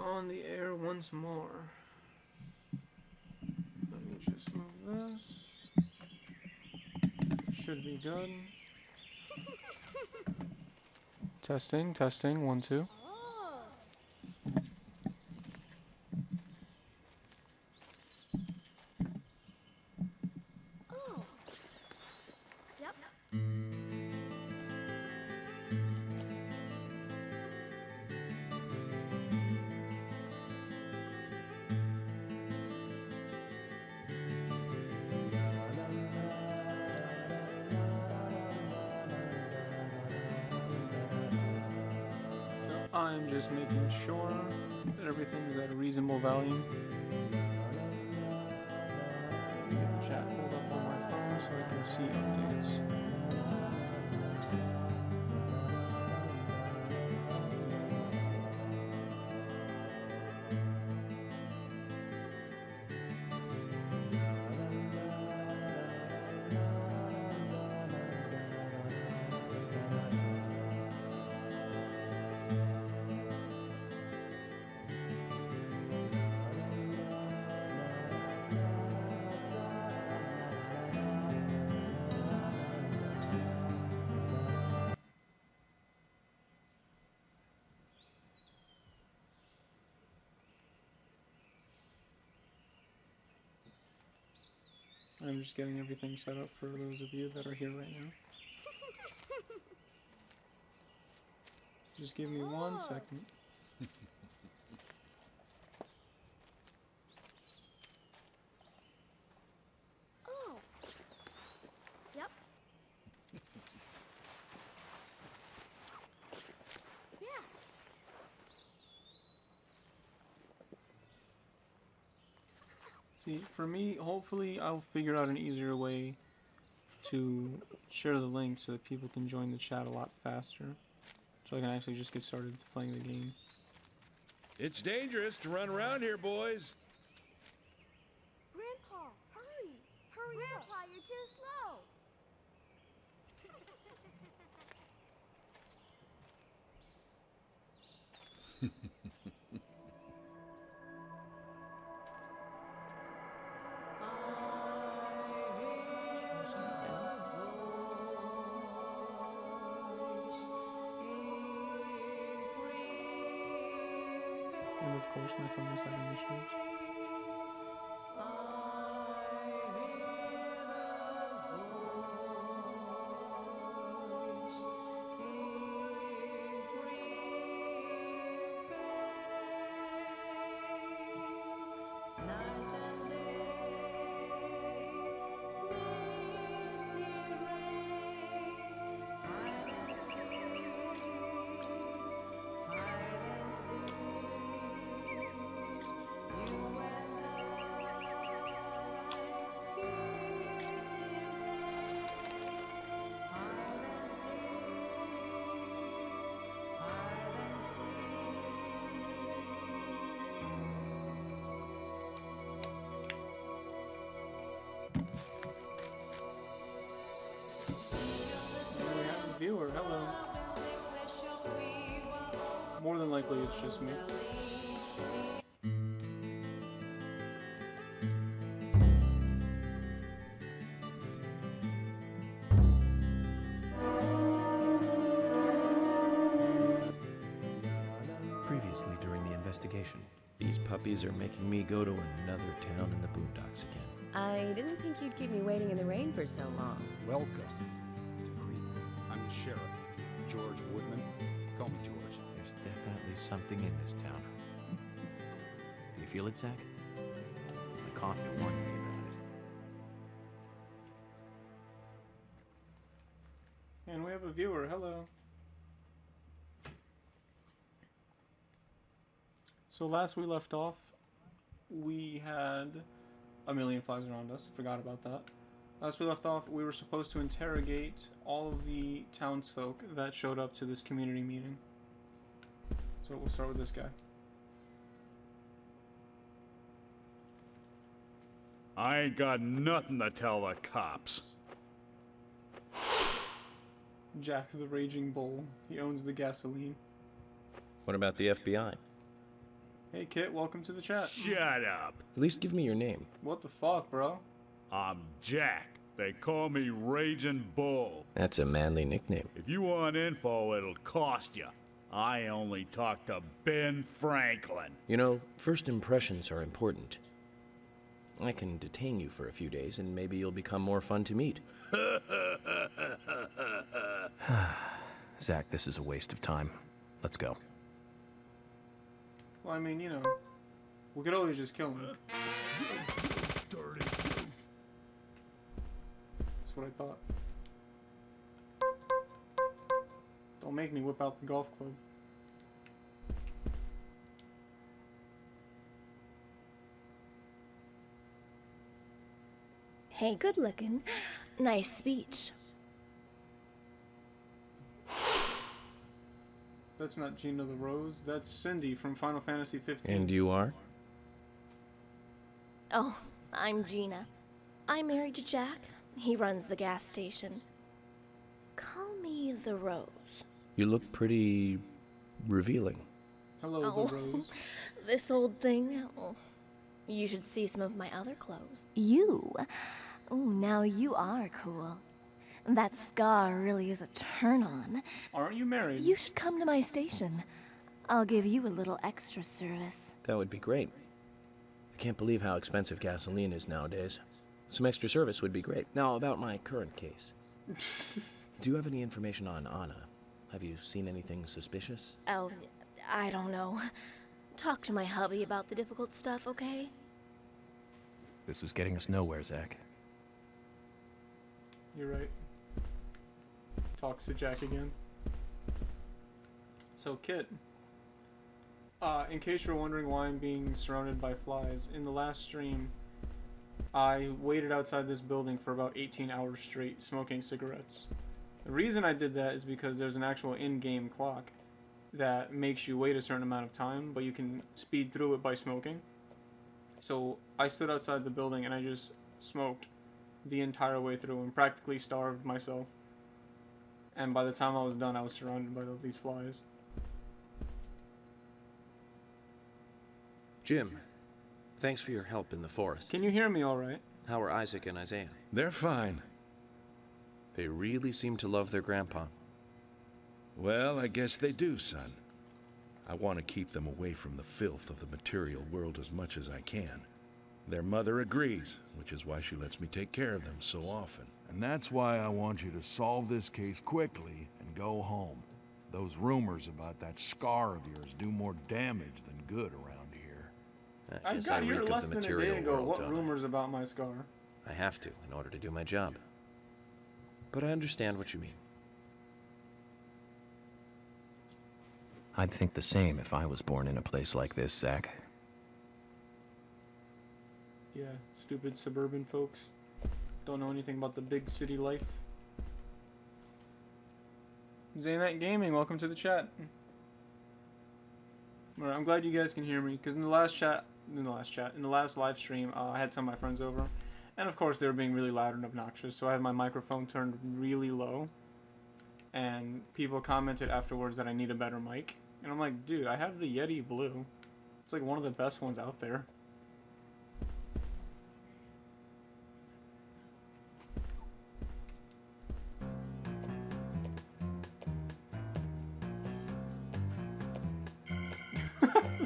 on the air once more. Let me just move this. Should be good. Testing, testing, 1, 2. I'm just making sure that everything is at a reasonable volume. Get the chat pulled up on my phone so I can see updates. I'm just getting everything set up for those of you that are here right now. Just give me 1 second. See, for me, hopefully I'll figure out an easier way to share the link so that people can join the chat a lot faster. So I can actually just get started playing the game. It's dangerous to run around here, boys. Grandpa, hurry! Hurry Grandpa, up! You're too slow! And of course my phone is having issues. Viewer, hello. More than likely it's just me. Previously during the investigation, these puppies are making me go to another town in the boondocks again. I didn't think you'd keep me waiting in the rain for so long. Welcome to Greenwood. I'm the sheriff, George Woodman. Call me George. There's definitely something in this town. Do you feel it, Zach? My coffee warned me about it. And we have a viewer, hello. So last we left off, we had a million flies around us. Forgot about that. Last we left off, we were supposed to interrogate all of the townsfolk that showed up to this community meeting. So we'll start with this guy. I ain't got nothing to tell the cops. Jack the Raging Bull. He owns the gasoline. What about the FBI? Hey, Kit, welcome to the chat. Shut up. At least give me your name. What the fuck, bro? I'm Jack. They call me Raging Bull. That's a manly nickname. If you want info, it'll cost you. I only talk to Ben Franklin. You know, first impressions are important. I can detain you for a few days, and maybe you'll become more fun to meet. Zach, this is a waste of time. Let's go. Well, I mean, you know, we could always just kill him. Dirty. That's what I thought. Don't make me whip out the golf club. Hey, good looking. Nice speech. That's not Gina the Rose. That's Cindy from Final Fantasy 15. And you are? Oh, I'm Gina. I'm married to Jack. He runs the gas station. Call me the Rose. You look pretty revealing. Hello, Oh. the Rose. This old thing. Oh, you should see some of my other clothes. You? Oh, now you are cool. That scar really is a turn-on. Aren't you married? You should come to my station. I'll give you a little extra service. That would be great. I can't believe how expensive gasoline is nowadays. Some extra service would be great. Now, about my current case. Do you have any information on Anna? Have you seen anything suspicious? Oh, I don't know. Talk to my hubby about the difficult stuff, okay? This is getting us nowhere, Zach. You're right. Talks to Jack again. So, Kit. In case you're wondering why I'm being surrounded by flies, in the last stream, I waited outside this building for about 18 hours straight, smoking cigarettes. The reason I did that is because there's an actual in-game clock that makes you wait a certain amount of time, but you can speed through it by smoking. So I stood outside the building and I just smoked the entire way through and practically starved myself. And by the time I was done, I was surrounded by these flies. Jim, thanks for your help in the forest. Can you hear me all right? How are Isaac and Isaiah? They're fine. They really seem to love their grandpa. Well, I guess they do, son. I want to keep them away from the filth of the material world as much as I can. Their mother agrees, which is why she lets me take care of them so often. And that's why I want you to solve this case quickly and go home. Those rumors about that scar of yours do more damage than good around here. I got here less than a day ago. What rumors about my scar? I have to in order to do my job. But I understand what you mean. I'd think the same if I was born in a place like this, Zach. Yeah, stupid suburban folks. Don't know anything about the big city life. Zaynite Gaming, welcome to the chat. Alright, I'm glad you guys can hear me, because in the last live stream, I had some of my friends over, and of course they were being really loud and obnoxious, so I had my microphone turned really low, and people commented afterwards that I need a better mic, and I'm like, dude, I have the Yeti Blue. It's like one of the best ones out there.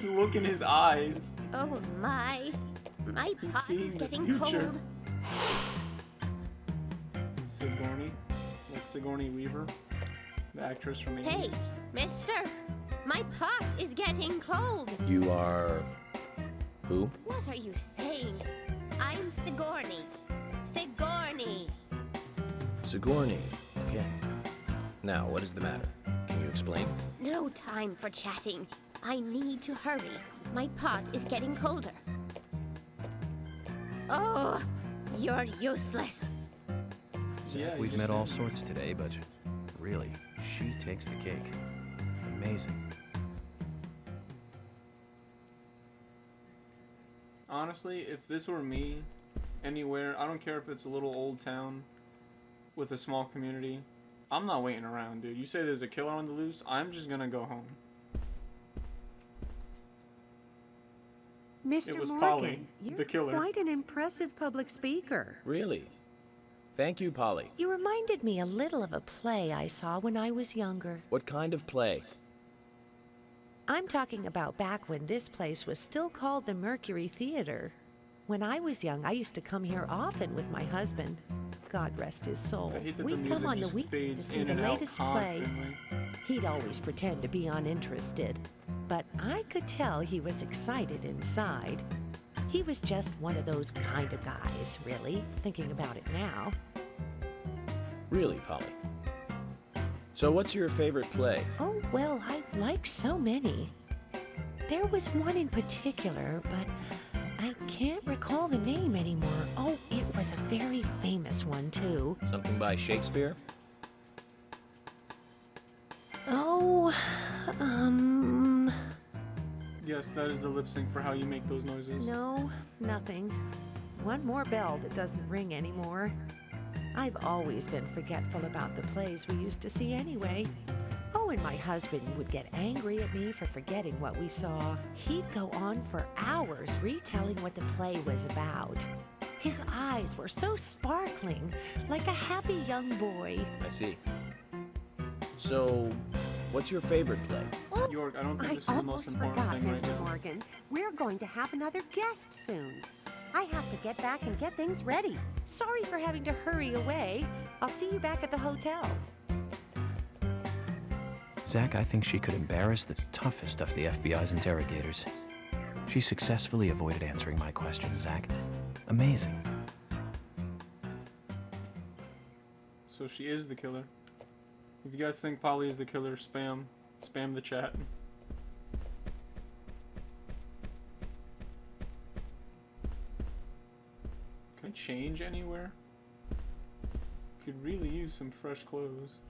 Look in his eyes. Oh my He's pot seeing is the getting future. cold. Sigourney, like Sigourney Weaver, the actress from Hey, Aliens. mister, my pot is getting cold. You are... who? What are you saying? I'm Sigourney. Sigourney. Sigourney. Okay. Now, what is the matter? Can you explain? No time for chatting. I need to hurry. My pot is getting colder. Oh, you're useless. Yeah, We've you met just all said- sorts today, but really, she takes the cake. Amazing. Honestly, if this were me, anywhere, I don't care if it's a little old town with a small community, I'm not waiting around, dude. You say there's a killer on the loose, I'm just gonna go home. Mr. It was Morgan, Polly, you're the killer. quite an impressive public speaker. Really? Thank you, Polly. You reminded me a little of a play I saw when I was younger. What kind of play? I'm talking about back when this place was still called the Mercury Theater. When I was young, I used to come here often with my husband. God rest his soul. I hate that the We'd music come on the just weekend to fades see in the and out latest play. constantly. He'd always pretend to be uninterested, but I could tell he was excited inside. He was just one of those kind of guys, really, thinking about it now. Really, Polly? So what's your favorite play? Oh, well, I like so many. There was one in particular, but I can't recall the name anymore. Oh, it was a very famous one, too. Something by Shakespeare? Oh, Yes, that is the lip sync for how you make those noises. no, nothing. One more bell that doesn't ring anymore. I've always been forgetful about the plays we used to see anyway. Oh, and my husband would get angry at me for forgetting what we saw. He'd go on for hours retelling what the play was about. His eyes were so sparkling, like a happy young boy. I see. So, what's your favorite play? York, I don't think I this is the most almost important forgot, thing right Mr. now. Morgan. We're going to have another guest soon. I have to get back and get things ready. Sorry for having to hurry away. I'll see you back at the hotel. Zach, I think she could embarrass the toughest of the FBI's interrogators. She successfully avoided answering my questions, Zach. Amazing. So she is the killer. If you guys think Polly is the killer, spam the chat. Can I change anywhere? Could really use some fresh clothes.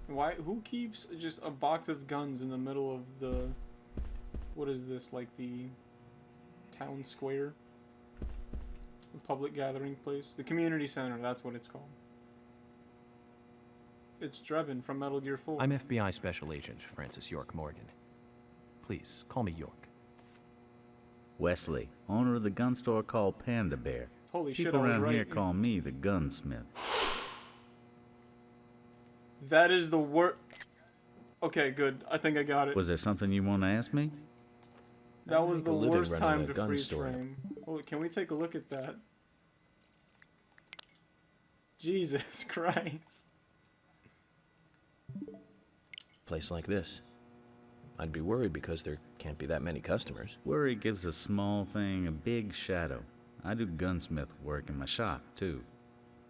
Why? Who keeps just a box of guns in the middle of the... What is this, like the town square? The public gathering place? The community center, that's what it's called. It's Drebin from Metal Gear 4. I'm FBI Special Agent Francis York Morgan. Please, call me York. Wesley, owner of the gun store called Panda Bear. Holy shit, People I was around right. here call me the gunsmith. That is the worst. Okay, good. I think I got it. Was there something you want to ask me? That was make the a living worst running time a to gun freeze store. frame. Holy, can we take a look at that? Jesus Christ. Place like this. I'd be worried because there can't be that many customers. Worry gives a small thing a big shadow. I do gunsmith work in my shop, too.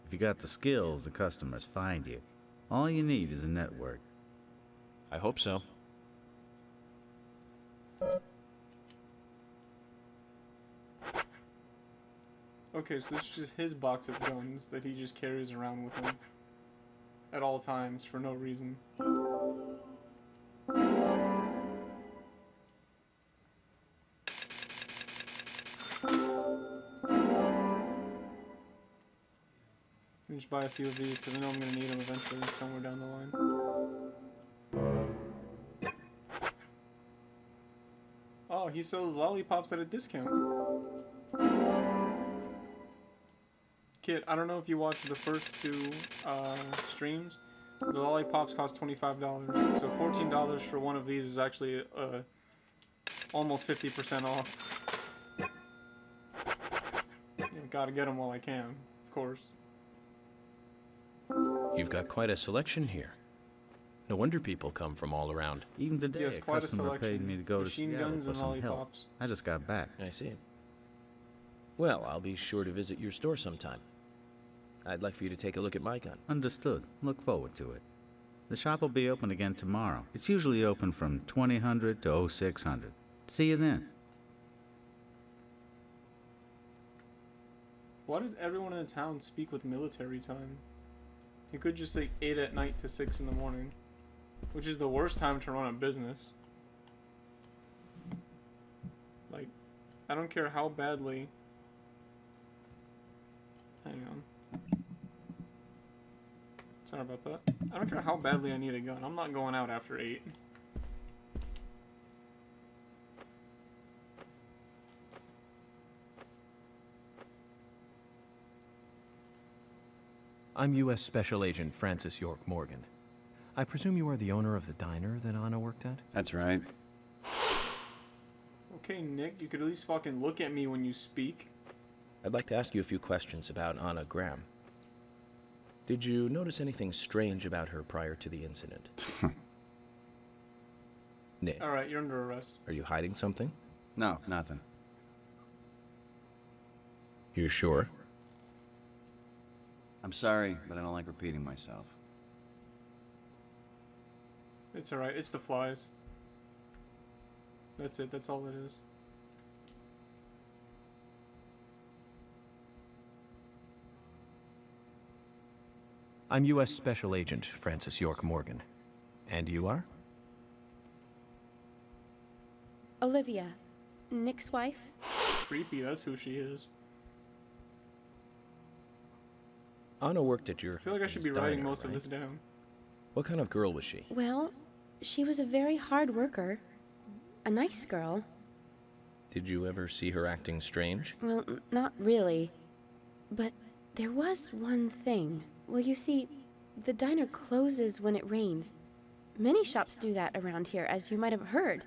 If you got the skills, the customers find you. All you need is a network. I hope so. Okay, so this is just his box of guns that he just carries around with him at all times for no reason. Let me just buy a few of these because I know I'm going to need them eventually somewhere down the line. Oh, he sells lollipops at a discount. Kid, I don't know if you watched the first two streams. The lollipops cost $25, so $14 for one of these is actually almost 50% off. Gotta get them while I can, of course. You've got quite a selection here. No wonder people come from all around. Even today, Yes, a quite a customer paid selection. me to go Machine to Seattle guns for and some help. lollipops. I just got back. I see. Well, I'll be sure to visit your store sometime. I'd like for you to take a look at my gun. Understood. Look forward to it. The shop will be open again tomorrow. It's usually open from 2000 to 0600. See you then. Why does everyone in the town speak with military time? You could just say 8 at night to 6 in the morning, which is the worst time to run a business. Like, I don't care how badly... Hang on. Sorry about that. I don't care how badly I need a gun. I'm not going out after 8. I'm U.S. Special Agent Francis York Morgan. I presume you are the owner of the diner that Anna worked at? That's right. Okay, Nick, you could at least fucking look at me when you speak. I'd like to ask you a few questions about Anna Graham. Did you notice anything strange about her prior to the incident? Nick. Alright, you're under arrest. Are you hiding something? No, nothing. You're sure? I'm sorry, but I don't like repeating myself. It's alright, it's the flies. That's it, that's all it is. I'm U.S. Special Agent Francis York Morgan. And you are? Olivia, Nick's wife. Creepy, that's who she is. Anna worked at your I feel like I should be writing most of this down. What kind of girl was she? Well, she was a very hard worker. A nice girl. Did you ever see her acting strange? Well, not really. But there was one thing. Well, you see, the diner closes when it rains. Many shops do that around here, as you might have heard.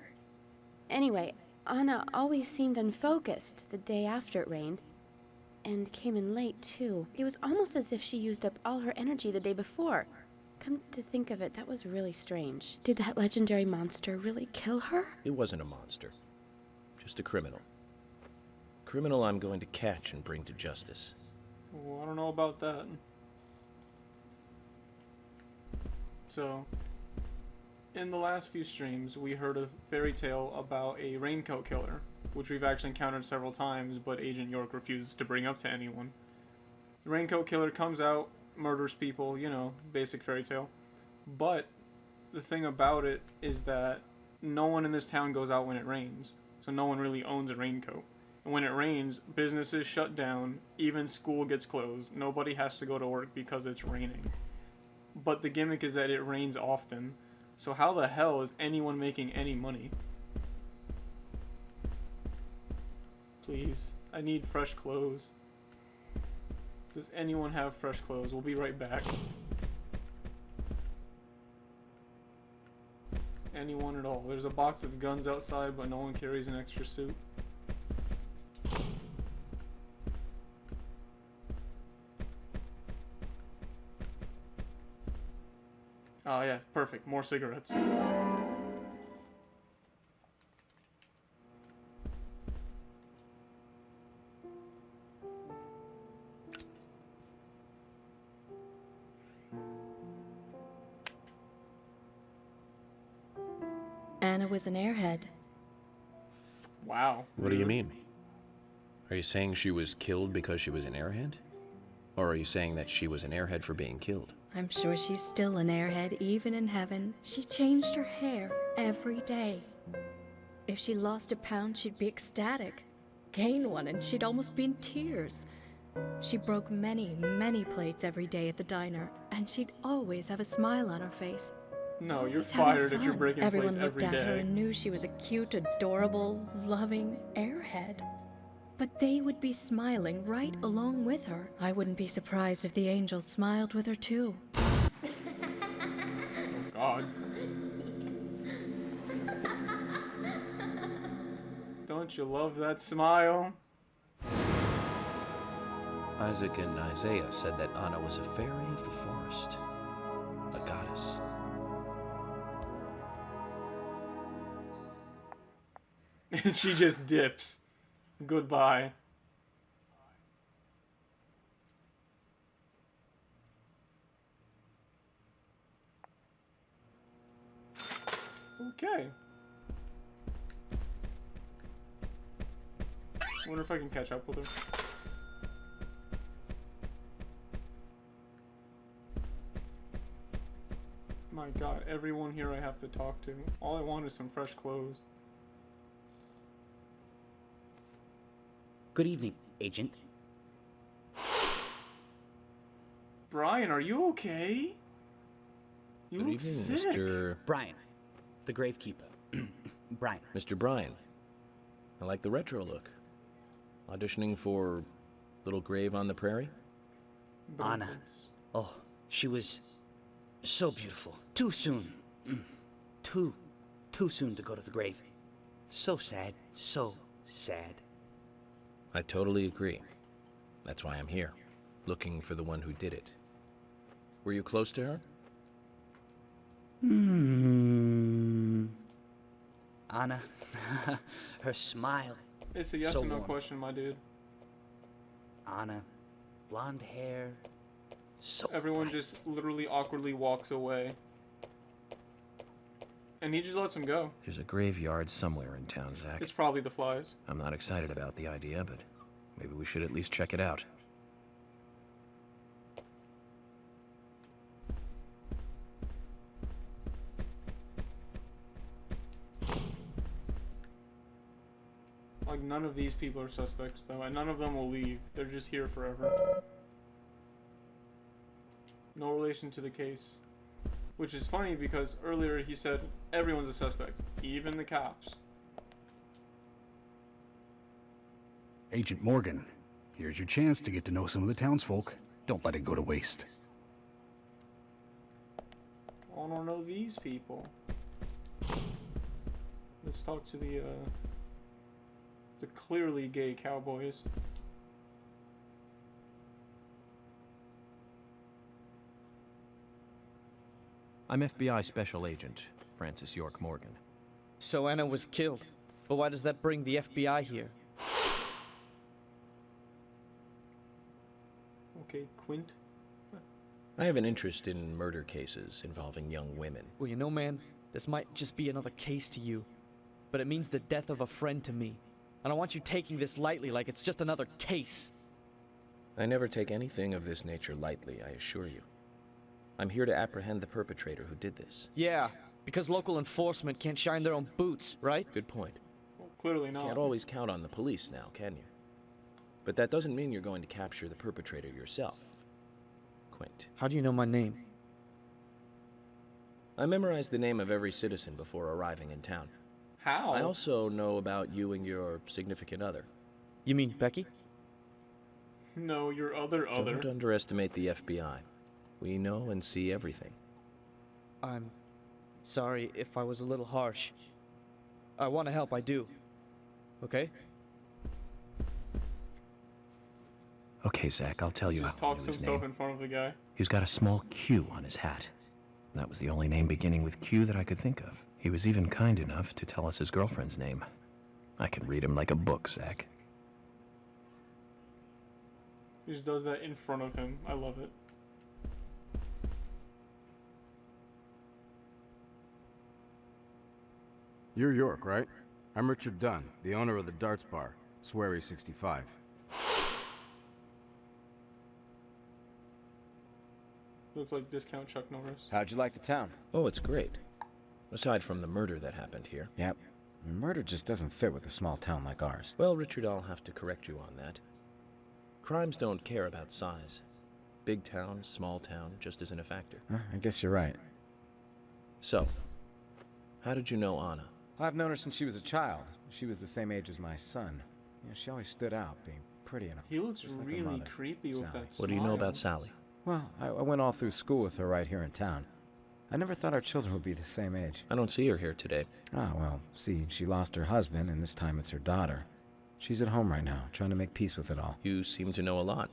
Anyway, Anna always seemed unfocused the day after it rained. And came in late, too. It was almost as if she used up all her energy the day before. Come to think of it, that was really strange. Did that legendary monster really kill her? It wasn't a monster. Just a criminal. Criminal I'm going to catch and bring to justice. Well, I don't know about that. So, in the last few streams, we heard a fairy tale about a raincoat killer, which we've actually encountered several times, but Agent York refuses to bring up to anyone. The raincoat killer comes out, murders people, you know, basic fairy tale. But the thing about it is that no one in this town goes out when it rains, so no one really owns a raincoat. And when it rains, businesses shut down, even school gets closed. Nobody has to go to work because it's raining. But the gimmick is that it rains often, so how the hell is anyone making any money? Please, I need fresh clothes. Does anyone have fresh clothes? We'll be right back. Anyone at all? There's a box of guns outside, but no one carries an extra suit. Oh yeah, perfect. More cigarettes. Anna was an airhead. Wow. What do you mean? Are you saying she was killed because she was an airhead? Or are you saying that she was an airhead for being killed? I'm sure she's still an airhead, even in heaven. She changed her hair every day. If she lost a pound, she'd be ecstatic. Gain one, and she'd almost be in tears. She broke many, many plates every day at the diner, and she'd always have a smile on her face. No, you're Always having fired if you're fun. breaking Everyone plates looked every at her day. and knew she was a cute, adorable, loving airhead. But they would be smiling right along with her. I wouldn't be surprised if the angels smiled with her too. Oh God. Don't you love that smile? Isaac and Isaiah said that Anna was a fairy of the forest. A goddess. And she just dips. Goodbye. Okay. Wonder if I can catch up with her. My God, everyone here I have to talk to. All I want is some fresh clothes. Good evening, Agent. Brian, are you okay? You look sick. Mr. Brian, the Gravekeeper. Brian. Mr. Brian. I like the retro look. Auditioning for Little Grave on the Prairie? Anna. Oh, she was so beautiful. Too soon. Too soon to go to the grave. So sad. So sad. I totally agree. That's why I'm here, looking for the one who did it. Were you close to her? Anna, her smile. It's a yes so or no warm. question, my dude. Anna, blonde hair. So Everyone just literally awkwardly walks away. And he just lets him go. There's a graveyard somewhere in town, Zach. It's probably the flies. I'm not excited about the idea, but maybe we should at least check it out. Like, none of these people are suspects, though, and none of them will leave. They're just here forever. No relation to the case. Which is funny because earlier he said everyone's a suspect, even the cops. Agent Morgan, here's your chance to get to know some of the townsfolk. Don't let it go to waste. I don't know these people. Let's talk to the clearly gay cowboys. I'm FBI Special Agent Francis York Morgan. So Anna was killed. But why does that bring the FBI here? Okay, Quint. I have an interest in murder cases involving young women. Well, you know, man, this might just be another case to you. But it means the death of a friend to me. I don't want you taking this lightly like it's just another case. I never take anything of this nature lightly, I assure you. I'm here to apprehend the perpetrator who did this. Yeah, because local enforcement can't shine their own boots, right? Good point. Well, clearly not. Can't always count on the police now, can you? But that doesn't mean you're going to capture the perpetrator yourself, Quint. How do you know my name? I memorized the name of every citizen before arriving in town. How? I also know about you and your significant other. You mean Becky? No, your other. Don't underestimate the FBI. We know and see everything. I'm sorry if I was a little harsh. I want to help, I do. Okay? Okay, Zach, I'll tell you He how just I talks knew to his himself name. in front of the guy. He's got a small Q on his hat. That was the only name beginning with Q that I could think of. He was even kind enough to tell us his girlfriend's name. I can read him like a book, Zach. He just does that in front of him. I love it. You're York, right? I'm Richard Dunn, the owner of the darts bar, Swery 65. Looks like discount Chuck Norris. How'd you like the town? Oh, it's great. Aside from the murder that happened here. Yep. Murder just doesn't fit with a small town like ours. Well, Richard, I'll have to correct you on that. Crimes don't care about size. Big town, small town, just isn't a factor. I guess you're right. So, how did you know Anna? I've known her since she was a child. She was the same age as my son. You know, she always stood out, being pretty enough. He looks just like her really mother, creepy with Sally. that What do you know about smile. Sally? Well, I went all through school with her right here in town. I never thought our children would be the same age. I don't see her here today. Ah, well, see, she lost her husband, and this time it's her daughter. She's at home right now, trying to make peace with it all. You seem to know a lot.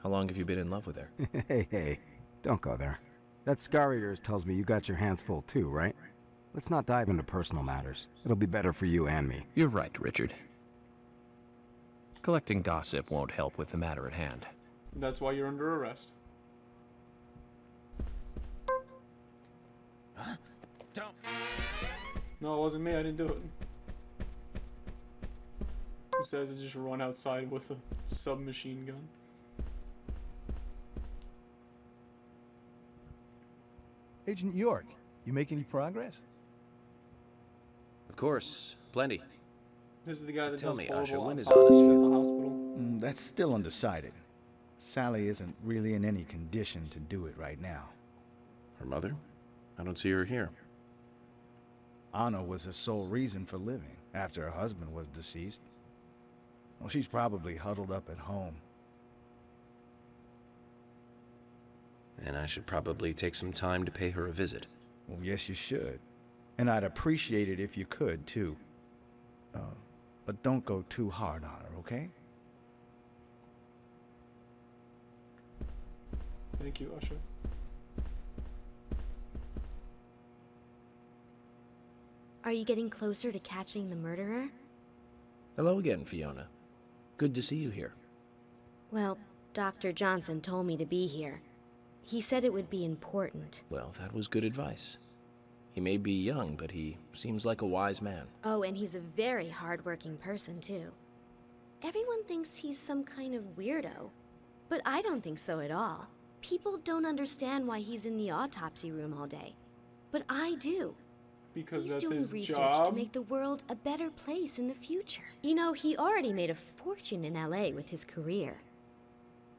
How long have you been in love with her? Hey, don't go there. That scar of yours tells me you got your hands full too, right? Let's not dive into personal matters. It'll be better for you and me. You're right, Richard. Collecting gossip won't help with the matter at hand. That's why you're under arrest. Huh? Don't. No, it wasn't me. I didn't do it. Who says to just run outside with a submachine gun? Agent York, you make any progress? Of course, plenty. This is the guy that Tell does me, horrible Asha, when is autopsies Anna's at the hospital. That's still undecided. Sally isn't really in any condition to do it right now. Her mother? I don't see her here. Anna was her sole reason for living after her husband was deceased. Well, she's probably huddled up at home. and I should probably take some time to pay her a visit. Well, yes, you should. And I'd appreciate it if you could, too. But don't go too hard on her, okay? Thank you, Usher. Are you getting closer to catching the murderer? Hello again, Fiona. Good to see you here. Well, Dr. Johnson told me to be here. He said it would be important. Well, that was good advice. He may be young, but he seems like a wise man. Oh, and he's a very hard-working person, too. Everyone thinks he's some kind of weirdo, but I don't think so at all. People don't understand why he's in the autopsy room all day, but I do. Because He's that's doing his research job. to make the world a better place in the future. You know, he already made a fortune in LA with his career.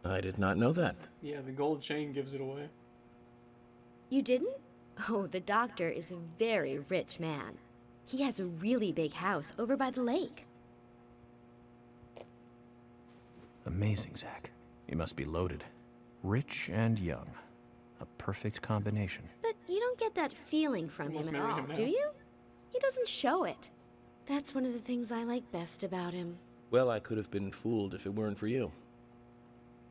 I did not know that. Yeah, the gold chain gives it away. You didn't? Oh, the doctor is a very rich man. He has a really big house over by the lake. Amazing, Zach. You must be loaded. Rich and young. A perfect combination. But you don't get that feeling from You must him at marry all, him now. do you? He doesn't show it. That's one of the things I like best about him. Well, I could have been fooled if it weren't for you.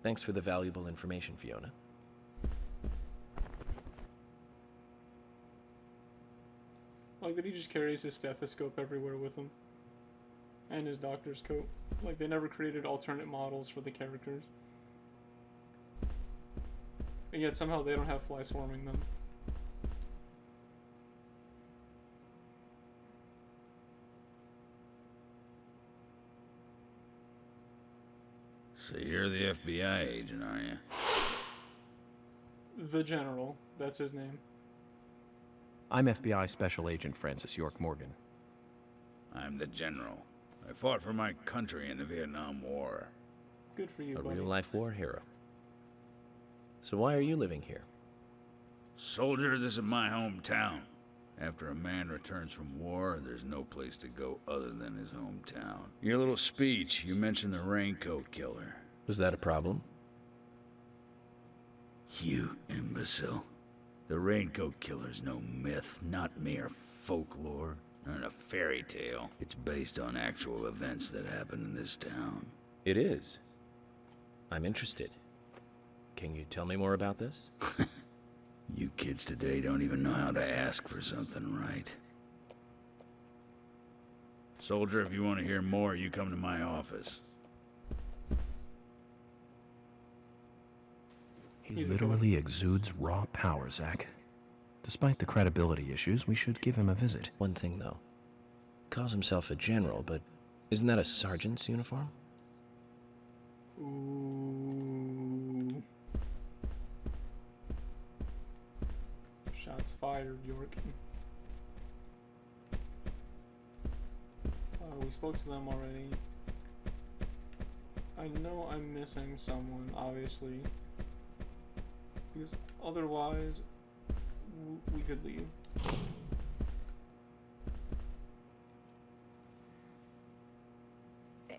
Thanks for the valuable information, Fiona. Like that he just carries his stethoscope everywhere with him. And his doctor's coat. Like they never created alternate models for the characters. And yet somehow they don't have flies swarming them. So you're the FBI agent, are you? The General, that's his name. I'm FBI Special Agent Francis York Morgan. I'm the general. I fought for my country in the Vietnam War. Good for you, A buddy. real-life war hero. So why are you living here? Soldier, this is my hometown. After a man returns from war, there's no place to go other than his hometown. Your little speech, you mentioned the raincoat killer. Was that a problem? You imbecile. The raincoat killer's no myth, not mere folklore, not a fairy tale. It's based on actual events that happened in this town. It is. I'm interested. Can you tell me more about this? You kids today don't even know how to ask for something right. Soldier, if you want to hear more, you come to my office. He literally exudes raw power, Zach. Despite the credibility issues, we should give him a visit. One thing, though. Calls himself a general, but isn't that a sergeant's uniform? Ooh. Shots fired, York. We spoke to them already. I know I'm missing someone, obviously. Because otherwise, we could leave.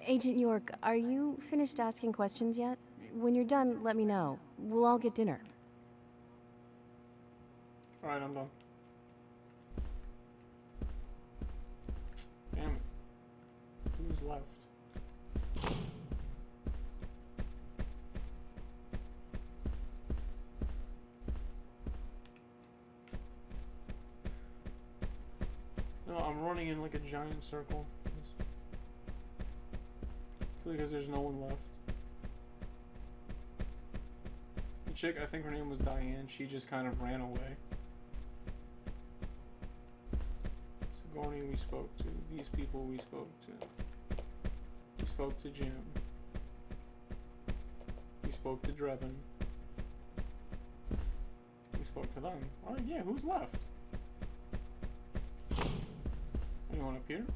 Agent York, are you finished asking questions yet? When you're done, let me know. We'll all get dinner. Alright, I'm done. Damn it. Who's left? No, I'm running in like a giant circle. Because there's no one left. The chick, I think her name was Diane, she just kind of ran away. Sigourney we spoke to. These people we spoke to. We spoke to Jim. We spoke to Drebin. We spoke to them. Alright, yeah, who's left? Anyone up here?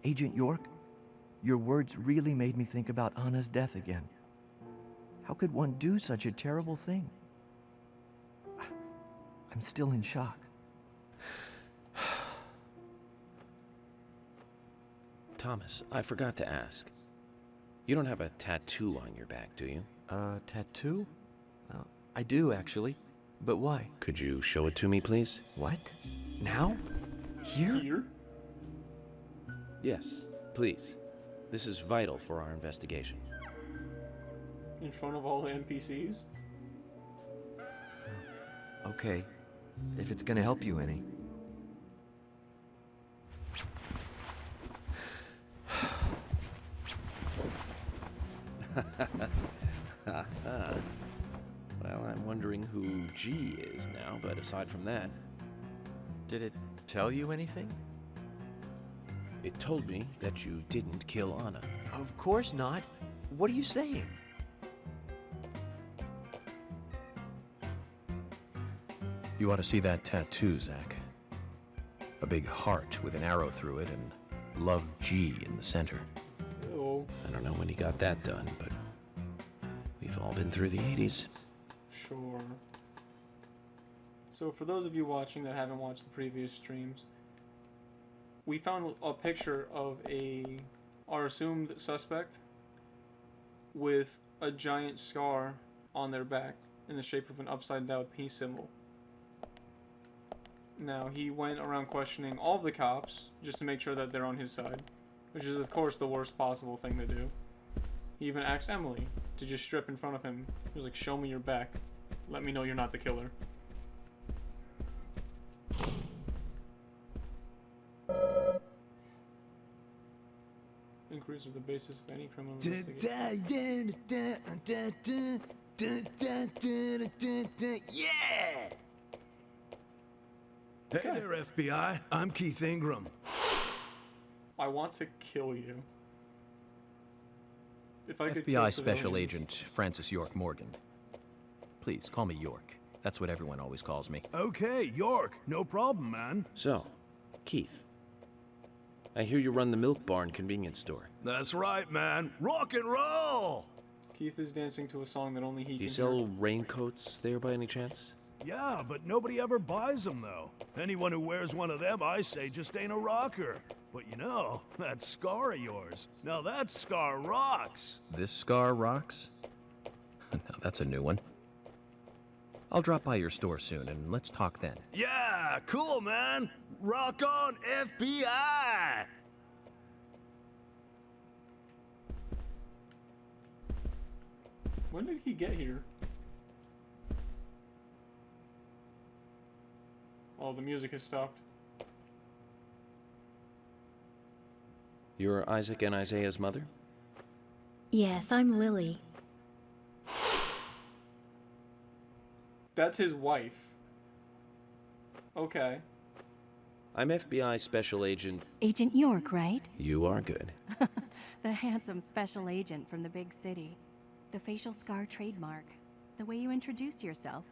Agent York, your words really made me think about Anna's death again. How could one do such a terrible thing? I'm still in shock. Thomas, I forgot to ask. You don't have a tattoo on your back, do you? Tattoo? I do, actually. But why? Could you show it to me, please? What? Now? Here? Here? Yes, please. This is vital for our investigation. In front of all the NPCs? Okay. If it's gonna help you any. Well, I'm wondering who G is now, but aside from that... Did it tell you anything? It told me that you didn't kill Anna. Of course not. What are you saying? You ought to see that tattoo, Zach. A big heart with an arrow through it and Love G in the center. Oh. I don't know when he got that done, but we've all been through the 80s. Sure. So for those of you watching that haven't watched the previous streams, we found a picture of our assumed suspect with a giant scar on their back in the shape of an upside down peace symbol. Now, he went around questioning all the cops just to make sure that they're on his side, which is of course the worst possible thing to do. He even asked Emily to just strip in front of him. He was like, "Show me your back. Let me know you're not the killer." Inquiries are the basis of any criminal investigation. Yeah! Hey there, FBI. I'm Keith Ingram. I want to kill you. If I could FBI kill Special civilians. Agent Francis York Morgan. Please, call me York. That's what everyone always calls me. Okay, York. No problem, man. So, Keith, I hear you run the Milk Barn convenience store. That's right, man. Rock and roll! Keith is dancing to a song that only he Do you can sell hear. raincoats there by any chance? Yeah, but nobody ever buys them, though. Anyone who wears one of them, I say, just ain't a rocker. But you know, that scar of yours, now that scar rocks. This scar rocks? Now that's a new one. I'll drop by your store soon and let's talk then. Yeah, cool, man. Rock on, FBI! When did he get here? Oh, the music has stopped. You're Isaac and Isaiah's mother? Yes, I'm Lily. That's his wife. Okay. I'm FBI Special Agent... Agent York, right? You are good. The handsome special agent from the big city. The facial scar trademark. The way you introduce yourself.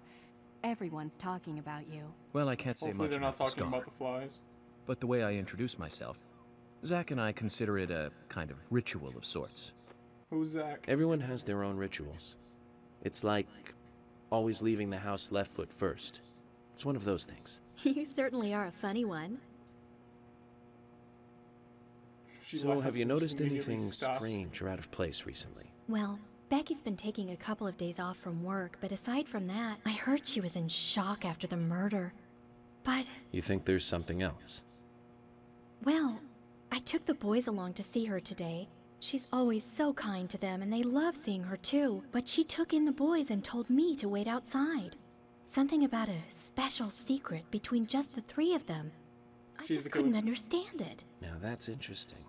Everyone's talking about you. Well, I can't say Hopefully much they're not about the talking scar, about the flies. but the way I introduce myself, Zach and I consider it a kind of ritual of sorts. Who's Zach? Everyone has their own rituals. It's like always leaving the house left foot first. It's one of those things. You certainly are a funny one. So, have you noticed immediately anything stops. strange or out of place recently? Well, Becky's been taking a couple of days off from work, but aside from that, I heard she was in shock after the murder. But, You think there's something else? well, I took the boys along to see her today. She's always so kind to them, and they love seeing her too. But she took in the boys and told me to wait outside. Something about a special secret between just the three of them. I She's just the couldn't killer. understand it. Now that's interesting.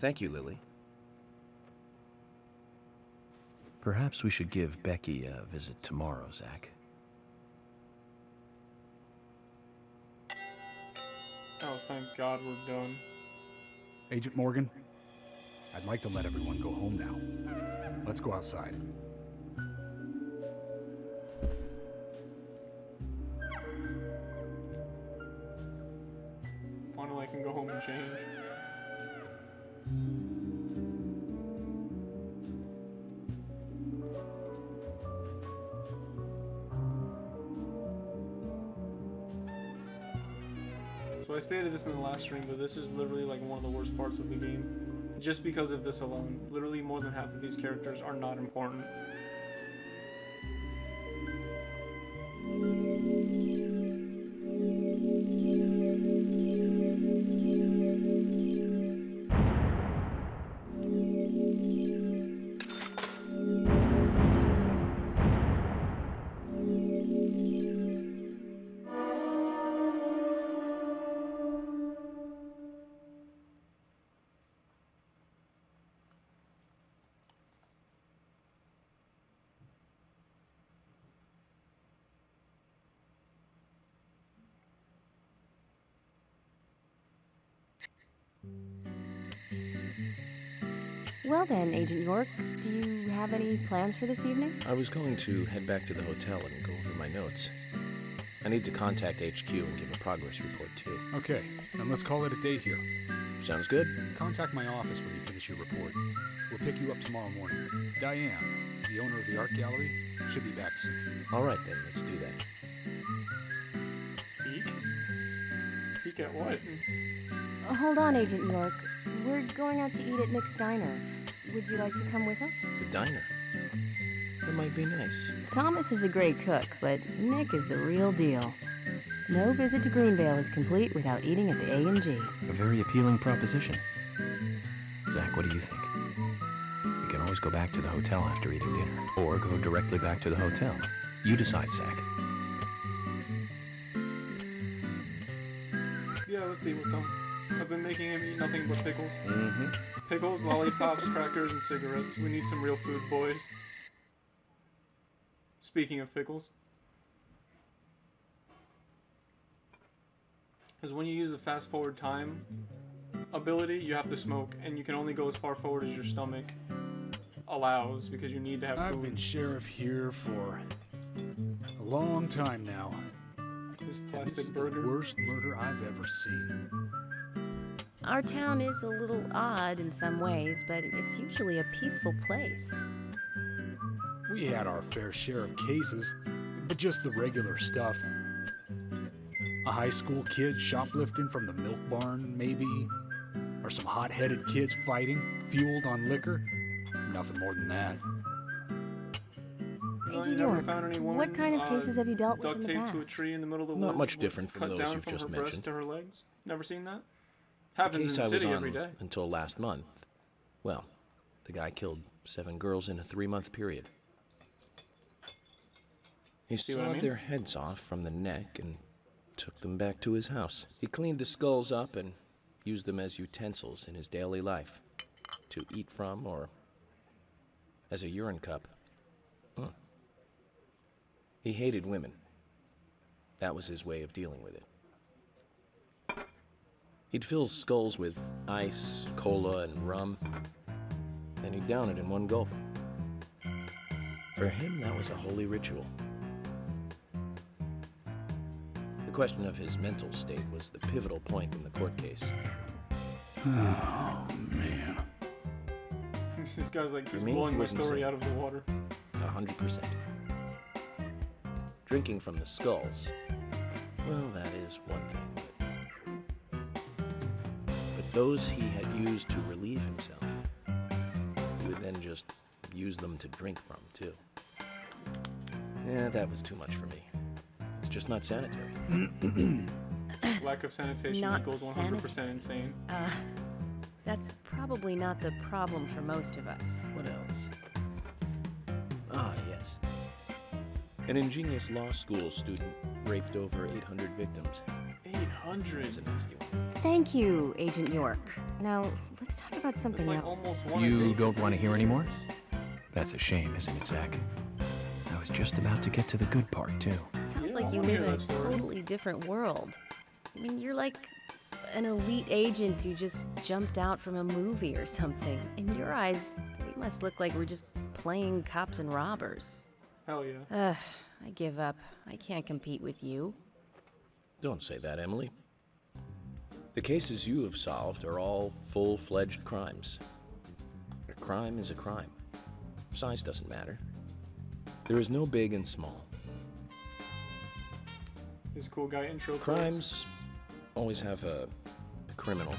Thank you, Lily. Perhaps we should give Becky a visit tomorrow, Zach. Oh, thank God we're done. Agent Morgan, I'd like to let everyone go home now. Let's go outside. Finally I can go home and change. So I stated this in the last stream, but this is literally like one of the worst parts of the game. Just because of this alone. Literally more than half of these characters are not important. Well then, Agent York, do you have any plans for this evening? I was going to head back to the hotel and go over my notes. I need to contact HQ and give a progress report, too. Okay, then let's call it a day here. Sounds good. Contact my office when you finish your report. We'll pick you up tomorrow morning. Diane, the owner of the art gallery, should be back soon. All right, then. Let's do that. Peek? Peek at what? Hold on, Agent York. We're going out to eat at Nick's Diner. Would you like to come with us? The diner. That might be nice. Thomas is a great cook, but Nick is the real deal. No visit to Greenvale is complete without eating at the A&G. A very appealing proposition. Zach, what do you think? We can always go back to the hotel after eating dinner, or go directly back to the hotel. You decide, Zach. Yeah, let's eat with them. I've been making him eat nothing but pickles. Mm-hmm. Pickles, lollipops, crackers, and cigarettes. We need some real food, boys. Speaking of pickles. Because when you use the fast forward time ability, you have to smoke, and you can only go as far forward as your stomach allows, because you need to have food. I've been sheriff here for a long time now. This plastic burger. The worst murder I've ever seen. Our town is a little odd in some ways, but it's usually a peaceful place. We had our fair share of cases, but just the regular stuff. A high school kid shoplifting from the milk barn, maybe? Or some hot-headed kids fighting, fueled on liquor? Nothing more than that. Agent York, what kind of cases have you dealt with in duct the taped past? to a tree in the middle of the woods. Not much different from cut those down you've from just her breast mentioned. to her legs. Never seen that? The Happens case in I the city was on every day. until last month. Well, the guy killed 7 girls in a 3-month period. He See what I sawed mean? their heads off from the neck and took them back to his house. He cleaned the skulls up and used them as utensils in his daily life, to eat from or as a urine cup. He hated women. That was his way of dealing with it. He'd fill skulls with ice, cola, and rum, then he'd down it in one gulp. For him, that was a holy ritual. The question of his mental state was the pivotal point in the court case. Oh, man. This guy's like, he's For me, he blowing my wouldn't story say. out of the water. 100%. Drinking from the skulls, well, that is one thing. But those he had used to relieve himself, he would then just use them to drink from, too. Yeah, that was too much for me. It's just not sanitary. Lack of sanitation Not equals 100% insane. That's probably not the problem for most of us. What else? Ah, yes. An ingenious law school student raped over 800 victims. 800? That's a nasty one. Thank you, Agent York. Now, let's talk about something It's like else. almost one a You day don't for want to hear any more? years. That's a shame, isn't it, Zach? I was just about to get to the good part, too. Sounds Yeah, like I you wanna hear live in a that story. totally different world. I mean, you're like an elite agent who just jumped out from a movie or something. In your eyes, we must look like we're just playing cops and robbers. Hell yeah. Ugh, I give up. I can't compete with you. Don't say that, Emily. The cases you have solved are all full-fledged crimes. A crime is a crime. Size doesn't matter. There is no big and small. This cool guy intro quotes. Crimes always have a criminal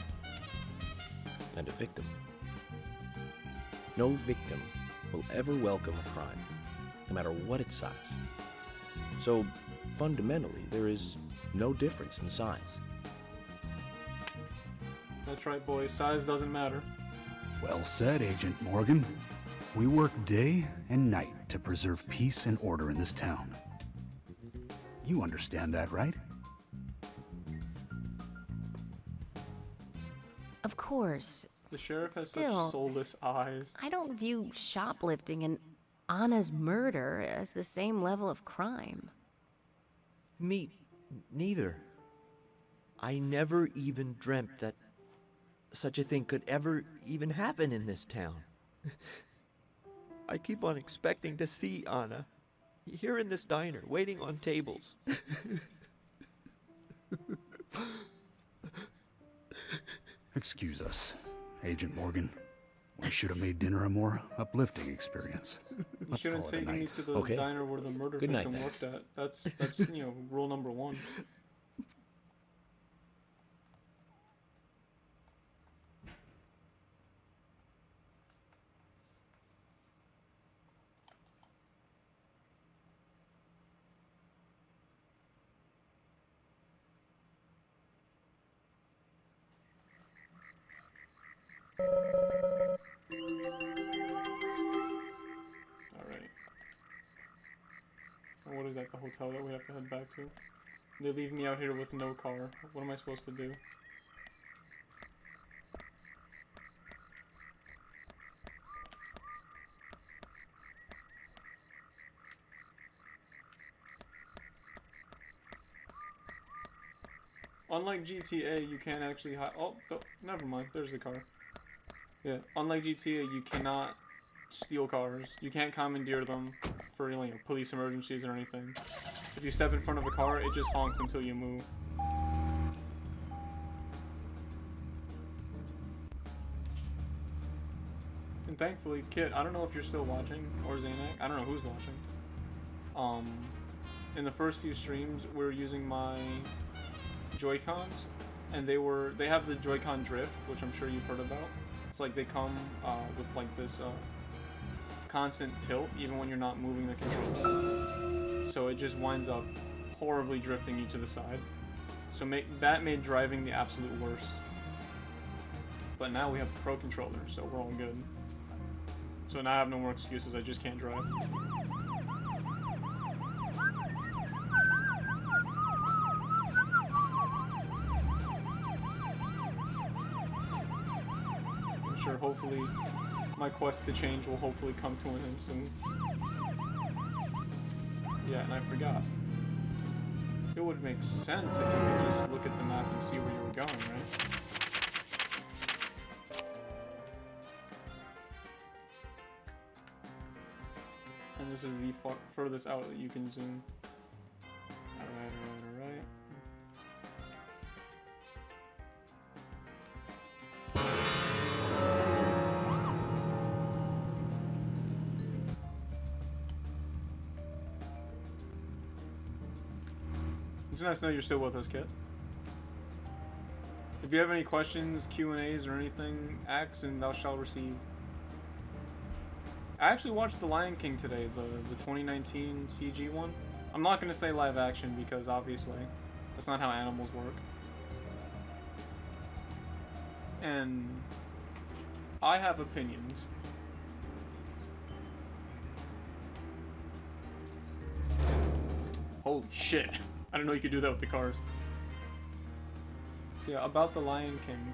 and a victim. No victim will ever welcome a crime, no matter what its size. So, fundamentally, there is no difference in size. That's right, boys. Size doesn't matter. Well said, Agent Morgan. We work day and night to preserve peace and order in this town. You understand that, right? Of course. The sheriff has Still, such soulless eyes. I don't view shoplifting and Anna's murder as the same level of crime. Me neither. I never even dreamt that such a thing could ever even happen in this town. I keep on expecting to see Anna here in this diner, waiting on tables. Excuse us, Agent Morgan. We should have made dinner a more uplifting experience. You shouldn't have taken me to the diner where the murder Good night, victim then. worked at. That's rule number 1. Alright. And what is that, the hotel that we have to head back to? They leave me out here with no car. What am I supposed to do? Unlike GTA, you can't actually hide. Oh, never mind. There's the car. Yeah. Unlike GTA, you cannot steal cars. You can't commandeer them for police emergencies or anything. If you step in front of a car, it just honks until you move. And thankfully, Kit, I don't know if you're still watching, or Zanak. I don't know who's watching. In the first few streams, we were using my Joy-Cons, and they have the Joy-Con drift, which I'm sure you've heard about. It's like they come with like this constant tilt, even when you're not moving the controller. So it just winds up horribly drifting you to the side. So that made driving the absolute worst. But now we have the Pro controller, so we're all good. So now I have no more excuses, I just can't drive. I'm sure hopefully my quest to change will hopefully come to an end soon. Yeah, and I forgot. It would make sense if you could just look at the map and see where you were going, right? And this is the furthest out that you can zoom. Alright. It's nice to know you're still with us, Kit. If you have any questions, Q&As, or anything, ask and thou shalt receive. I actually watched The Lion King today, the 2019 CG one. I'm not going to say live action because obviously that's not how animals work. And I have opinions. Holy shit. I didn't know you could do that with the cars. So yeah, about The Lion King.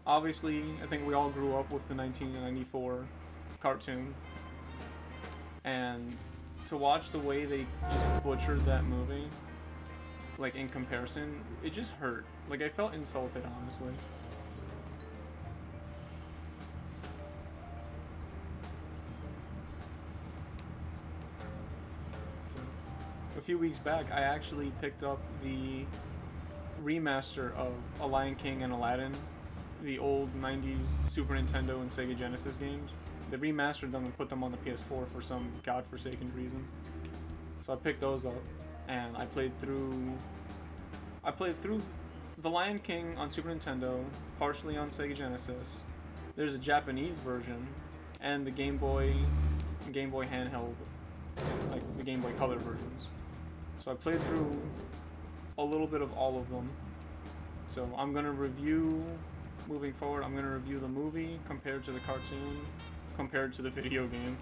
Obviously, I think we all grew up with the 1994 cartoon. And to watch the way they just butchered that movie, like in comparison, it just hurt. Like I felt insulted, honestly. A few weeks back, I actually picked up the remaster of A Lion King and Aladdin, the old 90s Super Nintendo and Sega Genesis games. They remastered them and put them on the PS4 for some godforsaken reason. So I picked those up, and I played through I played through The Lion King on Super Nintendo, partially on Sega Genesis. There's a Japanese version, and the Game Boy handheld, like the Game Boy Color versions. So I played through a little bit of all of them. So I'm gonna review, moving forward, I'm gonna review the movie compared to the cartoon, compared to the video game.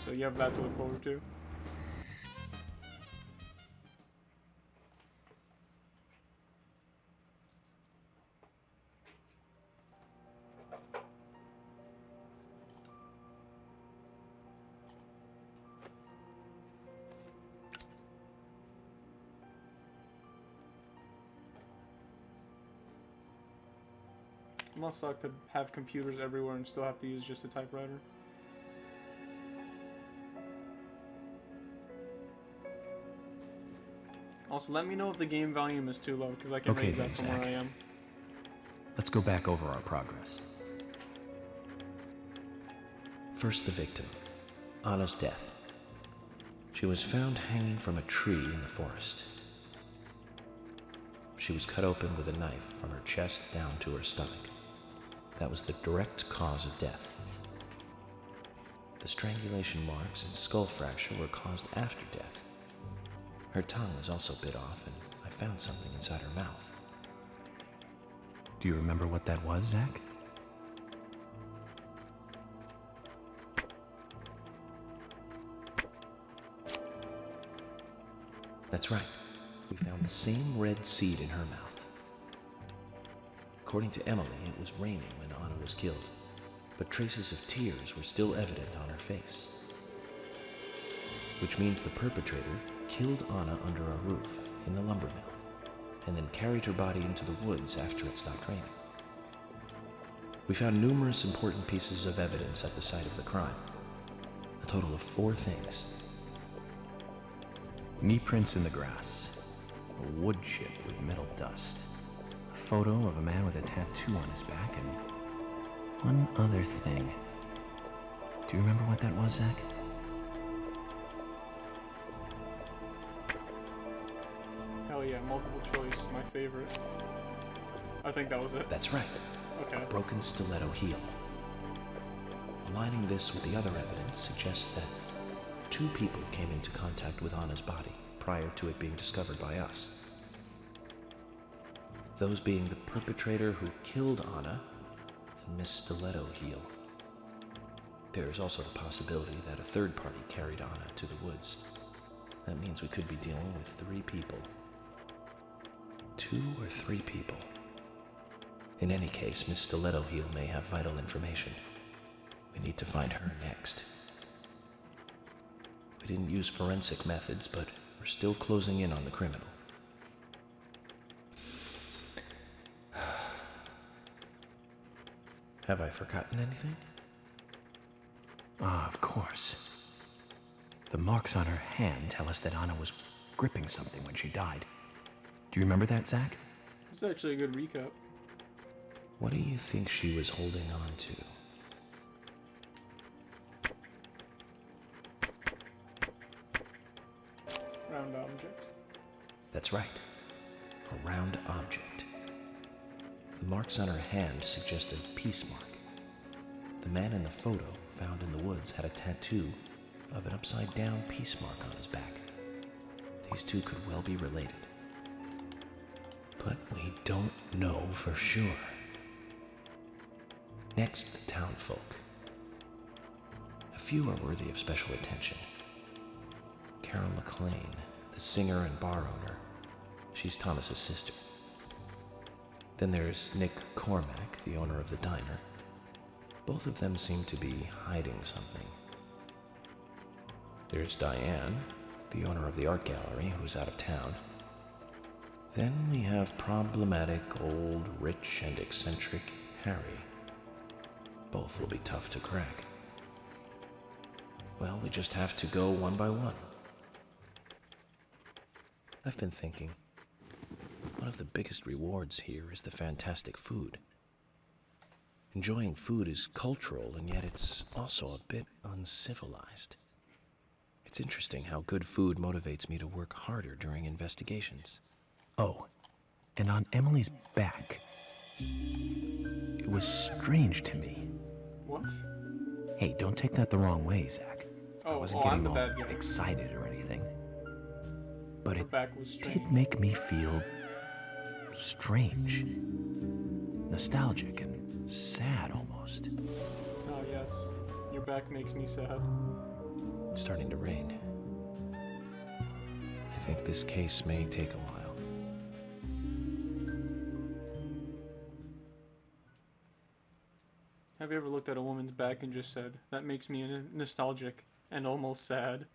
So you have that to look forward to. It must suck to have computers everywhere and still have to use just a typewriter. Also, let me know if the game volume is too low, because I can Okay, raise that from where I am. Let's go back over our progress. First, the victim, Anna's death. She was found hanging from a tree in the forest. She was cut open with a knife from her chest down to her stomach. That was the direct cause of death. The strangulation marks and skull fracture were caused after death. Her tongue was also bit off, and I found something inside her mouth. Do you remember what that was, Zach? That's right. We found the same red seed in her mouth. According to Emily, it was raining when Anna was killed, but traces of tears were still evident on her face. Which means the perpetrator killed Anna under a roof in the lumber mill, and then carried her body into the woods after it stopped raining. We found numerous important pieces of evidence at the site of the crime. A total of 4 things. Knee prints in the grass, a wood chip with metal dust, a photo of a man with a tattoo on his back, and one other thing. Do you remember what that was, Zach? Hell yeah, multiple choice, my favorite. I think that was it. That's right. Okay. A broken stiletto heel. Aligning this with the other evidence suggests that 2 people came into contact with Anna's body prior to it being discovered by us. Those being the perpetrator who killed Anna and Miss Stiletto Heel. There is also the possibility that a third party carried Anna to the woods. That means we could be dealing with 3 people. 2 or 3 people. In any case, Miss Stiletto Heel may have vital information. We need to find her next. We didn't use forensic methods, but we're still closing in on the criminal. Have I forgotten anything? Ah, of course. The marks on her hand tell us that Anna was gripping something when she died. Do you remember that, Zach? It's actually a good recap. What do you think she was holding on to? Round object. That's right. A round object. The marks on her hand suggest a peace mark. The man in the photo found in the woods had a tattoo of an upside-down peace mark on his back. These 2 could well be related. But we don't know for sure. Next, the townfolk. A few are worthy of special attention. Carol McLean, the singer and bar owner. She's Thomas's sister. Then there's Nick Cormack, the owner of the diner. Both of them seem to be hiding something. There's Diane, the owner of the art gallery, who's out of town. Then we have problematic, old, rich, and eccentric Harry. Both will be tough to crack. Well, we just have to go one by one. I've been thinking, one of the biggest rewards here is the fantastic food. Enjoying food is cultural, and yet it's also a bit uncivilized. It's interesting how good food motivates me to work harder during investigations. Oh, And on Emily's back, it was strange to me. What? Hey, don't take that the wrong way, Zach. I wasn't I'm getting the all bad guy. excited or anything. But Her it back was strange. did make me feel strange. Nostalgic and sad almost. Oh, yes. Your back makes me sad. It's starting to rain. I think this case may take a while. Have you ever looked at a woman's back and just said, that makes me nostalgic and almost sad?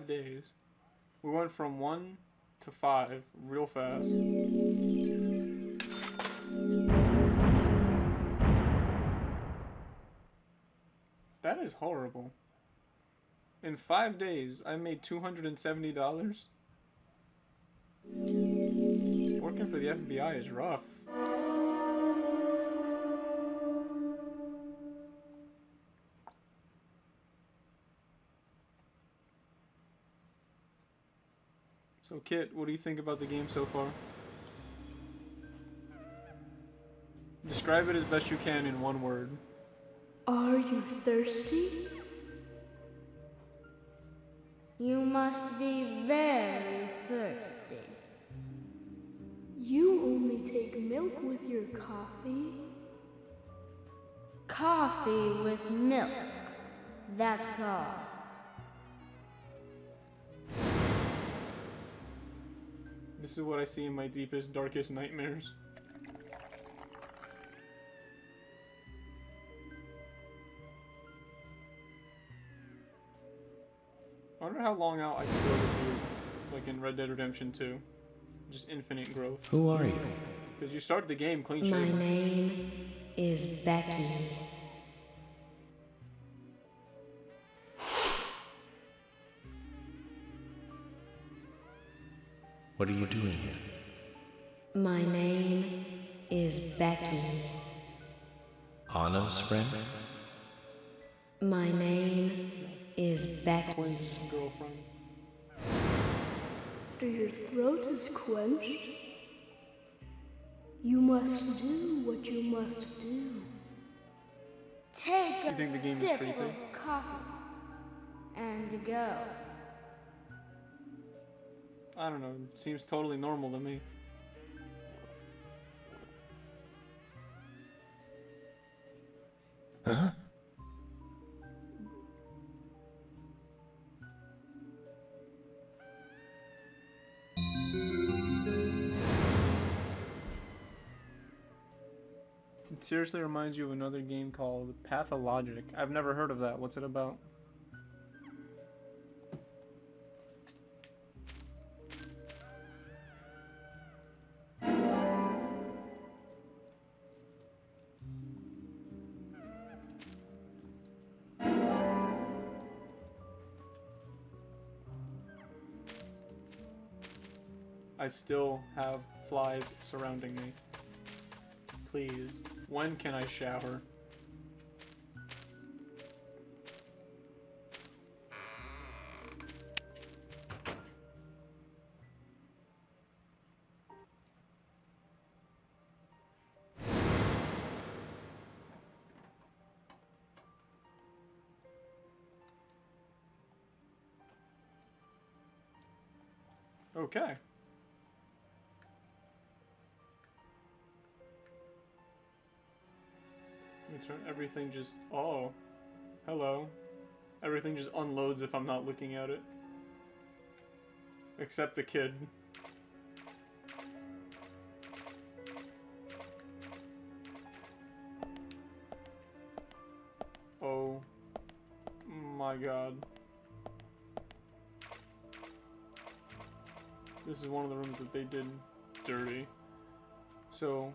Days. We went from 1 to 5 real fast. That is horrible. In 5 days, I made $270. Working for the FBI is rough. So, Kit, what do you think about the game so far? Describe it as best you can in one word. Are you thirsty? You must be very thirsty. You only take milk with your coffee? Coffee with milk. That's all. This is what I see in my deepest, darkest nightmares. I wonder how long out I can go to do, like in Red Dead Redemption 2. Just infinite growth. Who are you? Because you start the game clean shaven. My name is Becky. What are you doing here? My name is Becky. Anna's friend? My name is Becky. Quint's girlfriend. After your throat is quenched, you must do what you must do. Take You think the game a is sip creepy? of coffee and go. I don't know, it seems totally normal to me. Huh? It seriously reminds you of another game called Pathologic. I've never heard of that. What's it about? I still have flies surrounding me. Please, when can I shower? Okay. Let me turn everything just... Oh. Hello. Everything just unloads if I'm not looking at it. Except the kid. Oh my god. This is one of the rooms that they did dirty. So,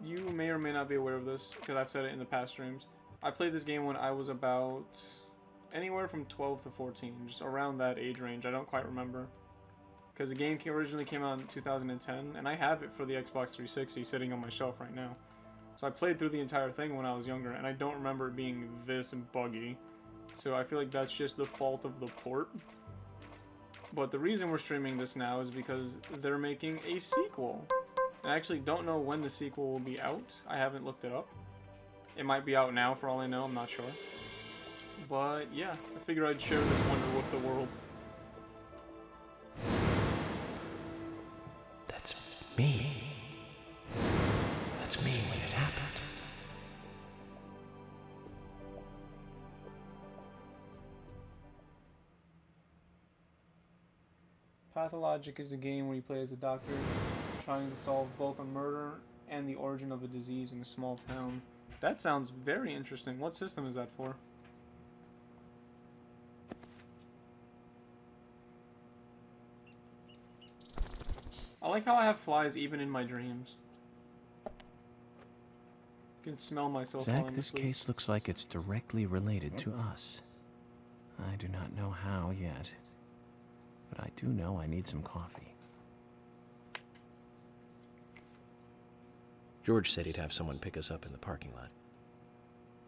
you may or may not be aware of this, because I've said it in the past streams. I played this game when I was about anywhere from 12 to 14, just around that age range. I don't quite remember. Because the game originally came out in 2010, and I have it for the Xbox 360 sitting on my shelf right now. So I played through the entire thing when I was younger, and I don't remember it being this buggy. So I feel like that's just the fault of the port. But the reason we're streaming this now is because they're making a sequel. I actually don't know when the sequel will be out. I haven't looked it up. It might be out now for all I know, I'm not sure. But yeah, I figured I'd share this wonder with the world. That's me. That's me when it happened. Pathologic is a game where you play as a doctor trying to solve both a murder and the origin of a disease in a small town. That sounds very interesting. What system is that for? I like how I have flies even in my dreams. I can smell myself Zach, falling this asleep. case looks like it's directly related to us. I do not know how yet, but I do know I need some coffee. George said he'd have someone pick us up in the parking lot.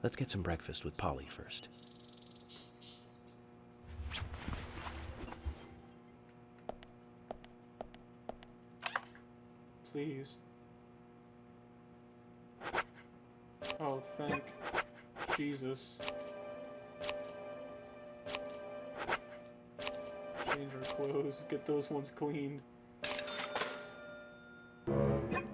Let's get some breakfast with Polly first. Please. Oh, thank Jesus. Change our clothes, get those ones cleaned. And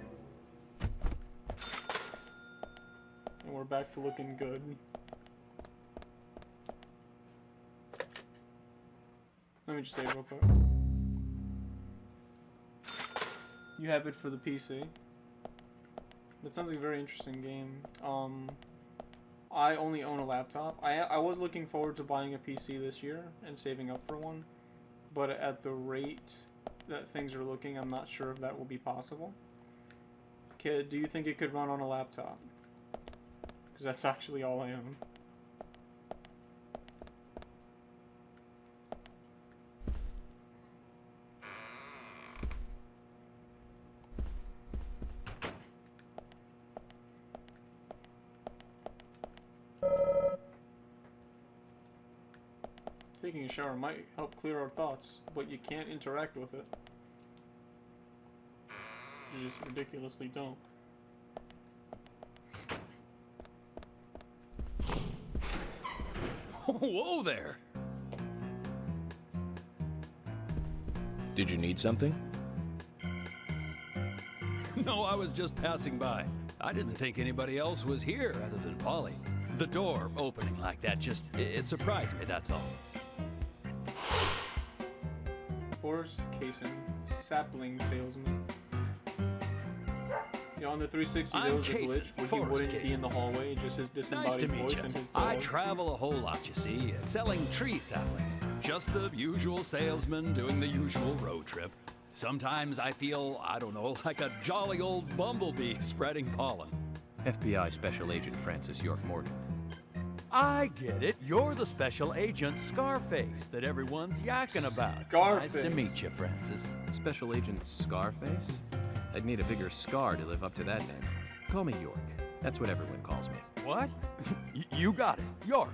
we're back to looking good. Let me just save real quick. You have it for the PC. That sounds like a very interesting game. I only own a laptop. I was looking forward to buying a PC this year and saving up for one. But at the rate that things are looking, I'm not sure if that will be possible. Kid, do you think it could run on a laptop? Because that's actually all I own. Taking a shower might help clear our thoughts, but you can't interact with it. You just ridiculously don't. Whoa there! Did you need something? No, I was just passing by. I didn't think anybody else was here other than Polly. The door opening like that it surprised me, that's all. Forced casing, sapling salesman. Yeah, on the 360 there was a glitch where he wouldn't be in the hallway, just his disembodied voice and his dog. I travel a whole lot, you see, selling tree saplings. Just the usual salesman doing the usual road trip. Sometimes I feel, I don't know, like a jolly old bumblebee spreading pollen. FBI Special Agent Francis York Morgan. I get it. You're the special agent Scarface that everyone's yakking about. Scarface. Nice to meet you, Francis. Special Agent Scarface? I'd need a bigger scar to live up to that name. Call me York. That's what everyone calls me. What? You got it. York.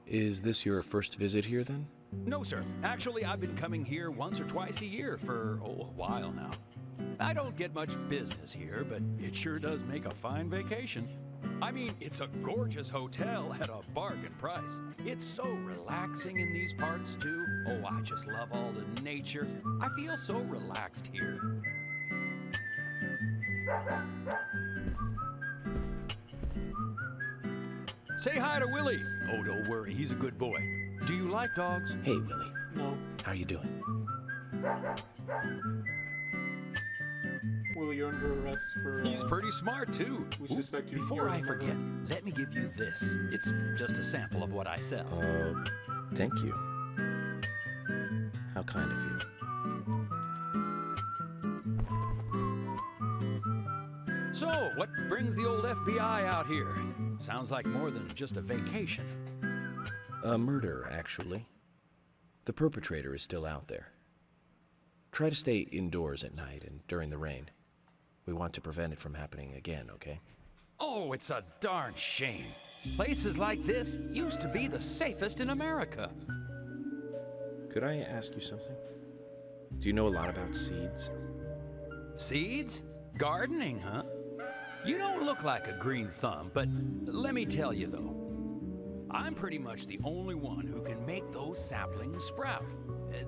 Is this your first visit here, then? No, sir. Actually, I've been coming here once or twice a year for, a while now. I don't get much business here, but it sure does make a fine vacation. I mean, it's a gorgeous hotel at a bargain price. It's so relaxing in these parts, too. Oh, I just love all the nature. I feel so relaxed here. Say hi to Willie. Oh, don't worry, he's a good boy. Do you like dogs? Hey, Willie. No. How are you doing? Willie, you're under arrest for... He's pretty smart, too. We suspect you. Before I forget, let me give you this. It's just a sample of what I sell. Thank you. How kind of you. So, what brings the old FBI out here? Sounds like more than just a vacation. A murder, actually. The perpetrator is still out there. Try to stay indoors at night and during the rain. We want to prevent it from happening again, okay? Oh, it's a darn shame. Places like this used to be the safest in America. Could I ask you something? Do you know a lot about seeds? Seeds? Gardening, huh? You don't look like a green thumb, but let me tell you though, I'm pretty much the only one who can make those saplings sprout.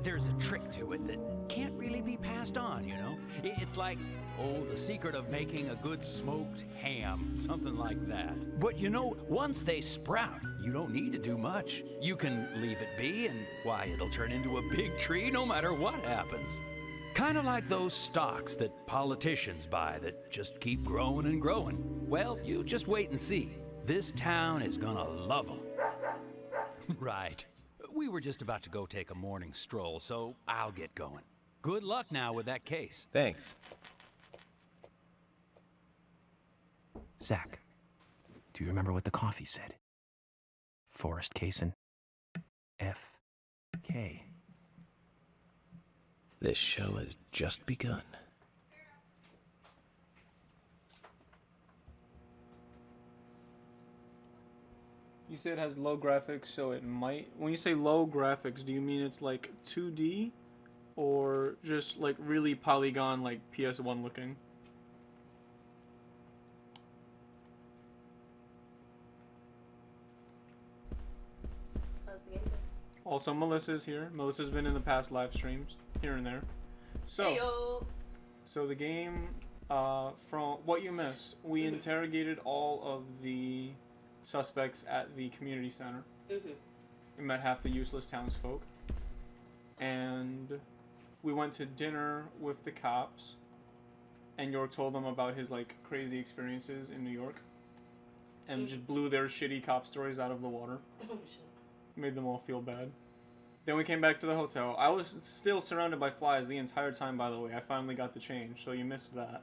There's a trick to it that can't really be passed on, you know? It's like, oh, the secret of making a good smoked ham, something like that. But you know, once they sprout, you don't need to do much. You can leave it be, and why, it'll turn into a big tree no matter what happens. Kind of like those stocks that politicians buy that just keep growing and growing. Well, you just wait and see. This town is gonna love them. Right. We were just about to go take a morning stroll, so I'll get going. Good luck now with that case. Thanks. Zach, do you remember what the coffee said? Forrest Kaysen. F.K. This show has just begun. You say it has low graphics, so it might... When you say low graphics, do you mean it's like 2D? Or just like really polygon, like PS1 looking? Also, Melissa's here. Melissa's been in the past live streams, here and there. So, Heyo. So the game, from what you missed, we interrogated all of the suspects at the community center. We met half the useless townsfolk. And we went to dinner with the cops. And York told them about his, like, crazy experiences in New York. And just blew their shitty cop stories out of the water. Made them all feel bad. Then we came back to the hotel. I was still surrounded by flies the entire time, by the way. I finally got the change, so you missed that.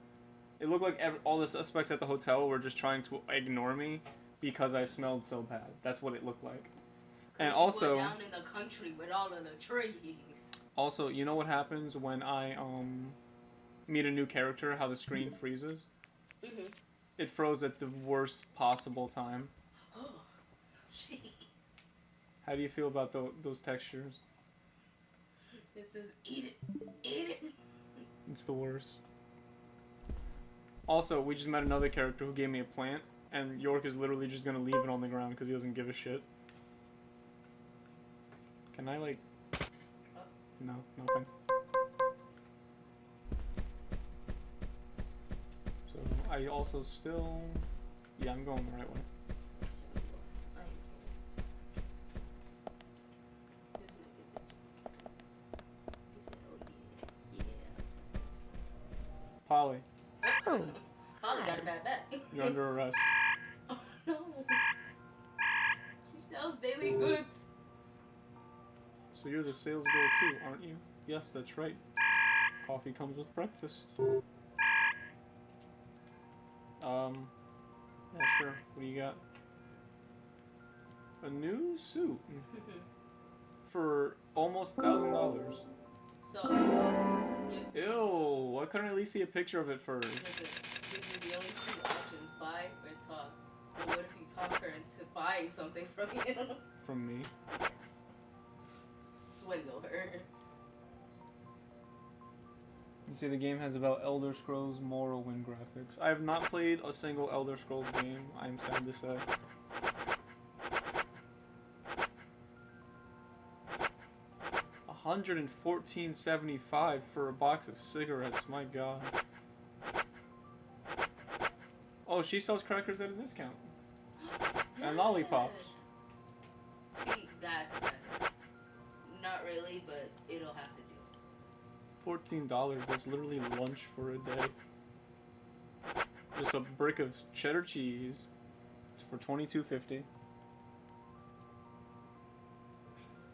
It looked like all the suspects at the hotel were just trying to ignore me because I smelled so bad. That's what it looked like. And also, down in the country with all of the trees. Also, you know what happens when I meet a new character? How the screen freezes? It froze at the worst possible time. Oh, jeez. How do you feel about those textures? This is eat it. It's the worst. Also, we just met another character who gave me a plant, and York is literally just gonna leave it on the ground because he doesn't give a shit. Can I, like... No, nothing. So, I also still... Yeah, I'm going the right way. Polly. Oh. Polly got a bad back. You're under arrest. Oh no. She sells daily goods. So you're the sales girl too, aren't you? Yes, that's right. Coffee comes with breakfast. Yeah, sure. What do you got? A new suit. For almost $1,000. So, ew, why couldn't I at least see a picture of it first? These are the only two options, buy or talk. But what if you talk her into buying something from you? From me? Swindle her. You see, the game has about Elder Scrolls Morrowind graphics. I have not played a single Elder Scrolls game, I'm sad to say. $114.75 for a box of cigarettes, my god. Oh, she sells crackers at a discount. And lollipops. See, that's better. Not really, but it'll have to do. $14. That's literally lunch for a day. Just a brick of cheddar cheese for $22.50.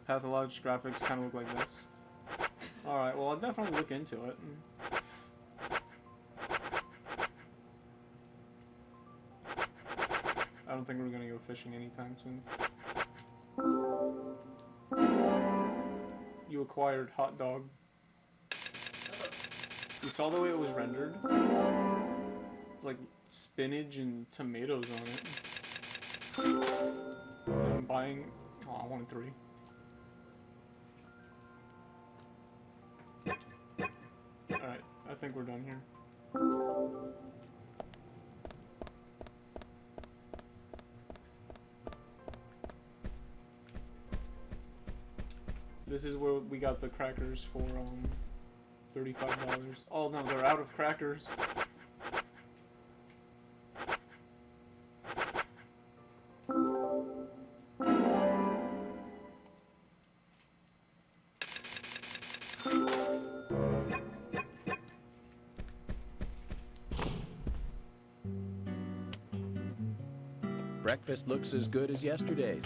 Pathologic graphics kind of look like this. Alright, well, I'll definitely look into it. I don't think we're gonna go fishing anytime soon. You acquired hot dog. You saw the way it was rendered? Like spinach and tomatoes on it. I'm buying... Oh, I wanted 3. Alright, I think we're done here. This is where we got the crackers for $35. Oh no, they're out of crackers. Breakfast looks as good as yesterday's.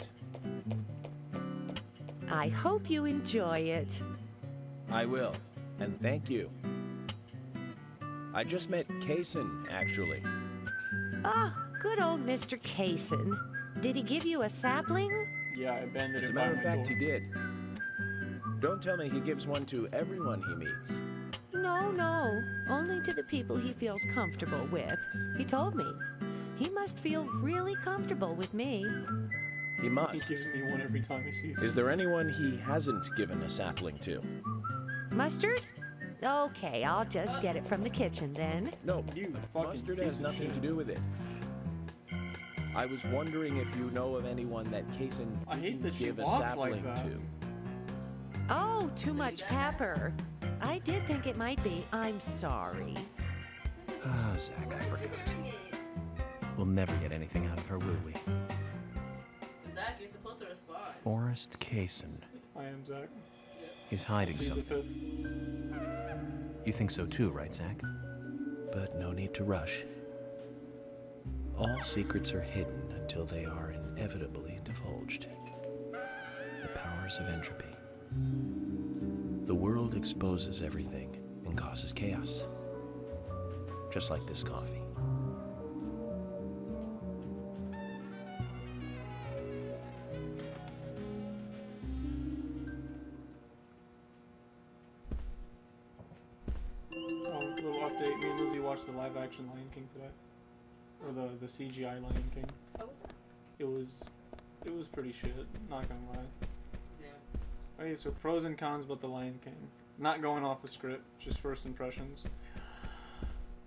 I hope you enjoy it. I will, and thank you. I just met Kaysen, actually. Oh, good old Mr. Kaysen. Did he give you a sapling? Yeah, I abandoned As a it matter by of my fact, door. he did. Don't tell me he gives one to everyone he meets. No, only to the people he feels comfortable with. He told me. He must feel really comfortable with me. He must. He gives me one every time he sees me. Is there anyone he hasn't given a sapling to? Mustard? Okay, I'll just get it from the kitchen then. No, you fucking mustard piece has of nothing shit. to do with it. I was wondering if you know of anyone that Kaysen I hate didn't that she give a walks sapling like that. to. Oh, too much pepper. I did think it might be. I'm sorry. Ah, Zach, I forgot. We'll never get anything out of her, will we? Zach, you're supposed to respond. Forrest Kaysen. I am Zach. He's hiding Plead the something. fifth. You think so too, right, Zach? But no need to rush. All secrets are hidden until they are inevitably divulged. The powers of entropy. The world exposes everything and causes chaos. Just like this coffee. Oh, little update. Me and Lizzie watched the live action Lion King today. Or the CGI Lion King. How was that? It was pretty shit, not gonna lie. Yeah. Okay, so pros and cons about the Lion King. Not going off the script, just first impressions.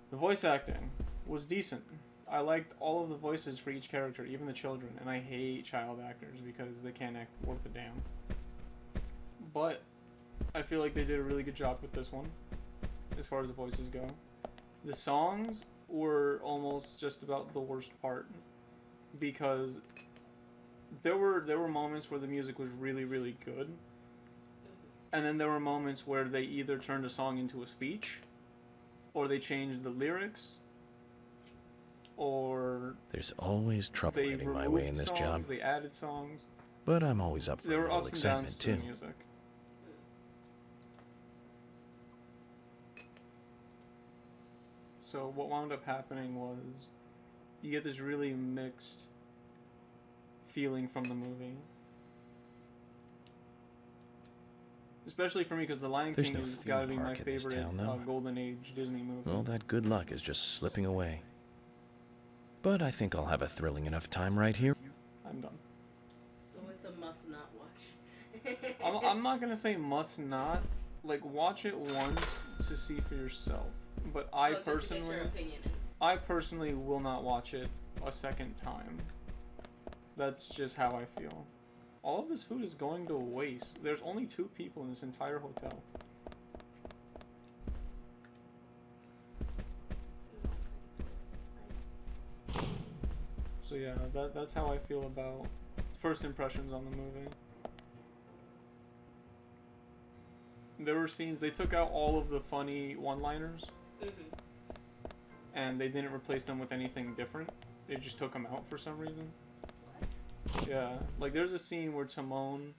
The voice acting was decent. I liked all of the voices for each character, even the children, and I hate child actors because they can't act worth a damn. But I feel like they did a really good job with this one, as far as the voices go. The songs were almost just about the worst part, because there were moments where the music was really, really good, and then there were moments where they either turned a song into a speech, or they changed the lyrics, or There's always trouble they getting my removed way in this songs, job. they added songs. But I'm always up for There a were little ups and excitement downs to too. the music. So what wound up happening was you get this really mixed feeling from the movie. Especially for me, because The Lion There's King no has theme got to be my park in this favorite town, though. Golden Age Disney movie. All that good luck is just slipping away. But I think I'll have a thrilling enough time right here. I'm done. So it's a must not watch. I'm not going to say must not. Like, watch it once to see for yourself. But I Just to get your personally... opinion. I personally will not watch it a second time. That's just how I feel. All of this food is going to waste. There's only 2 people in this entire hotel. So yeah, that's how I feel about first impressions on the movie. There were scenes, they took out all of the funny one-liners, and they didn't replace them with anything different. They just took them out for some reason. What? Yeah, like there's a scene where Timon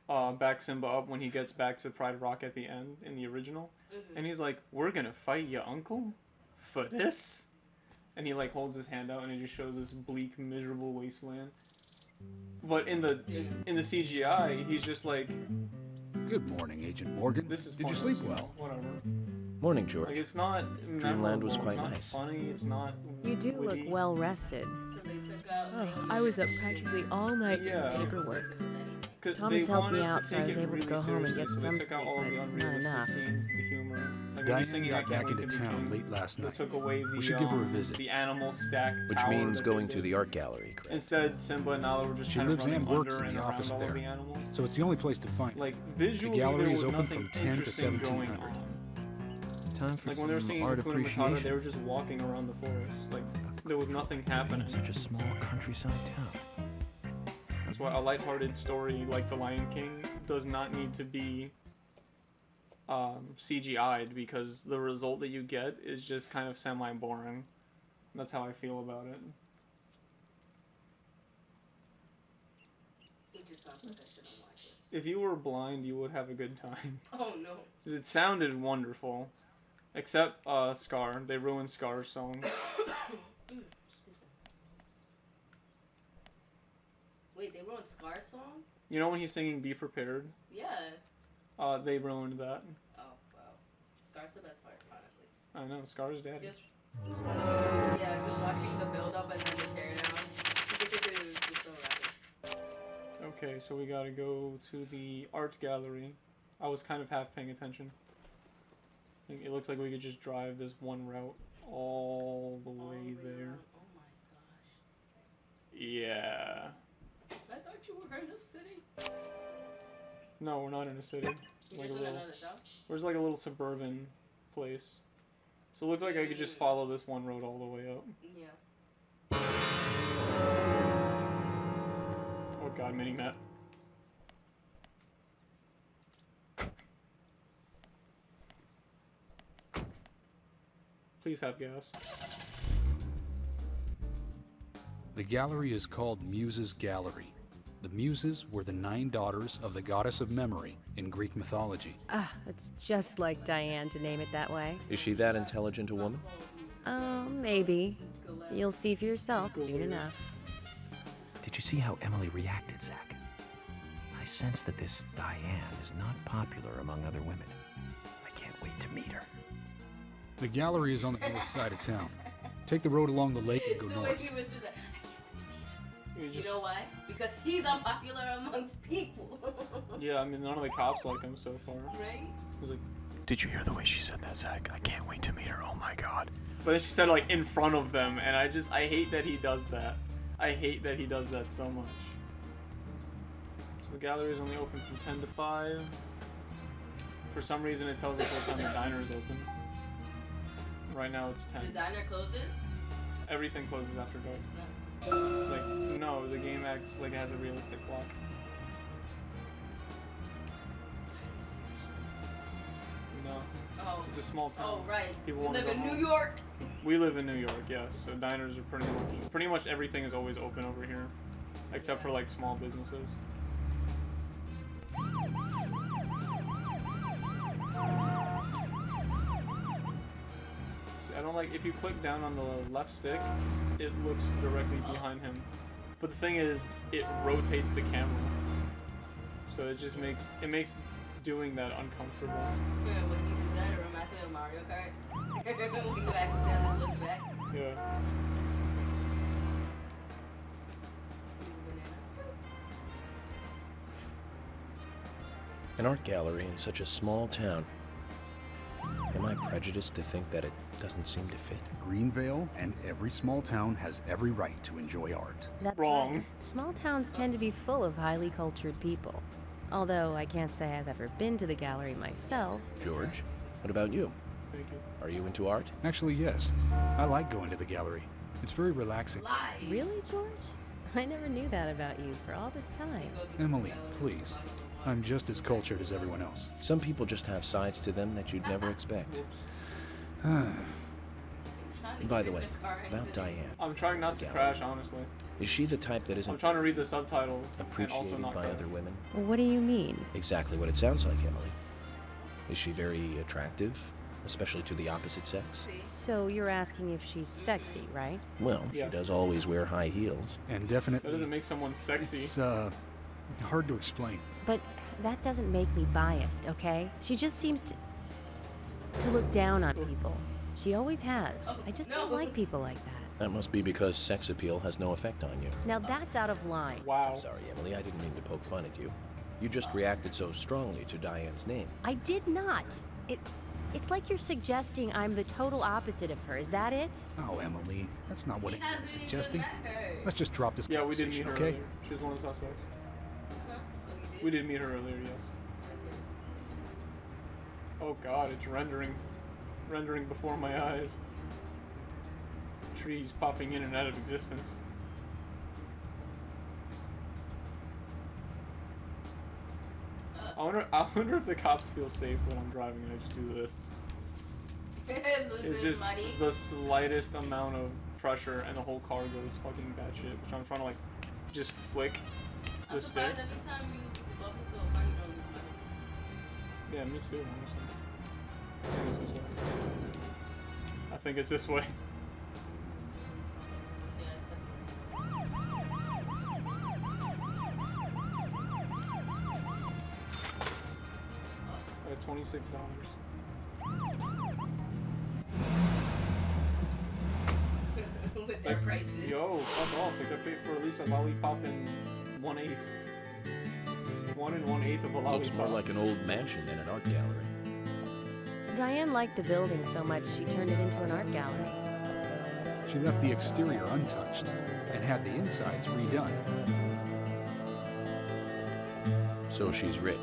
backs Simba up when he gets back to Pride Rock at the end in the original, and he's like, "We're gonna fight your uncle for this?" And he like holds his hand out, and it just shows this bleak, miserable wasteland. But in the CGI, he's just like, "Good morning, Agent Morgan. This is Did you pointless, sleep well?" Whatever. Morning, George. Like it's not Dreamland was memorable, quite it's not nice. funny, it's not You do look witty. well rested. So they took out. Oh, I was up practically all night just Yeah. paperwork. 'Cause Thomas they helped me wanted out, to so I take was it able to really go home and seriously, get so some they took out all of the sleep, but not unrealistic enough. scenes, the humor. Like when Diane he's singing got "I Can't back Wait into to Be town King," late last they night. took away the We should give her a visit. the animal stack Which tower means that going they to did. the art gallery, correct? Instead, Simba and Nala were just She kind of lives running and works under in and the around office all there, of the animals. so it's the only place to find. Like The visually, gallery there is was open nothing from 10 to interesting going 1700. on. Time for Like when they were some singing art Hakuna Matata, appreciation. they were just walking around the forest. Like there was nothing happening. Such a small countryside town. That's why a lighthearted story like The Lion King does not need to be CGI'd, because the result that you get is just kind of semi-boring. That's how I feel about it. It just sounds like I shouldn't watch it. If you were blind, you would have a good time. Oh no. 'Cause it sounded wonderful. Except Scar. They ruined Scar's song. Wait, they ruined Scar's song? You know when he's singing "Be Prepared"? Yeah. They ruined that. Oh wow. Scar's the best part, honestly. I know, Scar's daddy. Just watching, yeah, just watching the build up and then the teardown. It's just so rapid. Okay, so we gotta go to the art gallery. I was kind of half paying attention. It looks like we could just drive this one route all the way there. Oh my gosh. Yeah. I thought you were in a city. No, we're not in a city. You're just in another south? Where's like a little suburban place. So it looks like I could just follow this one road all the way up. Yeah. Oh god, mini-map. Please have gas. The gallery is called Muses Gallery. The Muses were the 9 daughters of the goddess of memory in Greek mythology. Ah, it's just like Diane to name it that way. Is she that intelligent a woman? Maybe. You'll see for yourself soon enough. Did you see how Emily reacted, Zach? I sense that this Diane is not popular among other women. I can't wait to meet her. The gallery is on the north side of town. Take the road along the lake and go The north. way he was doing that. You know why? Because he's unpopular amongst people. Yeah, I mean, none of the cops like him so far. Right? He's like, Did you hear the way she said that, Zach? I can't wait to meet her. Oh my god. but then she said it, like, in front of them, and I hate that he does that. I hate that he does that so much. So the gallery is only open from 10 to 5. For some reason, it tells us what time the diner is open. Right now, it's 10. The diner closes? Everything closes after dark. It's not. Like, no, the game acts like it has a realistic clock. No. Oh. It's a small town. Oh, right. People You wanna live go in New home. York. We live in New York, yes. So diners are pretty much everything is always open over here, except for like small businesses. See, I don't like if you click down on the left stick, it looks directly behind him. But the thing is, it rotates the camera, so it just makes doing that uncomfortable. Yeah, when you do that, it reminds me of Mario Kart. When you accidentally look back. Yeah. An art gallery in such a small town. Am I prejudiced to think that it doesn't seem to fit? Greenvale and every small town has every right to enjoy art. That's Wrong. right. Small towns tend to be full of highly cultured people. Although I can't say I've ever been to the gallery myself. George, what about you? Thank you. Are you into art? Actually, yes. I like going to the gallery. It's very relaxing. Lies. Really, George? I never knew that about you for all this time. Emily, please. I'm just as cultured as everyone else. Some people just have sides to them that you'd never expect. By the way, about Diane. I'm trying not to crash, honestly. Is she the type that isn't I'm trying to read the subtitles and also appreciated not by crash. other women? What do you mean? Exactly what it sounds like, Emily. Is she very attractive, especially to the opposite sex? So you're asking if she's sexy, right? Well, Yes. she does always wear high heels. And definitely... That doesn't make someone sexy. It's, hard to explain. But that doesn't make me biased, okay? She just seems to look down on people. She always has. I just don't like people like that. That must be because sex appeal has no effect on you. Now that's out of line. Wow. I'm sorry, Emily, I didn't mean to poke fun at you. You just reacted so strongly to Diane's name. I did not. It's like you're suggesting I'm the total opposite of her. Is that it? Oh, Emily, that's not what I'm suggesting. Let's just drop this Yeah, we did meet her okay? earlier. She was one of the suspects. We did meet her earlier, yes. Oh god, it's rendering before my eyes. Trees popping in and out of existence. I wonder if the cops feel safe when I'm driving and I just do this. It's just money. the slightest amount of pressure and the whole car goes fucking batshit. So I'm trying to like just flick the I'm stick. surprised every time you bump into a car, you don't lose money. Yeah, me too, honestly. I think it's this way. I think it's this way. $26. With their prices. Yo, fuck off. They could pay for at least a lollipop in 1/8. 1 1/8 of a lollipop. Looks more like an old mansion than an art gallery. Diane liked the building so much she turned it into an art gallery. She left the exterior untouched and had the insides redone. So she's rich.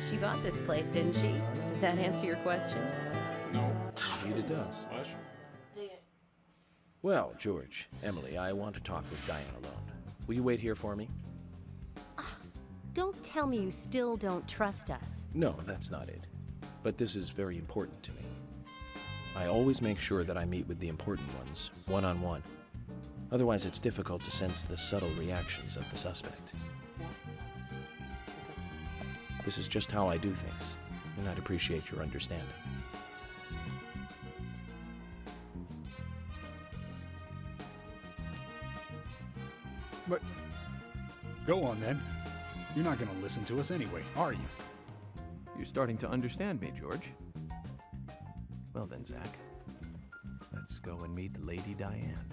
She bought this place, didn't she? Does that answer your question? No. Indeed it does. What? Well, George, Emily, I want to talk with Diane alone. Will you wait here for me? Don't tell me you still don't trust us. No, that's not it. But this is very important to me. I always make sure that I meet with the important ones, one-on-one. Otherwise, it's difficult to sense the subtle reactions of the suspect. This is just how I do things, and I'd appreciate your understanding. But go on then. You're not going to listen to us anyway, are you? You're starting to understand me, George. Well then, Zach, let's go and meet Lady Diane.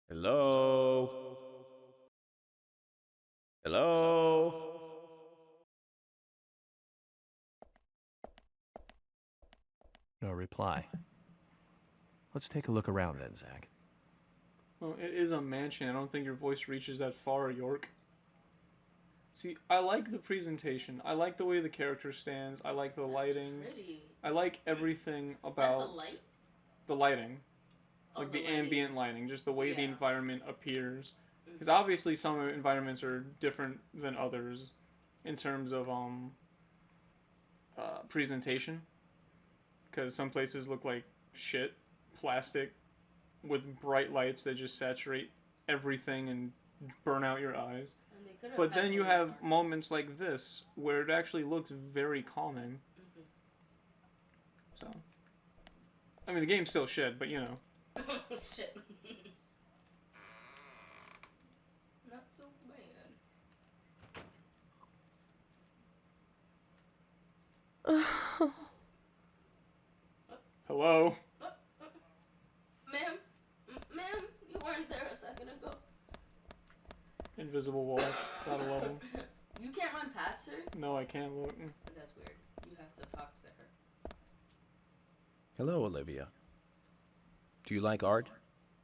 Hello? Hello? No reply. Let's take a look around then, Zach. Well, it is a mansion. I don't think your voice reaches that far, York. See, I like the presentation. I like the way the character stands. I like the lighting. Pretty. I like everything about the lighting. Like the ambient lighting, just the way the environment appears. Because obviously some environments are different than others in terms of presentation. Because some places look like shit, plastic, with bright lights that just saturate everything and burn out your eyes. But then you have moments like this where it actually looks very calming. So, I mean, the game's still shit, but you know. Shit. Not so bad. Hello? Ma'am? Ma'am, you weren't there a second ago. Invisible walls. Gotta love them. You can't run past her? No, I can't look. That's weird. You have to talk to her. Hello, Olivia. Do you like art?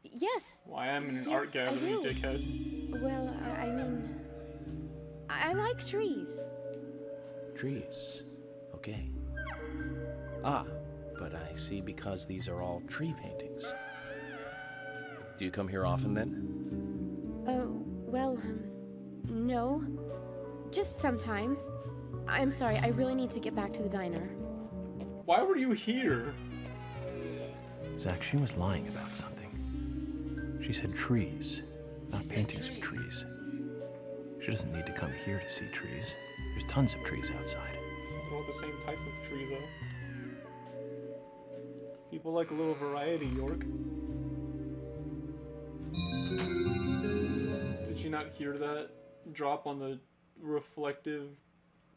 Yes. Well, I am in an Yes, art gallery, I do. dickhead. Well, I mean, I like trees. Trees. Okay. Ah, but I see because these are all tree paintings. Do you come here often then? Well, no. Just sometimes. I'm sorry, I really need to get back to the diner. Why were you here? Zach, she was lying about something. She said trees, not paintings of trees. She doesn't need to come here to see trees. There's tons of trees outside. They're all the same type of tree, though. People like a little variety, York. Did you not hear that drop on the reflective,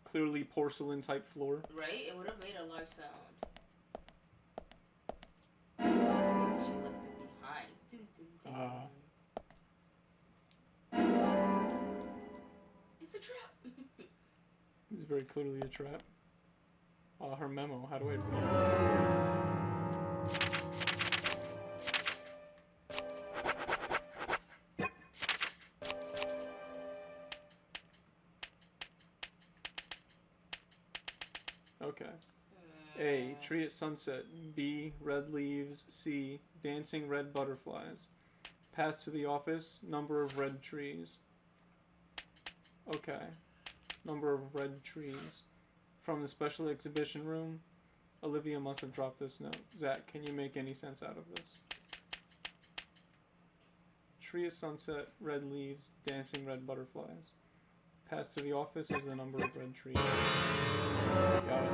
clearly porcelain type floor? Right? It would have made a large sound. Maybe she left it behind. It's a trap. It's very clearly a trap. Her memo. How do I read it? Okay. A. Tree at sunset. B. Red leaves. C. Dancing red butterflies. Path to the office. Number of red trees. Okay. Number of red trees. From the special exhibition room. Olivia must have dropped this note. Zach, can you make any sense out of this? Tree at sunset. Red leaves. Dancing red butterflies. Path to the office is the number of red trees. Got it.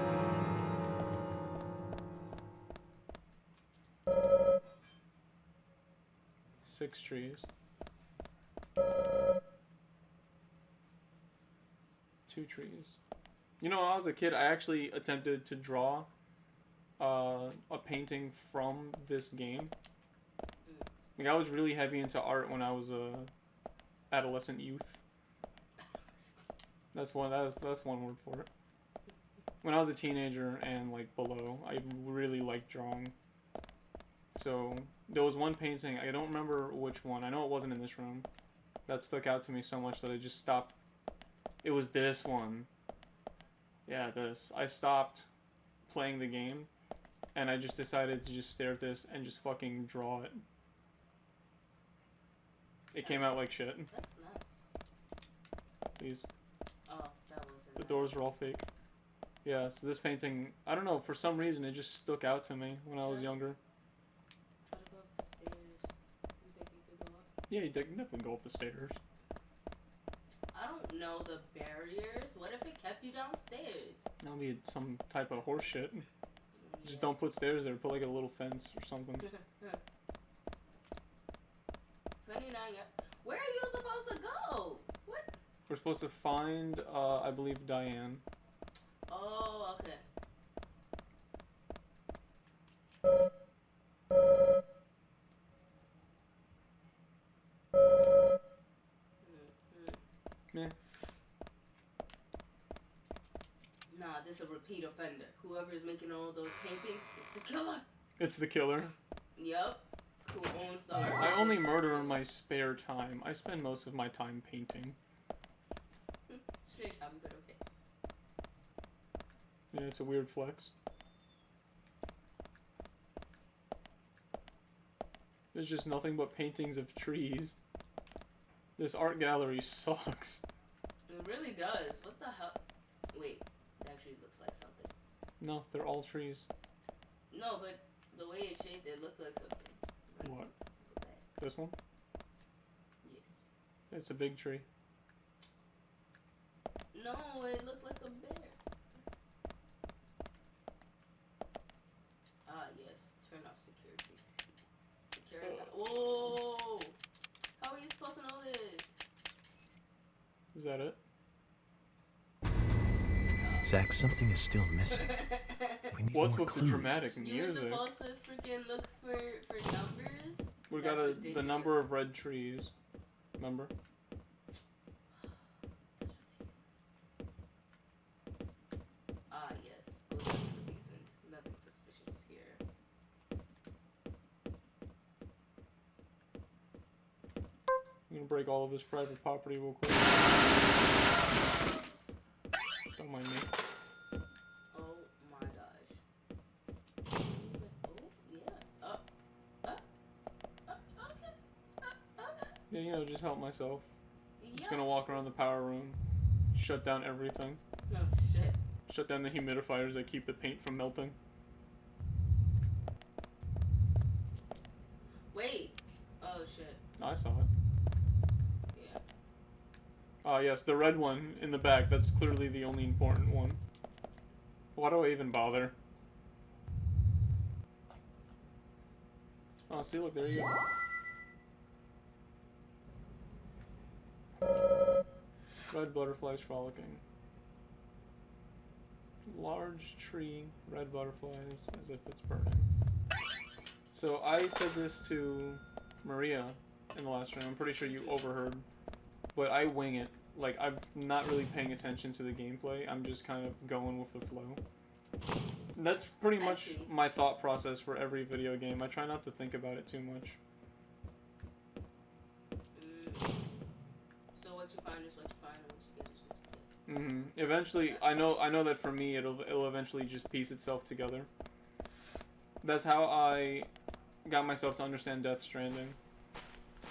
6 trees. 2 trees. You know, when I was a kid, I actually attempted to draw a painting from this game. Like, I was really heavy into art when I was a adolescent youth. That's one word for it. When I was a teenager and like below, I really liked drawing. So there was one painting, I don't remember which one. I know it wasn't in this room. That stuck out to me so much that I just stopped. It was this one. Yeah, this. I stopped playing the game and I just decided to just stare at this and just fucking draw it. It came out like shit. That's nice. Please. Oh, that wasn't The doors are all fake. Yeah, so this painting, I don't know, for some reason it just stuck out to me when I was younger. Try to go up the stairs. You think you could go up? Yeah, you can definitely go up the stairs. I don't know the barriers. What if it kept you downstairs? That'll be some type of horse shit. Just don't put stairs there, put like a little fence or something. 29 yards. Where are you supposed to go? What? We're supposed to find, I believe, Diane. Oh, okay. Meh. Nah, this is a repeat offender. Whoever is making all those paintings is the killer. It's the killer. Yup. Who owns the art? I only murder in my spare time. I spend most of my time painting. Strange hobby, but okay. Yeah, it's a weird flex. There's just nothing but paintings of trees. This art gallery sucks. It really does. What the hell? Wait, it actually looks like something. No, they're all trees. No, but the way it's shaped, it looked like something. Like, What? This one? yes. It's a big tree. No, it looked like a bear. Ah, yes. Turn off security. Security. Whoa! How are you supposed to know this? Is that it? Zach, something is still missing. We need What's more with clues. the dramatic You were music? supposed to freaking look for numbers? We That's got the ridiculous. number of red trees. Remember? gonna break all of this private property real quick. Don't mind me. Oh my gosh. Oh, yeah. Okay. Yeah, you know, just help myself. I'm just Yeah. gonna walk around the power room, shut down everything. Oh shit. Shut down the humidifiers that keep the paint from melting. Wait. Oh shit. I saw it. Yeah. Ah, yes, the red one in the back. That's clearly the only important one. Why do I even bother? Oh, see, look, there you go. Red butterflies frolicking. Large tree, red butterflies, as if it's burning. So I said this to Maria in the last stream. I'm pretty sure you overheard, but I wing it. Like, I'm not really paying attention to the gameplay. I'm just kind of going with the flow. And that's pretty much my thought process for every video game. I try not to think about it too much. So what you find is what you find, and what you get is what you get. Eventually, I know that for me, it'll eventually just piece itself together. That's how I got myself to understand Death Stranding.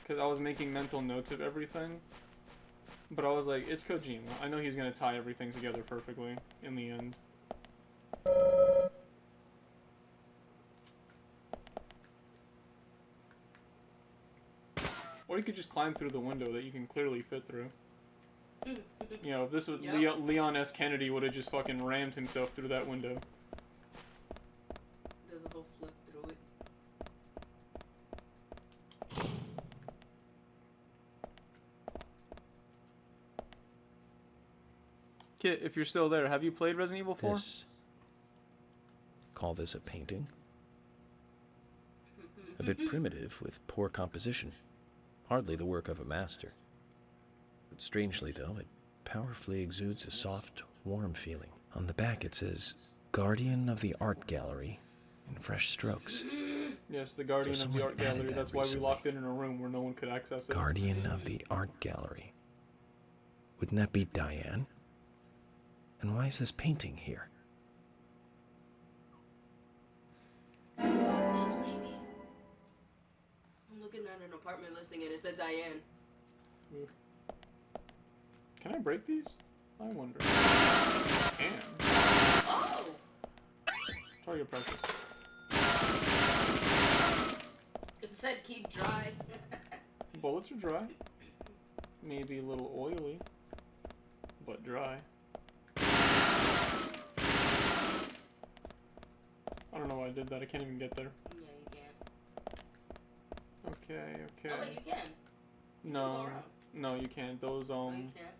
Because I was making mental notes of everything. But I was like, it's Kojima. I know he's going to tie everything together perfectly in the end. Or you could just climb through the window that you can clearly fit through. You know, if this was Leon S. Kennedy would have just fucking rammed himself through that window. There's a whole flip through it. Kit, if you're still there, have you played Resident Evil 4? Call this a painting? A bit primitive, with poor composition. Hardly the work of a master. But strangely, though, it powerfully exudes a soft, warm feeling. On the back it says, Guardian of the Art Gallery, in fresh strokes. Yes, the Guardian of the Art Gallery. That's why we locked it in a room where no one could access it. Guardian of the Art Gallery. Wouldn't that be Diane? And why is this painting here? That's creepy. I'm looking at an apartment listing and it said Diane. Can I break these? I wonder. I can. Oh! Target practice. It said keep dry. Bullets are dry. Maybe a little oily, but dry. I don't know why I did that. I can't even get there. Yeah, you can. Okay. Oh wait, you can. No, no, you can't. Those Oh, you can't?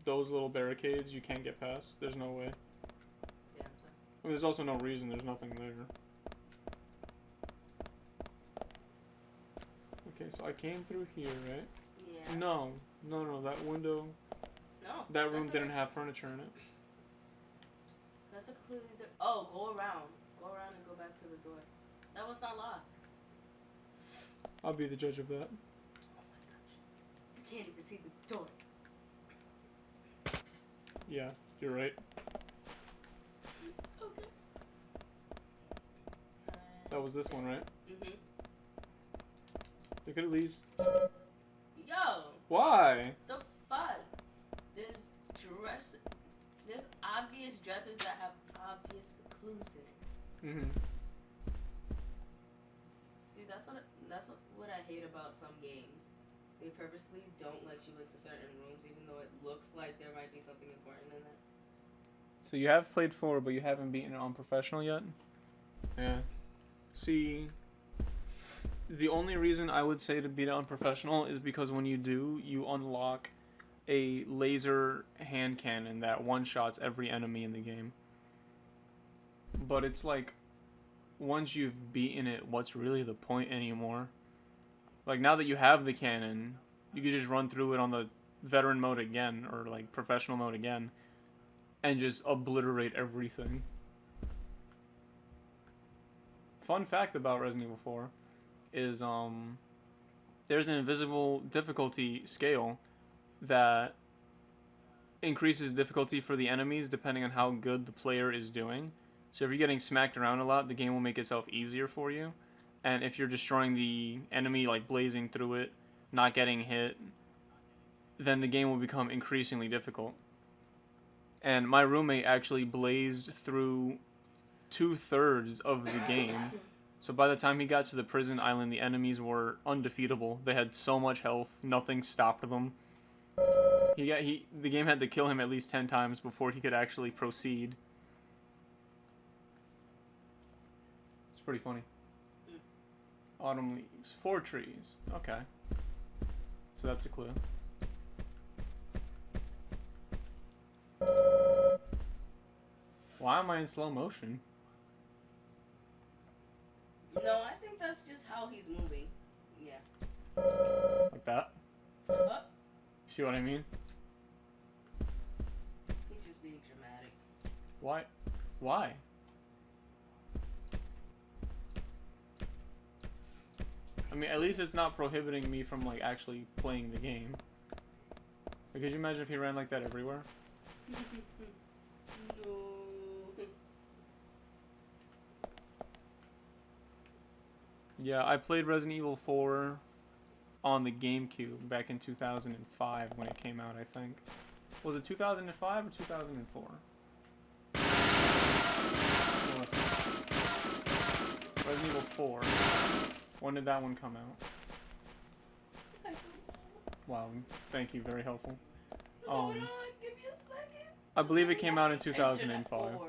those little barricades you can't get past. There's no way. Damn. I mean, there's also no reason. There's nothing there. Okay, so I came through here, right? Yeah. No, that window. No. That room didn't have furniture in it. That's a completely different. Oh, go around. Go around and go back to the door. That was not locked. I'll be the judge of that. Oh my gosh. You can't even see the door. Yeah, you're right. Okay. That was this one, right? Mhm. You could at least. Yo. Why? The fuck? There's obvious dresses that have obvious clues in it. See, that's what I hate about some games. They purposely don't let you into certain rooms, even though it looks like there might be something important in there. So you have played 4, but you haven't beaten it on professional yet? Yeah. See, the only reason I would say to beat it on professional is because when you do, you unlock a laser hand cannon that one-shots every enemy in the game. But it's like, once you've beaten it, what's really the point anymore? Like, now that you have the cannon, you can just run through it on the veteran mode again, or like professional mode again, and just obliterate everything. Fun fact about Resident Evil 4 is there's an invisible difficulty scale that increases difficulty for the enemies depending on how good the player is doing. So if you're getting smacked around a lot, the game will make itself easier for you. And if you're destroying the enemy, like blazing through it, not getting hit, then the game will become increasingly difficult. And my roommate actually blazed through 2/3 of the game. So by the time he got to the prison island, the enemies were undefeatable. They had so much health, nothing stopped them. The game had to kill him at least 10 times before he could actually proceed. It's pretty funny. Autumn leaves. 4 trees. Okay. So that's a clue. Why am I in slow motion? No, I think that's just how he's moving. Yeah. Like that? What? You see what I mean? He's just being dramatic. Why? Why? I mean, at least it's not prohibiting me from, like, actually playing the game. Like, could you imagine if he ran like that everywhere? No. Yeah, I played Resident Evil 4 on the GameCube back in 2005 when it came out, I think. Was it 2005 or 2004? Resident Evil 4. When did that one come out? Wow, thank you, very helpful. Hold on, give me a second. I believe it came out in 2005.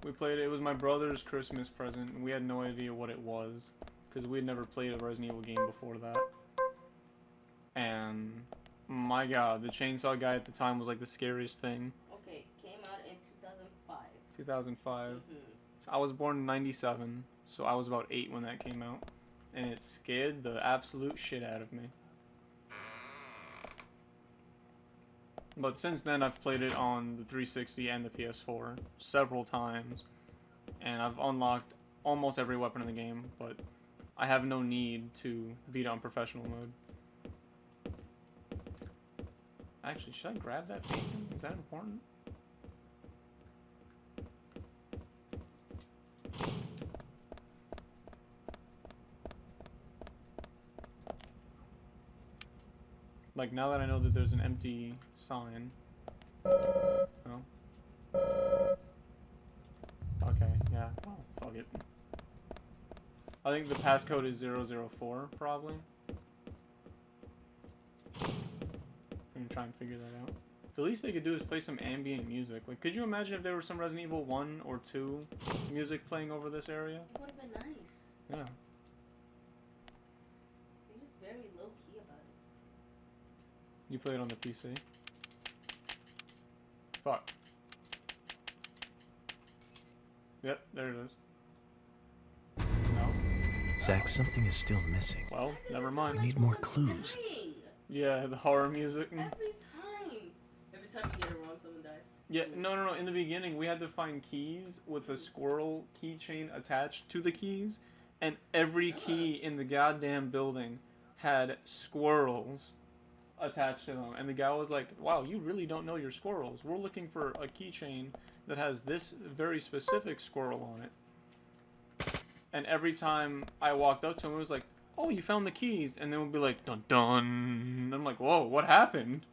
We played it. It was my brother's Christmas present, and we had no idea what it was because we had never played a Resident Evil game before that. And my God, the chainsaw guy at the time was like the scariest thing. Okay, came out in 2005. 2005. So I was born in '97, so I was about 8 when that came out, and it scared the absolute shit out of me. But since then, I've played it on the 360 and the PS4 several times, and I've unlocked almost every weapon in the game, but I have no need to beat it on professional mode. Actually, should I grab that painting? Is that important? Like, now that I know that there's an empty sign. Oh. Okay, yeah. Well, fuck it. I think the passcode is 004, probably. I'm gonna try and figure that out. The least they could do is play some ambient music. Like, could you imagine if there was some Resident Evil 1 or 2 music playing over this area? It would have been nice. Yeah. They're just very low key about it. You play it on the PC? Fuck. Yep, there it is. No. Zach, something is still missing. Well, never mind. We need more clues. Yeah, the horror music. Every time you get it wrong, someone dies. Yeah, no. In the beginning, we had to find keys with a squirrel keychain attached to the keys, and every key in the goddamn building had squirrels attached to them. And the guy was like, wow, you really don't know your squirrels. We're looking for a keychain that has this very specific squirrel on it. And every time I walked up to him, it was like, oh, you found the keys. And then we'll be like, dun dun. And I'm like, whoa, what happened?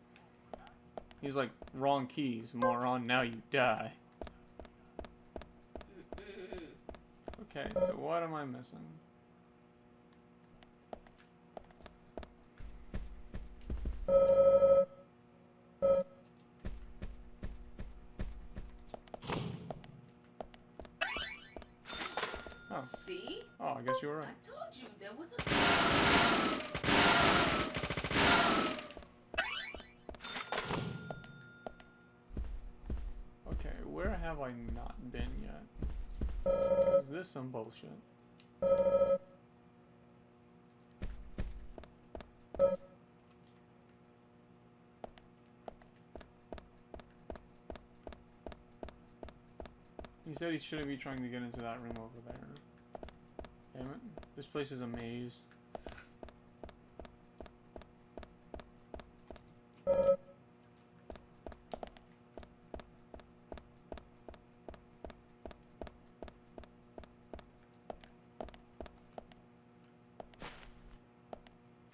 He's like, wrong keys, moron, now you die. Okay, so what am I missing? Oh. See? Oh, I guess you were right. I told you there was a. Okay, where have I not been yet? Is this some bullshit? He said he shouldn't be trying to get into that room over there. Damn it. This place is a maze.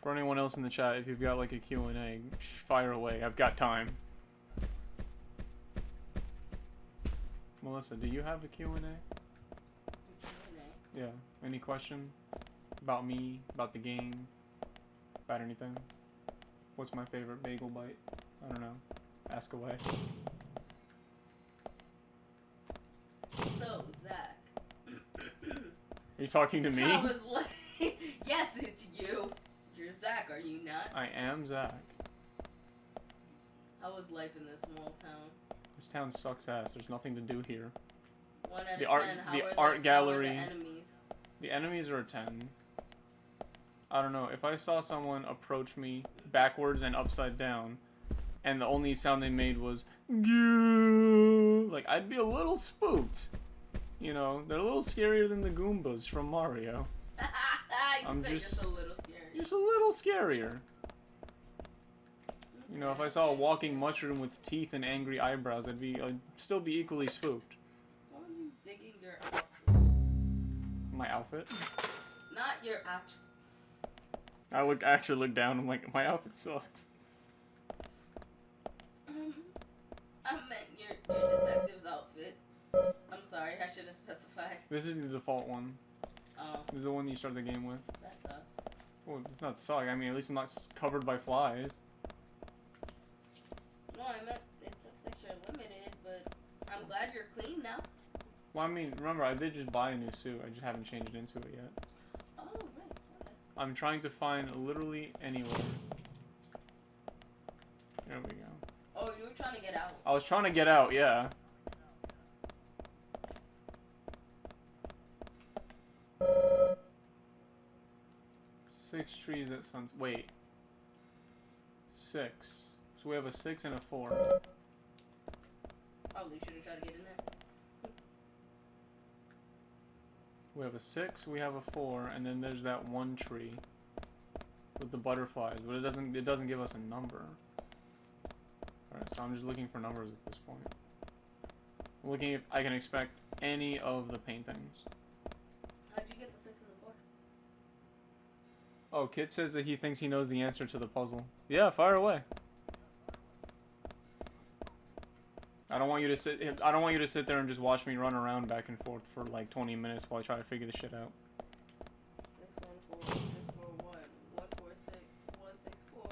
For anyone else in the chat, if you've got like a Q&A, fire away. I've got time. Melissa, do you have a Q&A? Yeah. Any question about me, about the game, about anything? What's my favorite bagel bite? I don't know. Ask away. So, Zach. Are you talking to me? I was like, yes, it's you. You're Zach, are you not? I am Zach. How was life in this small town? This town sucks ass. There's nothing to do here. 1 out of The 10. art, How the are art gallery. How are the enemies? The enemies are a 10. I don't know. If I saw someone approach me backwards and upside down, and the only sound they made was "Goo," like I'd be a little spooked. You know, they're a little scarier than the Goombas from Mario. I'm just a little scary. Just a little scarier. You know, if I saw a walking mushroom with teeth and angry eyebrows, I'd still be equally spooked. Why are you digging your outfit? My outfit? Not your actual. I actually look down. I'm like, my outfit sucks. I meant your detective's outfit. I'm sorry, I should have specified. This is the default one. Oh. This is the one you start the game with. That sucks. Well, it's not suck. I mean, at least I'm not covered by flies. No, I meant it sucks that you're limited, but I'm glad you're clean now. Well, I mean, remember, I did just buy a new suit. I just haven't changed into it yet. Oh, right. Okay. I'm trying to find literally anywhere. There we go. Oh, you were trying to get out. I was trying to get out, yeah. Six trees at suns. Wait. 6. So we have a 6 and a 4. Probably shouldn't try to get in there. We have a 6, we have a 4, and then there's that one tree with the butterflies, but it doesn't give us a number. Alright, so I'm just looking for numbers at this point. I'm looking if I can expect any of the paintings. How'd you get the 6 and the 4? Oh, Kit says that he thinks he knows the answer to the puzzle. Yeah, fire away. I don't want you to sit there and just watch me run around back and forth for like 20 minutes while I try to figure this shit out. 6 1 4 6 4 1 1 4 6 1 6 4.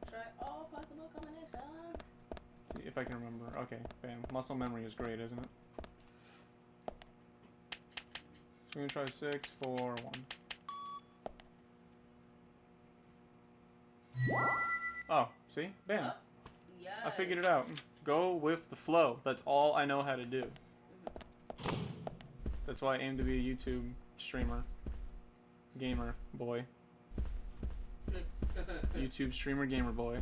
Try all possible combinations. Let's see if I can remember. Okay, bam. Muscle memory is great, isn't it? So we're gonna try 6 4 1. Oh, see? Bam. Yeah. I figured it out. Go with the flow. That's all I know how to do. That's why I aim to be a YouTube streamer. Gamer boy. YouTube streamer gamer boy.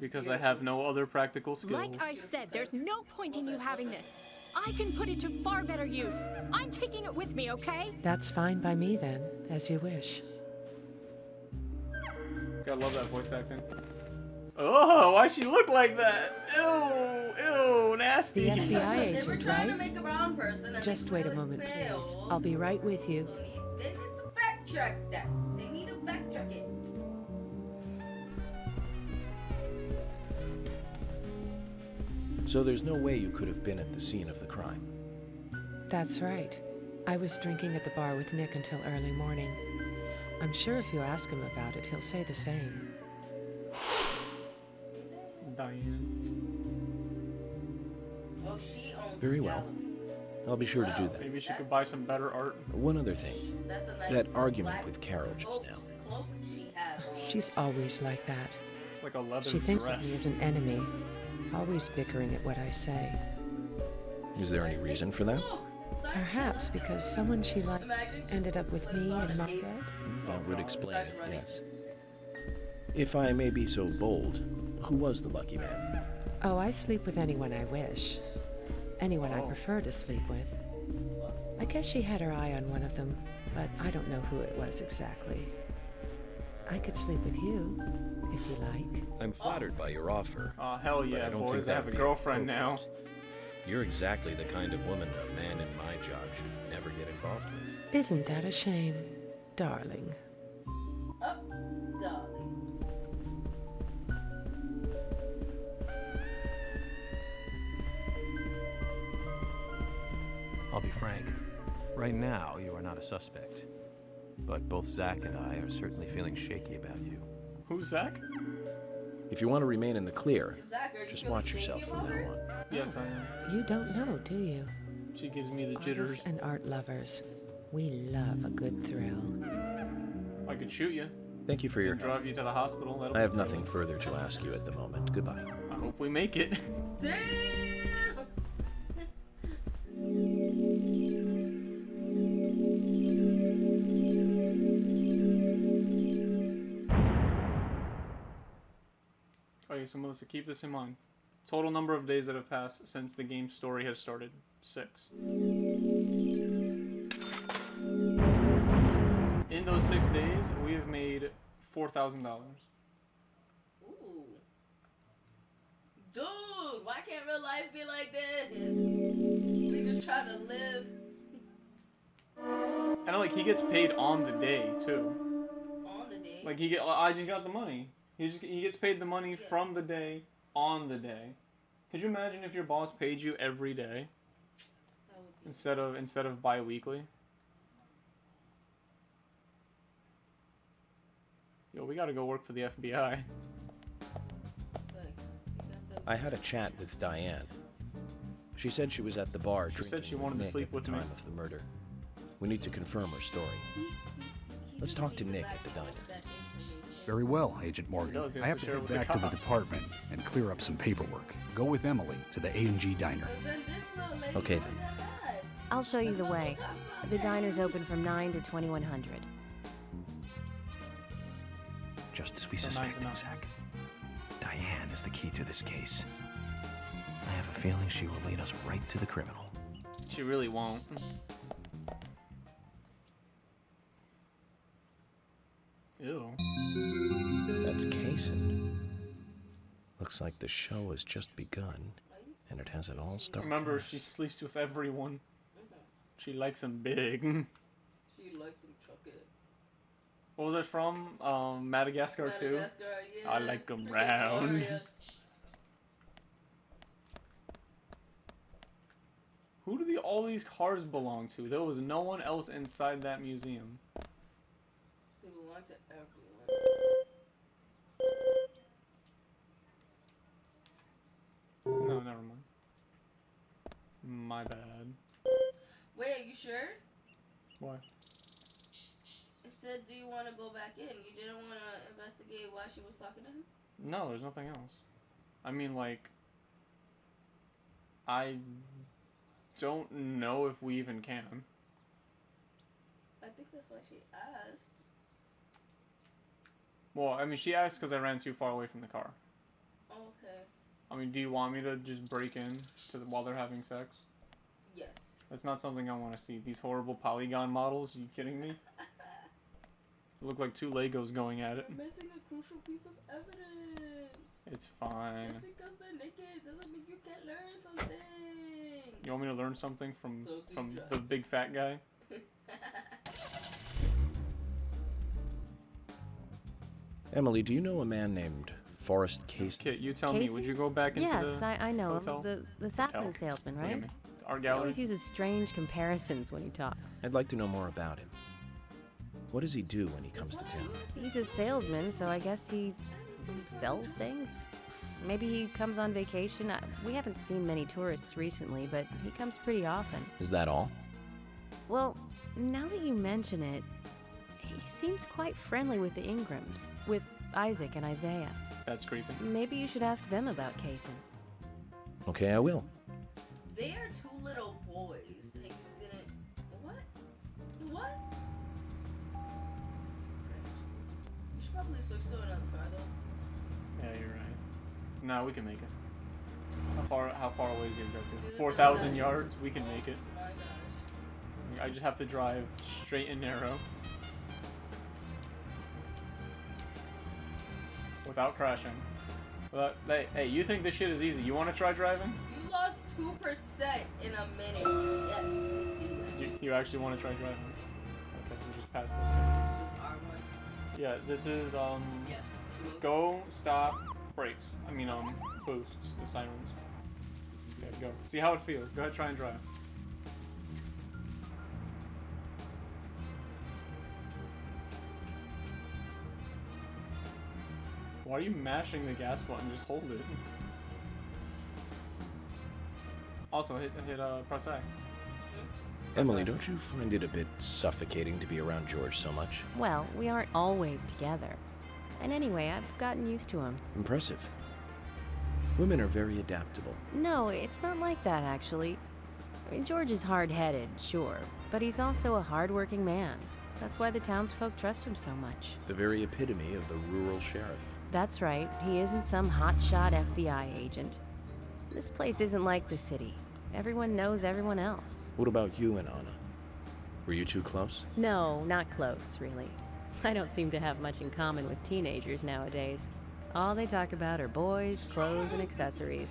Because I have no other practical skills. Like I said, there's no point in you having this. I can put it to far better use. I'm taking it with me, okay? That's fine by me then, as you wish. Gotta love that voice acting. Oh, why she look like that? Ew, ew, nasty. The FBI They were agent, trying to right? make a brown person and Just they wait a completely moment, failed. please. I'll be right with you. So they need to backtrack that. They need to backtrack it. So there's no way you could have been at the scene of the crime. That's right. I was drinking at the bar with Nick until early morning. I'm sure if you ask him about it, he'll say the same. Diane. Oh, she owns Very the well. gallery. I'll be sure to do that. Maybe she could buy some better art. One other thing. That's a nice That argument black with Carol just now. cloak she has on. She's always like that. It's like a leather She thinks of me dress. as an enemy, always bickering at what I say. Is there any reason for that? Perhaps because someone she liked ended up with me in my bed. That would explain it, yes. If I may be so bold, who was the lucky man? Oh, I sleep with anyone I wish. Anyone I prefer to sleep with. I guess she had her eye on one of them, but I don't know who it was exactly. I could sleep with you, if you like. I'm flattered by your offer. Oh, hell but yeah, I don't boys. think I that have a would be girlfriend now. appropriate. You're exactly the kind of woman a man in my job should never get involved with. Isn't that a shame, darling? Right now, you are not a suspect. But both Zach and I are certainly feeling shaky about you. Who's Zach? If you want to remain in the clear, Zach, are you just feeling watch shaky yourself from about now her? on. Yes, I am. You don't know, do you? She gives me the jitters. Artists and art lovers, we love a good thrill. I could shoot you. Thank you for your And drive you to the hospital. That'll I have be nothing cool. further to ask you at the moment. Goodbye. I hope we make it. Damn! Okay, so Melissa, keep this in mind. Total number of days that have passed since the game's story has started. 6. In those 6 days, we have made $4,000. Ooh. Dude, why can't real life be like this? We just trying to live. And like he gets paid on the day too. On the day? Like I just got the money. He gets paid the money from the day on the day. Could you imagine if your boss paid you every day instead of bi-weekly? Yo, we gotta go work for the FBI. I had a chat with Diane. She said she was at the bar She drinking said she wanted to Nick sleep at the with me. time of the murder. We need to confirm her story. Let's talk to Nick at the diner. Very well, Agent Morgan. does, he has I have to to share head with the back to the cops. department and clear up some paperwork. Go with Emily to the A&G diner. Okay then. I'll show you the way. The diner's open from 9 to 2100. Just as we So suspected, 9 to 9. Zach. Diane is the key to this case. I have a feeling she will lead us right to the criminal. She really won't. Ew. That's Kaysen. Looks like the show has just begun, and it hasn't all started. Remember, she sleeps with everyone. She likes them big. She likes him chocolate. What was it from? Madagascar 2? Madagascar, yeah. I like them Freaking round. Mario. Who do all these cars belong to? There was no one else inside that museum. They belong to everyone. No, never mind. My bad. Wait, are you sure? Why? It said, do you want to go back in? You didn't want to investigate why she was talking to him? No, there's nothing else. I mean, like, I don't know if we even can. I think that's why she asked. Well, I mean, she asked because I ran too far away from the car. Okay. I mean, do you want me to just break in while they're having sex? Yes. That's not something I want to see. These horrible polygon models, are you kidding me? Look like 2 Legos going at it. You're missing a crucial piece of evidence. It's fine. Just because they're naked doesn't mean you can't learn something. You want me to learn something from Don't do the drugs. big fat guy? Emily, do you know a man named Forrest Kaysen? Kit, you tell me, would you go back into Yes, the I know hotel? him. The sapling Oh, salesman, look at right? me. Art He gallery? always uses strange comparisons when he talks. I'd like to know more about him. What does he do when he comes to town? He's a salesman, so I guess he sells things? Maybe he comes on vacation. We haven't seen many tourists recently, but he comes pretty often. Is that all? Well, now that you mention it, he seems quite friendly with the Ingrams, with Isaac and Isaiah. That's creepy. Maybe you should ask them about Kaysen. Okay, I will. They are 2 little boys, and you didn't. What? What? You should probably switch to another car, though. Yeah, you're right. No, we can make it. How far away is the objective? Dude, this 4,000 is- yards? We can make it. Oh my gosh. I just have to drive straight and narrow. Without crashing. Hey, you think this shit is easy? You want to try driving? You lost 2% in a minute. Yes, we do. You actually want to try driving? Okay, we'll just pass this guy. It's just R1. Yeah, this is, Yeah. go, stop, brakes. I mean, boosts, the sirens. Okay, go. See how it feels. Go ahead, try and drive. Why are you mashing the gas button? Just hold it. Also, press A. Emily, don't you find it a bit suffocating to be around George so much? Well, we aren't always together. And anyway, I've gotten used to him. Impressive. Women are very adaptable. No, it's not like that, actually. I mean, George is hard-headed, sure, but he's also a hard-working man. That's why the townsfolk trust him so much. The very epitome of the rural sheriff. That's right. He isn't some hotshot FBI agent. This place isn't like the city. Everyone knows everyone else. What about you and Anna? Were you two close? No, not close, really. I don't seem to have much in common with teenagers nowadays. All they talk about are boys, clothes, and accessories.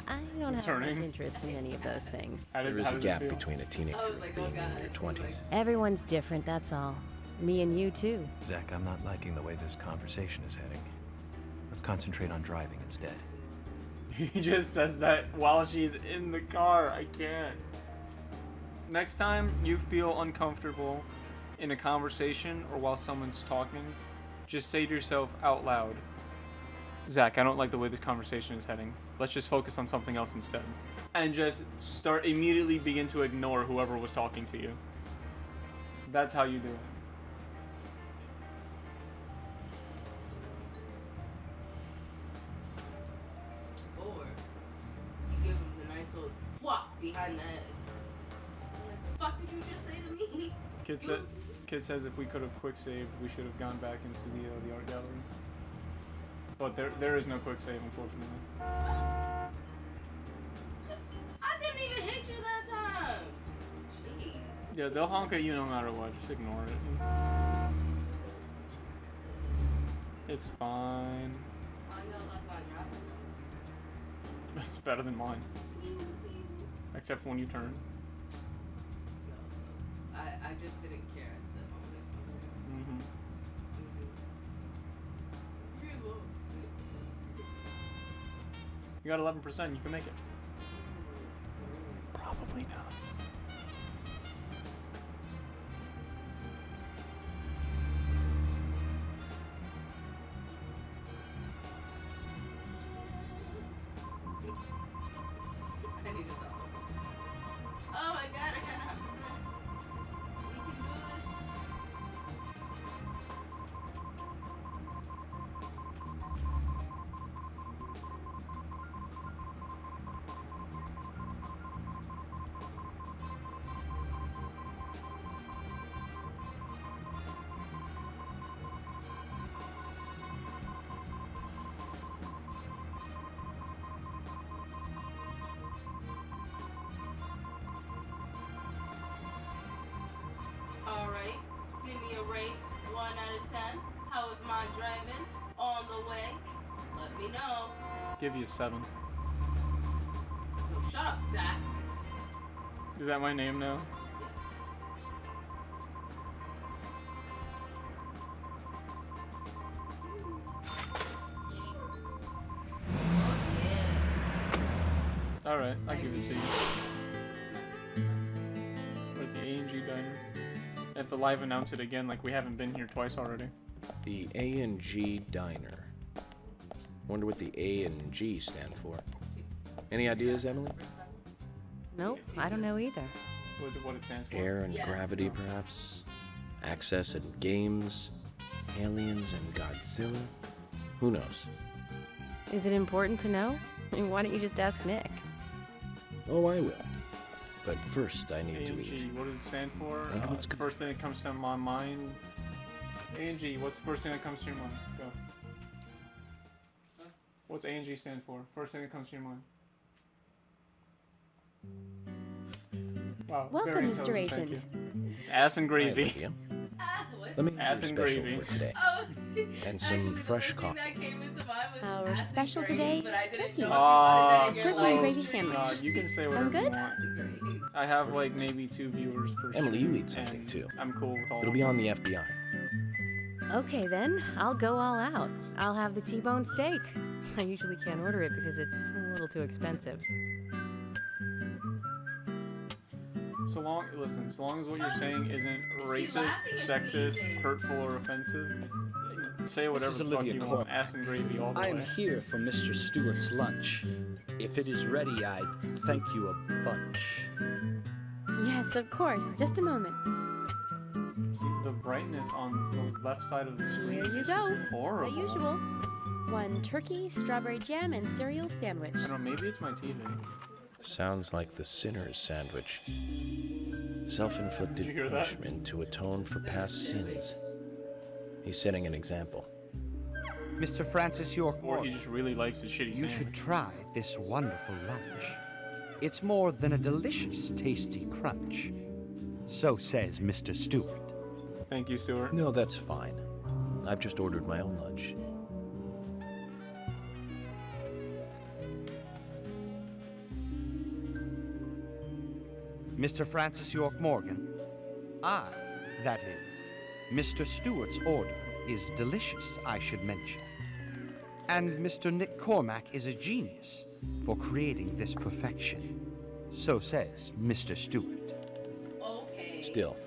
I don't have much interest in any of those things. There is a gap between a teenager being in your 20s. Everyone's different, that's all. Me and you, too. Zach, I'm not liking the way this conversation is heading. Let's concentrate on driving instead. He just says that while she's in the car. I can't. Next time you feel uncomfortable in a conversation or while someone's talking, just say to yourself out loud, Zach, I don't like the way this conversation is heading. Let's just focus on something else instead. And just immediately begin to ignore whoever was talking to you. That's how you do it. Behind the head. I'm like, the fuck did you just say to me? Kid says if we could have quick saved, we should have gone back into the art gallery. But there is no quick save, unfortunately. I didn't even hit you that time. Jeez. Yeah, they'll honk at you no matter what. Just ignore it. It's fine. It's better than mine. Except for when you turn. I just didn't care at the moment. You got 11%. You can make it. Probably not. Alright, give me a rate, 1 out of 10. How is my driving? On the way. Let me know. Give you a 7. Yo, shut up, Zach. Is that my name now? Alright, I'll give it to you. We're at the A&G Diner. I have to live announce it again like we haven't been here twice already. The A&G Diner. Wonder what the A and G stand for. Any ideas, Emily? Nope, I don't know either. What it stands for? Air and gravity, perhaps? Access and games? Aliens and Godzilla? Who knows? Is it important to know? I mean, why don't you just ask Nick? Oh, I will. But first, I need to A&G, eat. what does it stand for? What's The first thing that comes to my mind. A&G, what's the first thing that comes to your mind? Go. What's A&G stand for? First thing that comes to your mind. Wow, Welcome, very Mr. intelligent, thank Agent. you. Ass and gravy. Hi, Let me Ass have and your special gravy. for today. Oh, And some fresh coffee. Our special today, turkey. gross. Turkey and gravy sandwich. God, you can say Sound whatever you good? want. I have like maybe 2 viewers per Emily, stream, you eat something and too. I'm cool with all It'll of be them. on the FBI. Okay then, I'll go all out. I'll have the T-bone steak. I usually can't order it because it's a little too expensive. So long as what you're saying isn't racist, sexist, hurtful, or offensive, Say whatever This the is fuck Olivia you Corp. want. Ass and gravy all the I am way. here for Mr. Stewart's lunch. If it is ready, I'd thank you a bunch. Yes, of course. Just a moment. See, the brightness on the left side of the screen Here you is go. just horrible. The usual. 1 turkey, strawberry jam, and cereal sandwich. I don't know, maybe it's my TV. Sounds like the sinner's sandwich. Self-inflicted Did you hear that? punishment to atone for past sins. He's setting an example. Mr. Francis York Or he Morgan, just really likes his shitty you sandwich. should try this wonderful lunch. It's more than a delicious, tasty crunch. So says Mr. Stewart. Thank you, Stuart. No, that's fine. I've just ordered my own lunch. Mr. Francis York Morgan, I, that is, Mr. Stewart's order is delicious, I should mention. And Mr. Nick Cormack is a genius for creating this perfection. So says Mr. Stewart. Okay. Still,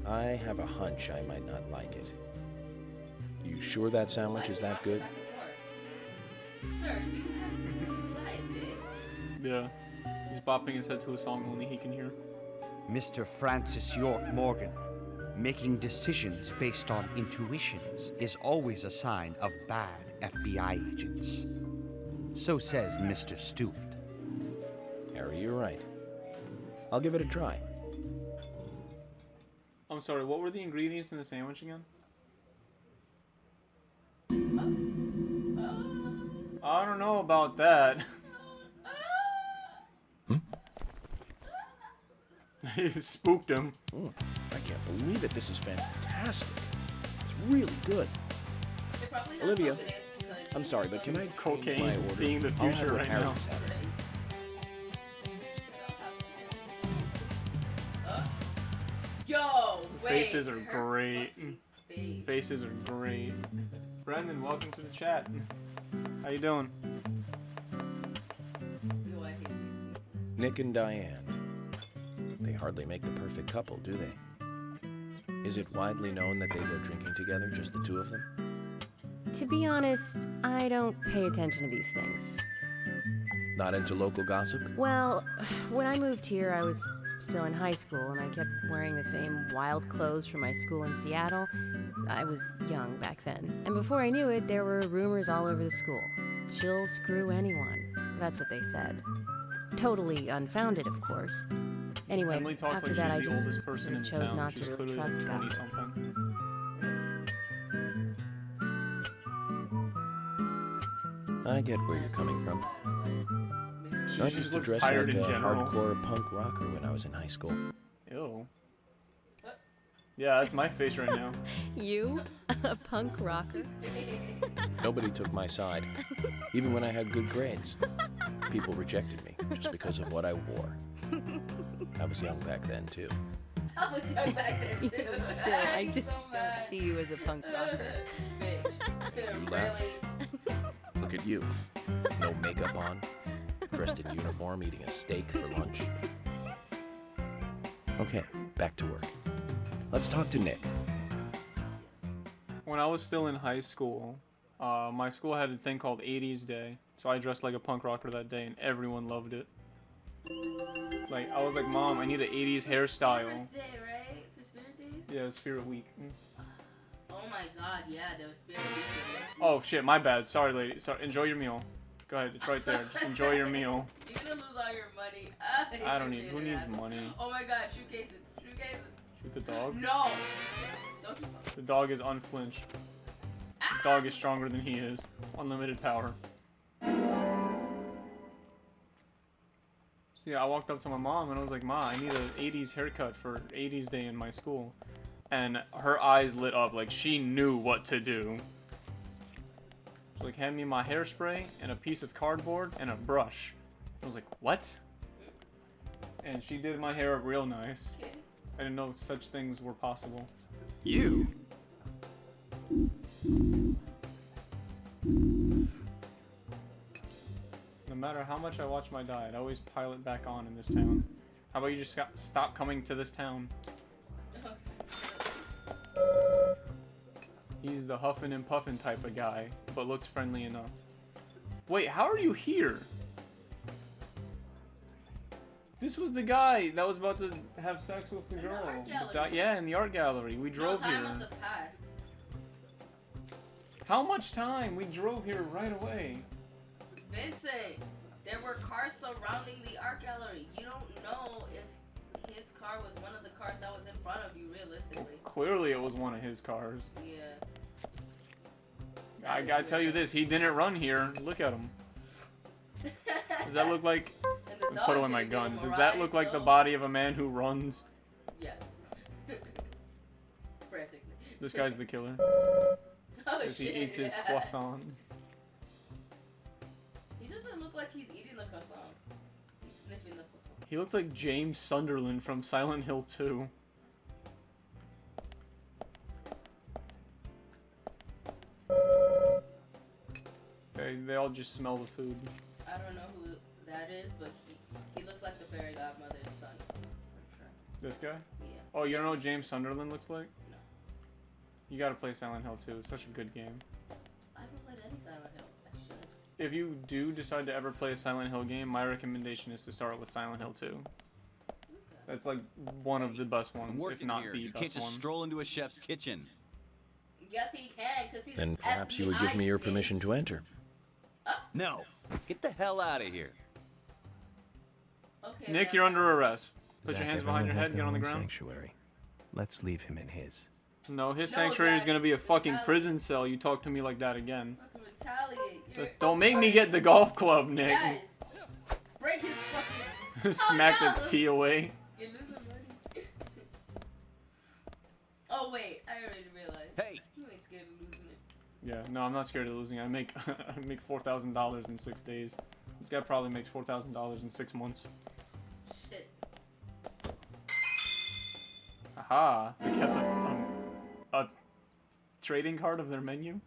I have a hunch I might not like it. You sure that sandwich is that good? Sir, do you have anxiety? Yeah. He's bopping his head to a song only he can hear. Mr. Francis York Morgan, making decisions based on intuitions is always a sign of bad FBI agents. So says Mr. Stewart. Harry, you're right. I'll give it a try. I'm sorry, what were the ingredients in the sandwich again? I don't know about that. Spooked him. I can't believe it. This is fantastic. It's really good. Olivia, I'm sorry, but can I change Cocaine, my order? seeing the I'll have future what right Harry's now. having. Yo, The faces are great. Faces are great. Brendan, welcome to the chat. How you doing? Nick and Diane. They hardly make the perfect couple, do they? Is it widely known that they go drinking together, just the two of them? To be honest, I don't pay attention to these things. Not into local gossip? Well, when I moved here, I was still in high school, and I kept wearing the same wild clothes from my school in Seattle. I was young back then. And before I knew it, there were rumors all over the school. She'll screw anyone. That's what they said. Totally unfounded, of course. Anyway, Emily talks after like that, I she's the just oldest person in chose town. not She's to really clearly trust like 20 gossip. something. I get where you're coming from. She I just used to looks dress tired like in a general. hardcore punk rocker when I was in high school. Ew. Yeah, that's my face right now. You? A punk rocker? Nobody took my side, even when I had good grades. People rejected me just because of what I wore. I was young back then, too. I was young back then too. Still, I just don't see you as a punk rocker. Mm. You laugh? Look at you. No makeup on, dressed in uniform, eating a steak for lunch. Okay, back to work. Let's talk to Nick. When I was still in high school, my school had a thing called 80s Day. So I dressed like a punk rocker that day and everyone loved it. Like, I was like, Mom, I need an 80s hairstyle. Spirit Day, right? For Spirit Days? Yeah, it was Spirit Week. Oh my god, yeah, there was Spirit Week. Oh shit, my bad. Sorry, lady. Sorry. Enjoy your meal. Go ahead, it's right there. Just enjoy your meal. You're gonna lose all your money. I don't need. Who needs money? Oh my god, shoot cases. Shoot cases. Shoot the dog? No! Don't you fuck. The dog is unflinched. The dog is stronger than he is. Unlimited power. So yeah, I walked up to my mom and I was like, Ma, I need an 80s haircut for 80s Day in my school. And her eyes lit up like she knew what to do. She's like, hand me my hairspray and a piece of cardboard and a brush. I was like, what? And she did my hair up real nice. I didn't know such things were possible. You? No matter how much I watch my diet, I always pile it back on in this town. How about you just stop coming to this town? He's the huffin' and puffin' type of guy, but looks friendly enough. Wait, how are you here? This was the guy that was about to have sex with the girl. Yeah, in the art gallery. We drove time here. must have passed. How much time? We drove here right away. Vincent, there were cars surrounding the art gallery. You don't know if his car was one of the cars that was in front of you, realistically. Clearly it was one of his cars. Yeah. I gotta tell you this, he didn't run here. Look at him. Does that look like... Put away my gun. Does that look like the body of a man who runs? Yes. Frantically. This guy's the killer. Oh, As he eats his croissant. He doesn't look like he's eating the croissant. He's sniffing the croissant. He looks like James Sunderland from Silent Hill 2. They all just smell the food. I don't know who that is, but he looks like the fairy godmother's son from Shrek. This guy? Yeah. Oh, you don't know what James Sunderland looks like? No. You gotta play Silent Hill 2. It's such a good game. I haven't played any Silent Hill. I should. If you do decide to ever play a Silent Hill game, my recommendation is to start with Silent Hill 2. That's like one of the best ones, if not the you best can't just one. stroll into a chef's kitchen. Yes, he can, because he's Then perhaps you would give me your permission to enter. No. Get the hell out of here. Okay, Nick, you're under arrest. Put your Zach, hands behind your everyone has head, get their on the own ground. Sanctuary. Let's leave him in his. No, his No, sanctuary is Zach, gonna be a fucking retaliate. prison cell. You talk to me like that again. Fucking retaliate. Just don't make me get the golf club, Nick. Guys, break his fucking Smack Oh, no. the tea away. You're losing money. Oh, wait. I already realized. Hey. You ain't scared of losing it. Yeah, no, I'm not scared of losing. I make I make $4,000 in 6 days. This guy probably makes $4,000 in 6 months. Shit. Aha! They kept a trading card of their menu.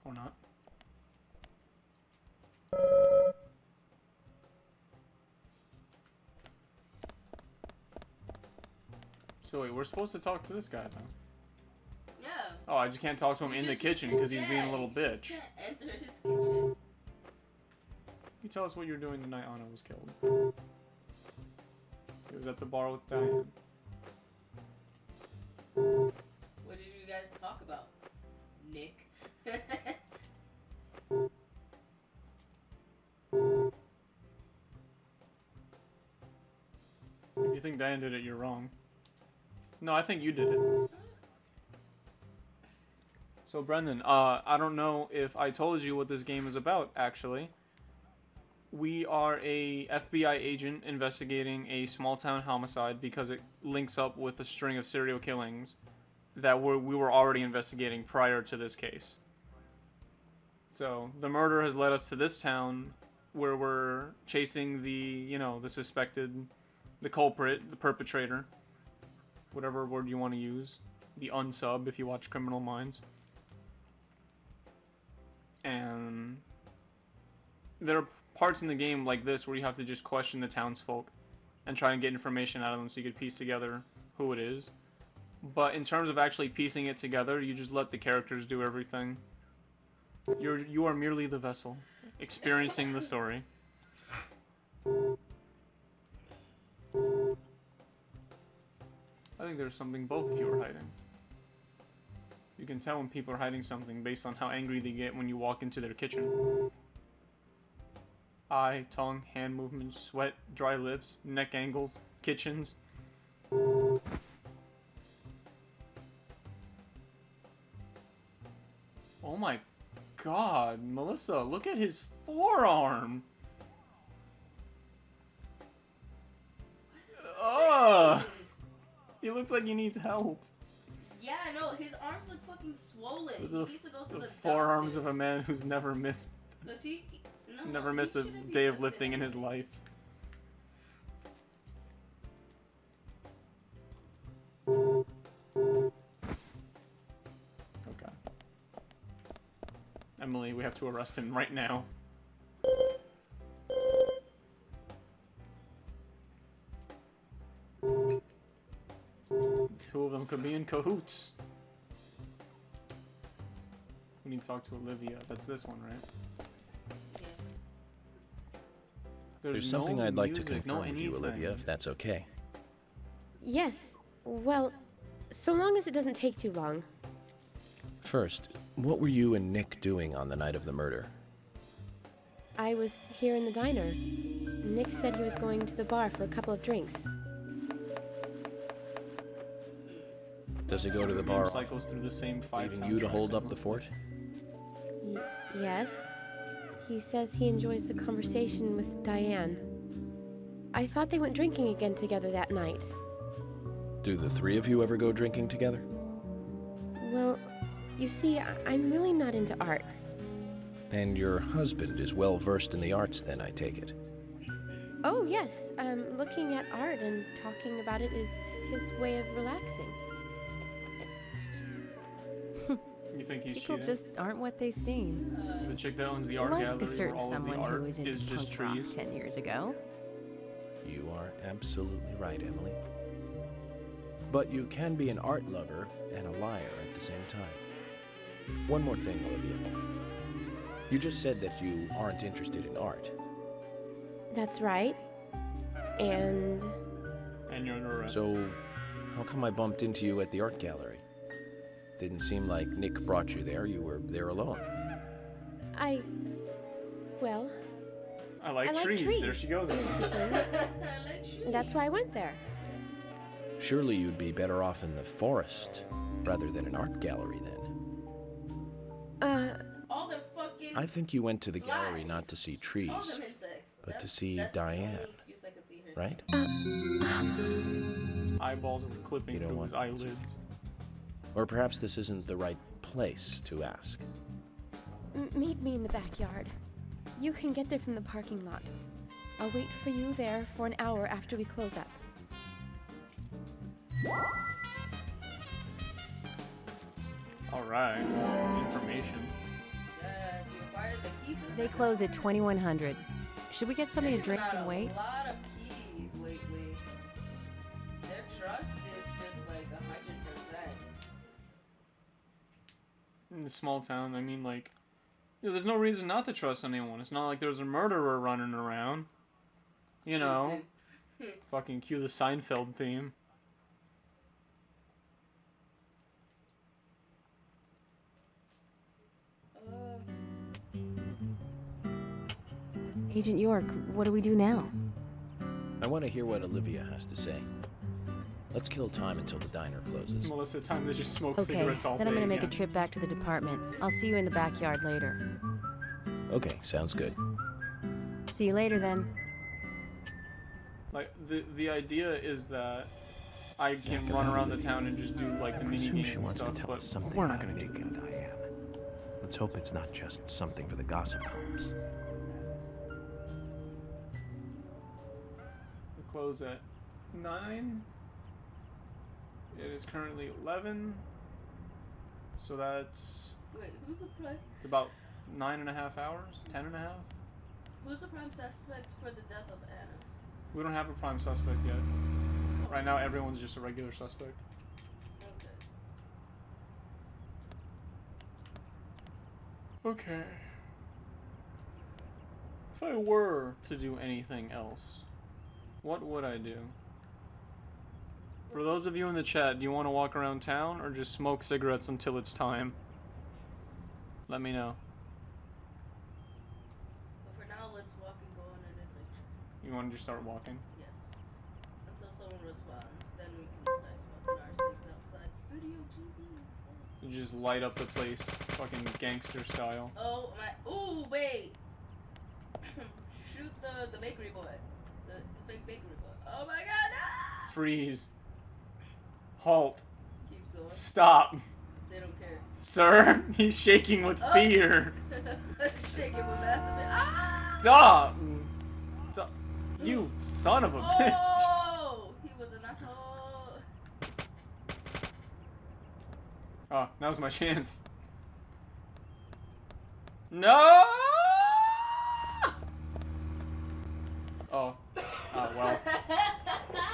Or not. So wait, we're supposed to talk to this guy though. Yeah. Oh, I just can't talk to him in the kitchen because he's being a little you just bitch. can't enter his kitchen. You tell us what you were doing the night Anna was killed. He was at the bar with Diane. What did you guys talk about, Nick? If you think Diane did it, you're wrong. No, I think you did it. So Brendan, I don't know if I told you what this game is about, actually. We are a FBI agent investigating a small town homicide because it links up with a string of serial killings that we were already investigating prior to this case. So the murder has led us to this town where we're chasing the suspected, the culprit, the perpetrator, whatever word you want to use, the unsub if you watch Criminal Minds. And there are parts in the game like this where you have to just question the townsfolk and try and get information out of them so you could piece together who it is. But in terms of actually piecing it together, you just let the characters do everything. You are merely the vessel, experiencing the story. I think there's something both of you are hiding. You can tell when people are hiding something based on how angry they get when you walk into their kitchen. Eye, tongue, hand movements, sweat, dry lips, neck angles, kitchens. Oh my god, Melissa, look at his forearm! Ugh! He looks like he needs help. Yeah, no, his arms look fucking swollen. Those He are needs to go to the forearms doctor. of a man who's never missed Does he? No, never he missed a shouldn't be day of lifting lifting in his life. Emily, we have to arrest him right now. Two of them could be in cahoots. We need to talk to Olivia. That's this one, right? Yeah. There's something I'd like to confirm with you, Olivia, if that's okay. Yes. Well, so long as it doesn't take too long. First, what were you and Nick doing on the night of the murder? I was here in the diner. Nick said he was going to the bar for a couple of drinks. Does he go to the bar, cycles through the same leaving you to hold up the fort? Yes. He says he enjoys the conversation with Diane. I thought they went drinking again together that night. Do the three of you ever go drinking together? Well, you see, I'm really not into art. And your husband is well versed in the arts then, I take it? Oh, yes. Looking at art and talking about it is his way of relaxing. You think he's People cheating? just aren't what they seem. The chick that owns the art Like gallery to where search all of the someone art who was into is just punk rock trees. 10 years ago. You are absolutely right, Emily. But you can be an art lover and a liar at the same time. One more thing, Olivia. You just said that you aren't interested in art. That's right. And you're under arrest. So, how come I bumped into you at the art gallery? Didn't seem like Nick brought you there. You were there alone. Well... I like trees. There she goes again. That's why I went there. Surely you'd be better off in the forest rather than an art gallery then. All the fucking I think you went to the gallery not to see trees, all them insects. but to see That's the Diane, only excuse I could see her right? His eyeballs were clipping through his eyelids. Or perhaps this isn't the right place to ask. Meet me in the backyard. You can get there from the parking lot. I'll wait for you there for an hour after we close up. Alright, information. Yes, you acquired the keys to the They close at 2100. Should we get something to drink and wait? a lot of keys lately. Their trust is just like 100%. In a small town, I mean, like, you know, there's no reason not to trust anyone. It's not like there's a murderer running around. You know, fucking cue the Seinfeld theme. Agent York, what do we do now? I want to hear what Olivia has to say. Let's kill time until the diner closes. Melissa, time to just smoke Okay, cigarettes all then day. I'm gonna make again. a trip back to the department. I'll see you in the backyard later. Okay, sounds good. See you later then. Like, the idea is that I can run around the town and just do, like, the mini games and stuff, but we're not gonna do that. Diane. Let's hope it's not just something for the gossip columns. We close at 9. It is currently 11. So that's... Wait, who's the prime? It's about 9.5 hours? 10.5? Who's the prime suspect for the death of Anna? We don't have a prime suspect yet. Right now, everyone's just a regular suspect. Okay. If I were to do anything else, what would I do? For those of you in the chat, do you want to walk around town or just smoke cigarettes until it's time? Let me know. But for now, let's walk and go on an adventure. You want to just start walking? Yes. Until someone responds, then we can start smoking our cigs outside Studio GB. You just light up the place, fucking gangster style. Oh my! Ooh, wait! Shoot the bakery boy, the fake bakery boy. Oh my God! No! Freeze. Halt. Keeps going. Stop. They don't care. Sir, he's shaking with fear. Shaking with massive fear. Ah! Stop. Stop. You son of a bitch. Oh, he was an asshole. Oh, that was my chance. No! Oh. Oh, well.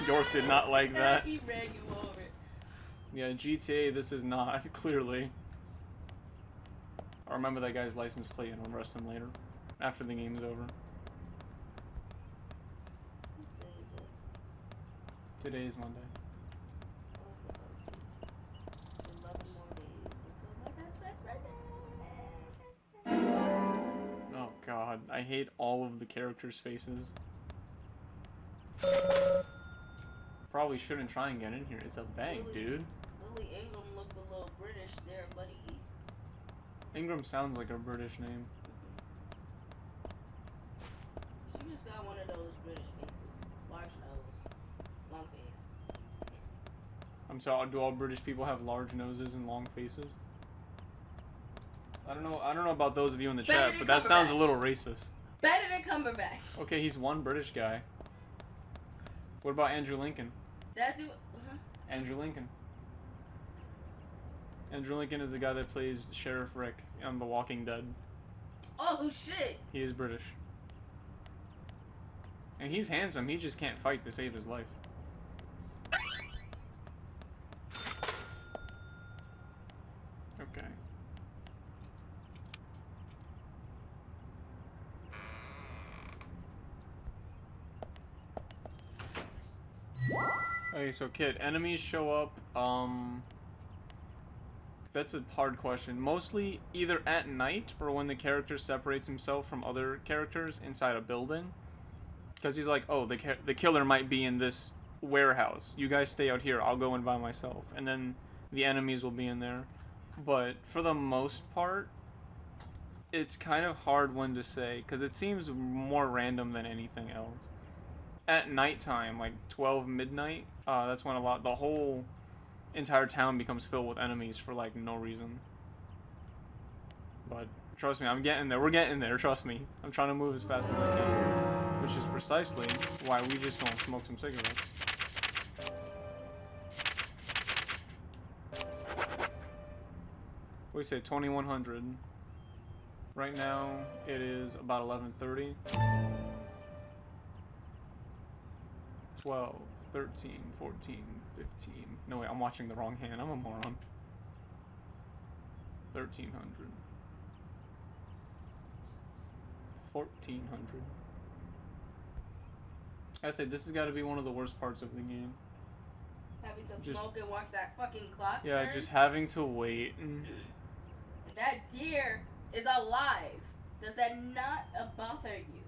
York did not like that. He ran you over. Yeah, GTA, this is not, clearly. I'll remember that guy's license plate and I'll arrest him later. After the game is over. Today is Monday. Oh god, I hate all of the characters' faces. Probably shouldn't try and get in here. It's a bank, dude. Lily Ingram looked a little British there, buddy. Ingram sounds like a British name. She just got one of those British faces. Large nose. Long face. I'm sorry, do all British people have large noses and long faces? I don't know about those of you in the chat, but that sounds a little racist. Better than Cumberbatch. Okay, he's one British guy. What about Andrew Lincoln? That dude, Andrew Lincoln. Andrew Lincoln is the guy that plays Sheriff Rick on The Walking Dead. Oh shit. He is British. And he's handsome, he just can't fight to save his life. Okay. Okay, so kid, enemies show up, that's a hard question. Mostly either at night or when the character separates himself from other characters inside a building. Because he's like, oh, the killer might be in this warehouse. You guys stay out here, I'll go in by myself. And then the enemies will be in there. But for the most part, it's kind of hard one to say, because it seems more random than anything else. At nighttime, like 12 midnight, that's when the whole entire town becomes filled with enemies for like no reason. But trust me, I'm getting there. We're getting there, trust me. I'm trying to move as fast as I can, which is precisely why we just gonna smoke some cigarettes. We say 2100. Right now it is about 11:30. 12, 13, 14, 15. No, wait, I'm watching the wrong hand. I'm a moron. 1300. 1400. I say this has got to be one of the worst parts of the game. Having to smoke and watch that fucking clock Yeah, turn. just having to wait. That deer is alive. Does that not bother you?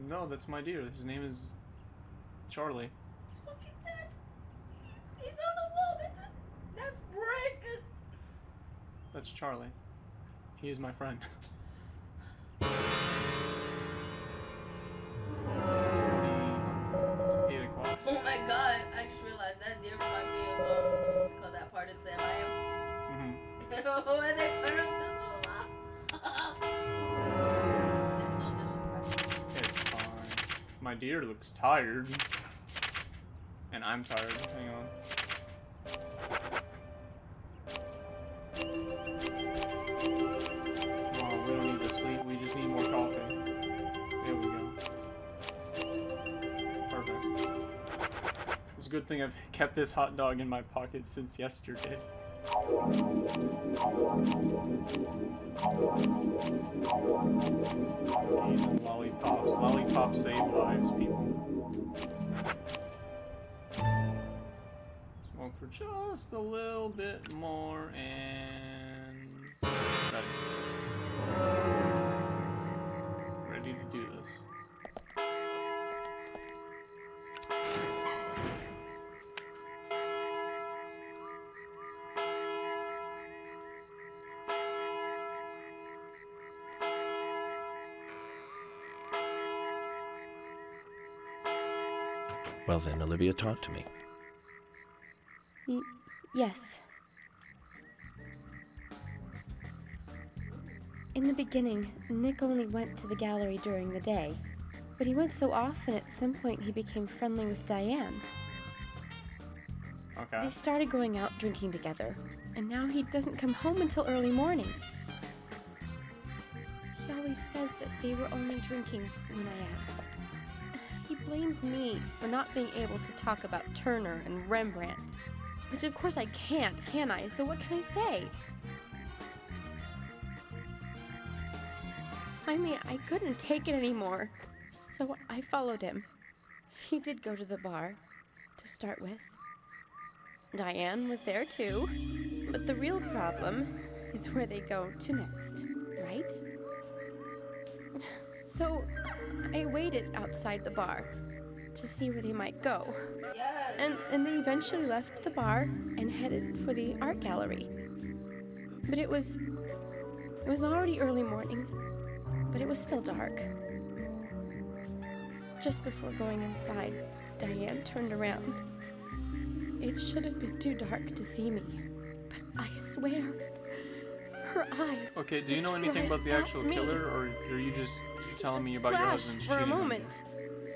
No, that's my deer. His name is Charlie. He's fucking dead. He's on the wall. That's Brick. That's Charlie. He is my friend. It's 8 o'clock. Oh my god, I just realized that deer reminds me of, what's it called, that part in Sam I Am? Mm-hmm. When they put him through the wall. It's so disrespectful. It's fine. My deer looks tired. And I'm tired. Hang on. Come on, we don't need to sleep. We just need more coffee. There we go. Perfect. It's a good thing I've kept this hot dog in my pocket since yesterday. Cookies and lollipops. Lollipops save lives, people. Smoke for just a little bit more and ready to do this. Well then, Olivia, talk to me. Yes. In the beginning, Nick only went to the gallery during the day, but he went so often at some point he became friendly with Diane. Okay. They started going out drinking together, and now he doesn't come home until early morning. always says that they were only drinking when I asked. He blames me for not being able to talk about Turner and Rembrandt. Which of course I can't, can I? So what can I say? I mean, I couldn't take it anymore. So I followed him. He did go to the bar, to start with. Diane was there too. But the real problem is where they go to next, right? So I waited outside the bar to see where they might go. Yes. And they eventually left the bar and headed for the art gallery. But it was already early morning, but it was still dark. Just before going inside, Diane turned around. It should have been too dark to see me, but I swear, her eyes. Okay, do you know anything about the actual killer, or are you just telling me about your husband's for cheating a on you? moment.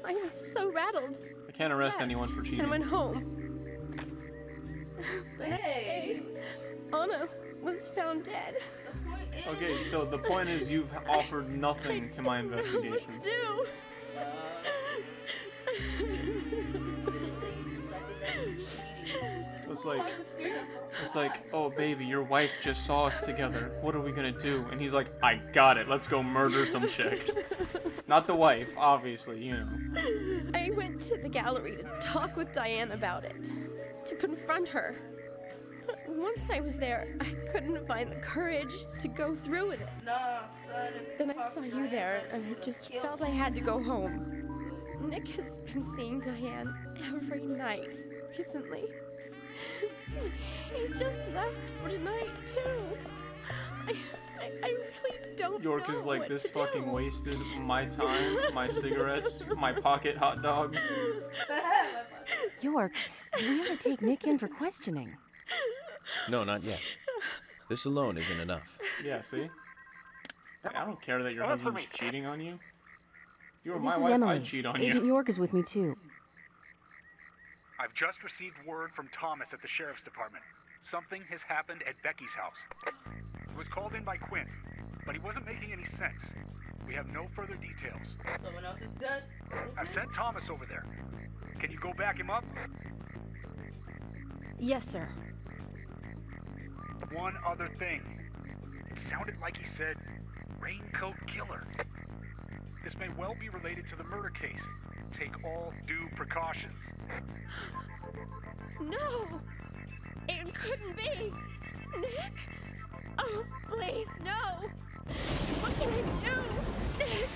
I was so rattled. I can't arrest anyone for cheating. And went home. Hey. Anna was found dead. Okay, so the point is you've offered nothing to my investigation. Do. Didn't say you suspected that you were cheating. It's like, oh baby, your wife just saw us together. What are we gonna do? And he's like, I got it. Let's go murder some chick. Not the wife, obviously, you know. I went to the gallery to talk with Diane about it, to confront her. But once I was there, I couldn't find the courage to go through with it. Nah, son. Then I saw you there, and I just felt I had to go home. Nick has been seeing Diane every night recently. He just left for tonight, too. I really don't York know is like, what this to fucking do. wasted my time, my cigarettes, my pocket hot dog. York, we ought to take Nick in for questioning. No, not yet. This alone isn't enough. Yeah, see? I don't care that your husband's cheating on you. If you were This my is wife, Emily. I'd cheat on Agent you. York is with me, too. I've just received word from Thomas at the sheriff's department. Something has happened at Becky's house. He was called in by Quinn, but he wasn't making any sense. We have no further details. Someone else is dead. I've sent Thomas over there. Can you go back him up? Yes, sir. One other thing. It sounded like he said, Raincoat Killer. This may well be related to the murder case. Take all due precautions. No! It couldn't be! Nick? Oh, please, no! What can I do? Nick!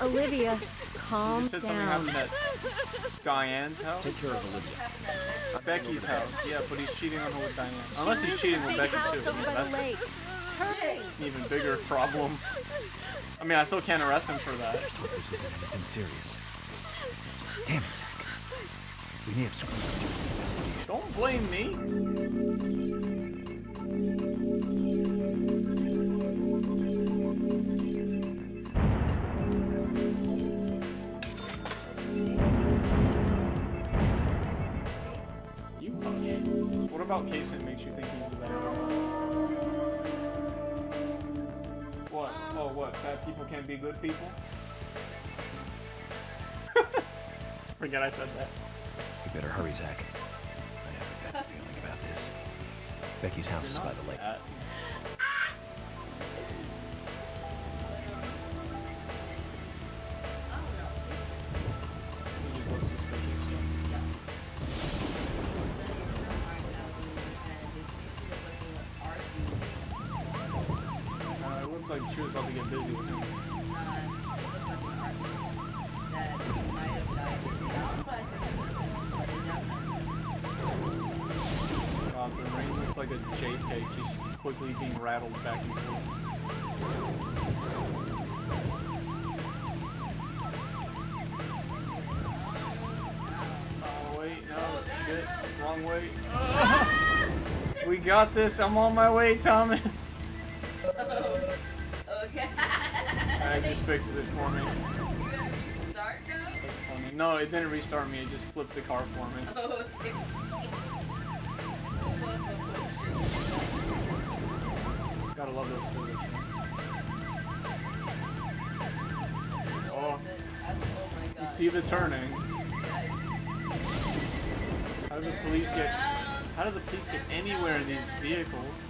Olivia, You calm just said something down. happened at Diane's house? Take care of Olivia. Becky's house, yeah, but he's cheating on her with Diane. Unless he's cheating with Becky too. I mean, that's an even bigger problem. I mean, I still can't arrest him for that. Just hope this isn't anything serious. Damn it, Zach. We may have screwed up the investigation. Don't blame me. You hush. What about Kaysen makes you think he's the bad guy? What? Oh, what? Bad people can't be good people? Forget I said that. We better hurry, Zach. I have a bad feeling about this. Becky's house is by the lake. He just looks suspicious. It looks like she was about to get busy with him. The rain looks like a JPEG, just quickly being rattled back and forth. Oh wait, no, shit, wrong way. We got this, I'm on my way, Thomas. Okay. It just fixes it for me. You gotta restart now? That's funny. No, it didn't restart me, it just flipped the car for me. Oh, okay. Gotta love those physics. Oh. You see the turning. How did the police get... How did the police get anywhere in these vehicles?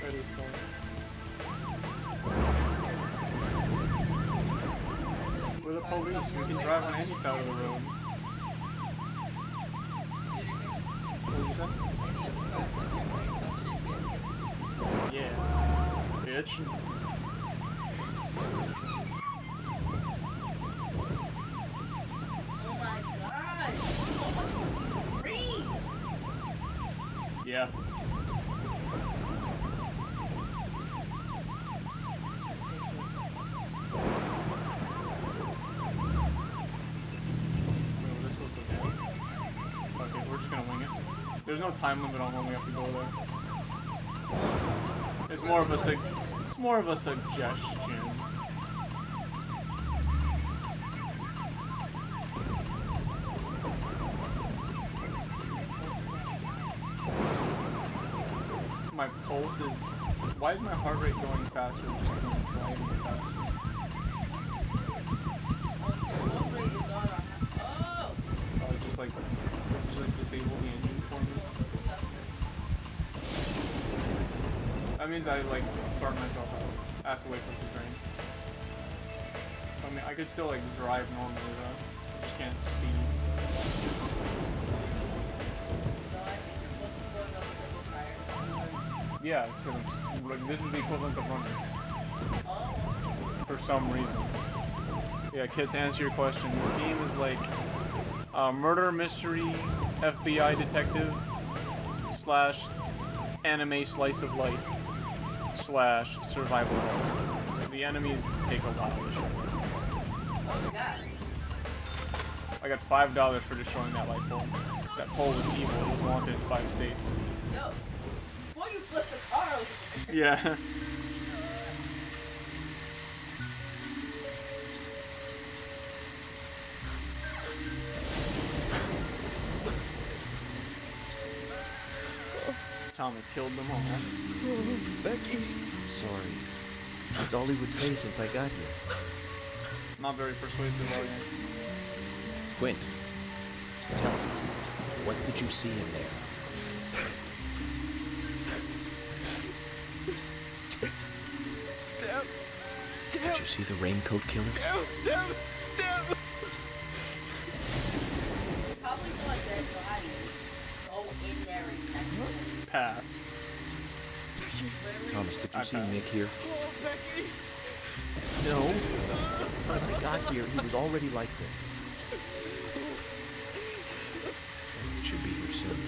That is funny. We're the police. We can drive on any side of the road. What did you say? Yeah. Bitch. Yeah. Okay, we're just gonna wing it. There's no time limit on when we have to go there. It's more of a suggestion. My pulse is... Why is my heart rate going faster just because I'm driving faster? Oh, just like disable the engine for me. That means I like burn myself out. I have to wait for it to drain. I mean, I could still like drive normally though. I just can't speed. Yeah, it's because like, this is the equivalent of running. For some reason. Yeah, kid, to answer your question, this game is like murder mystery FBI detective / anime slice of life / survival horror. The enemies take a while to show. I got $5 for destroying that light pole. That pole was evil. It was wanted in 5 states. Yo, before you flip the car over. Yeah. Thomas killed them all. Becky! Sorry. That's all he would say since I got here. Not very persuasive, are you? Quint, tell me, what did you see in there? Did you see the raincoat killer? Probably saw a dead body. Go in there and check it. Pass. Thomas, did you see Nick here? Oh, Becky! No. When I got here, he was already like this. He should be here soon.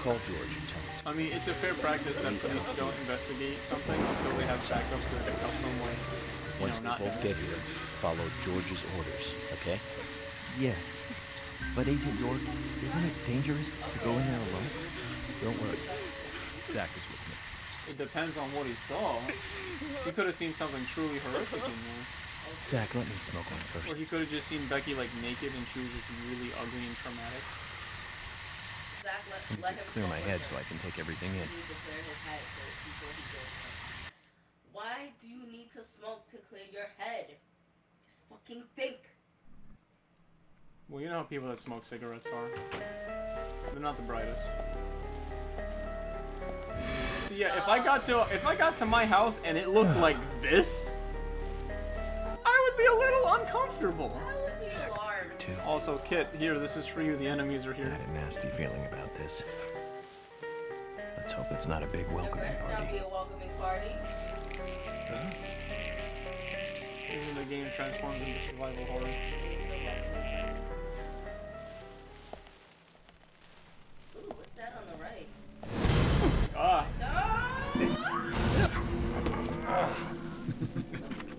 Call George and tell him. I mean, it's a fair practice that police don't investigate something until they have backup to help them when, Once they both get here, follow George's orders, okay? Yeah. But Agent George, isn't it dangerous to go in there alone? Don't worry. Zach is with me. It depends on what he saw. He could have seen something truly horrific in there. Zach, let me smoke one first. Or he could have just seen Becky like naked and she was just really ugly and traumatic. Zach, let him clear my head so I can take everything in. He needs to clear his head before he goes in. Why do you need to smoke to clear your head? Just fucking think. Well, you know how people that smoke cigarettes are. They're not the brightest. See, yeah, if I got to my house and it looked like this, I would be a little uncomfortable. I would be alarmed. Also, Kit, here, this is for you. The enemies are I here. had a nasty feeling about this. Let's hope it's not a big welcoming There better not party. be a welcoming party. Even the game transforms into survival horror. It's a welcoming party. Ooh, what's that on the right? Ah.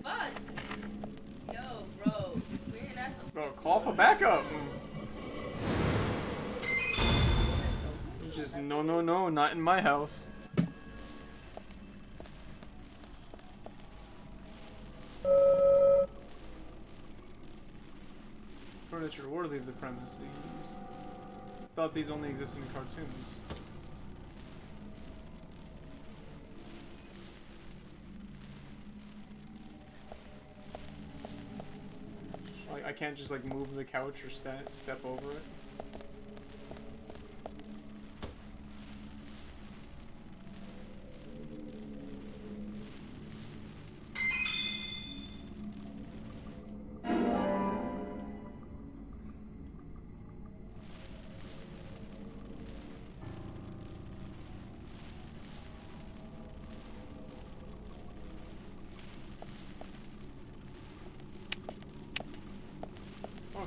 Fuck! Yo, bro. We're not so. Bro, call for backup. You just no, not in my house. Furniture worthy of the premises. Thought these only existed in cartoons. I can't just like move the couch or step over it.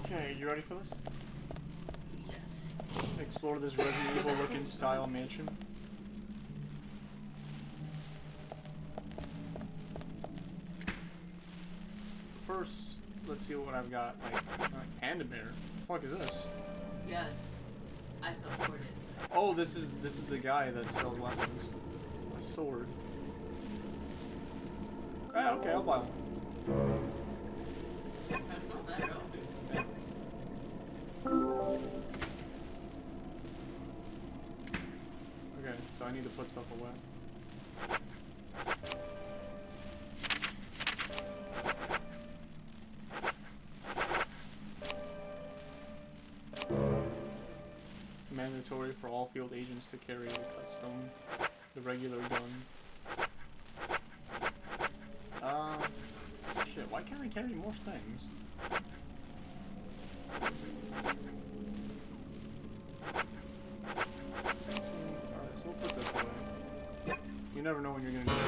Okay, you ready for this? Yes. Explore this Resident Evil looking style mansion. First, let's see what I've got. Like Panda Bear. What the fuck is this? Yes. I support it. Oh, this is the guy that sells weapons. A sword. Ah, okay, I'll buy one. That's not bad at all. Okay, so I need to put stuff away. Mandatory for all field agents to carry the regular gun. Shit, why can't I carry more things? Alright, so we'll put this away. You never know when you're gonna need it.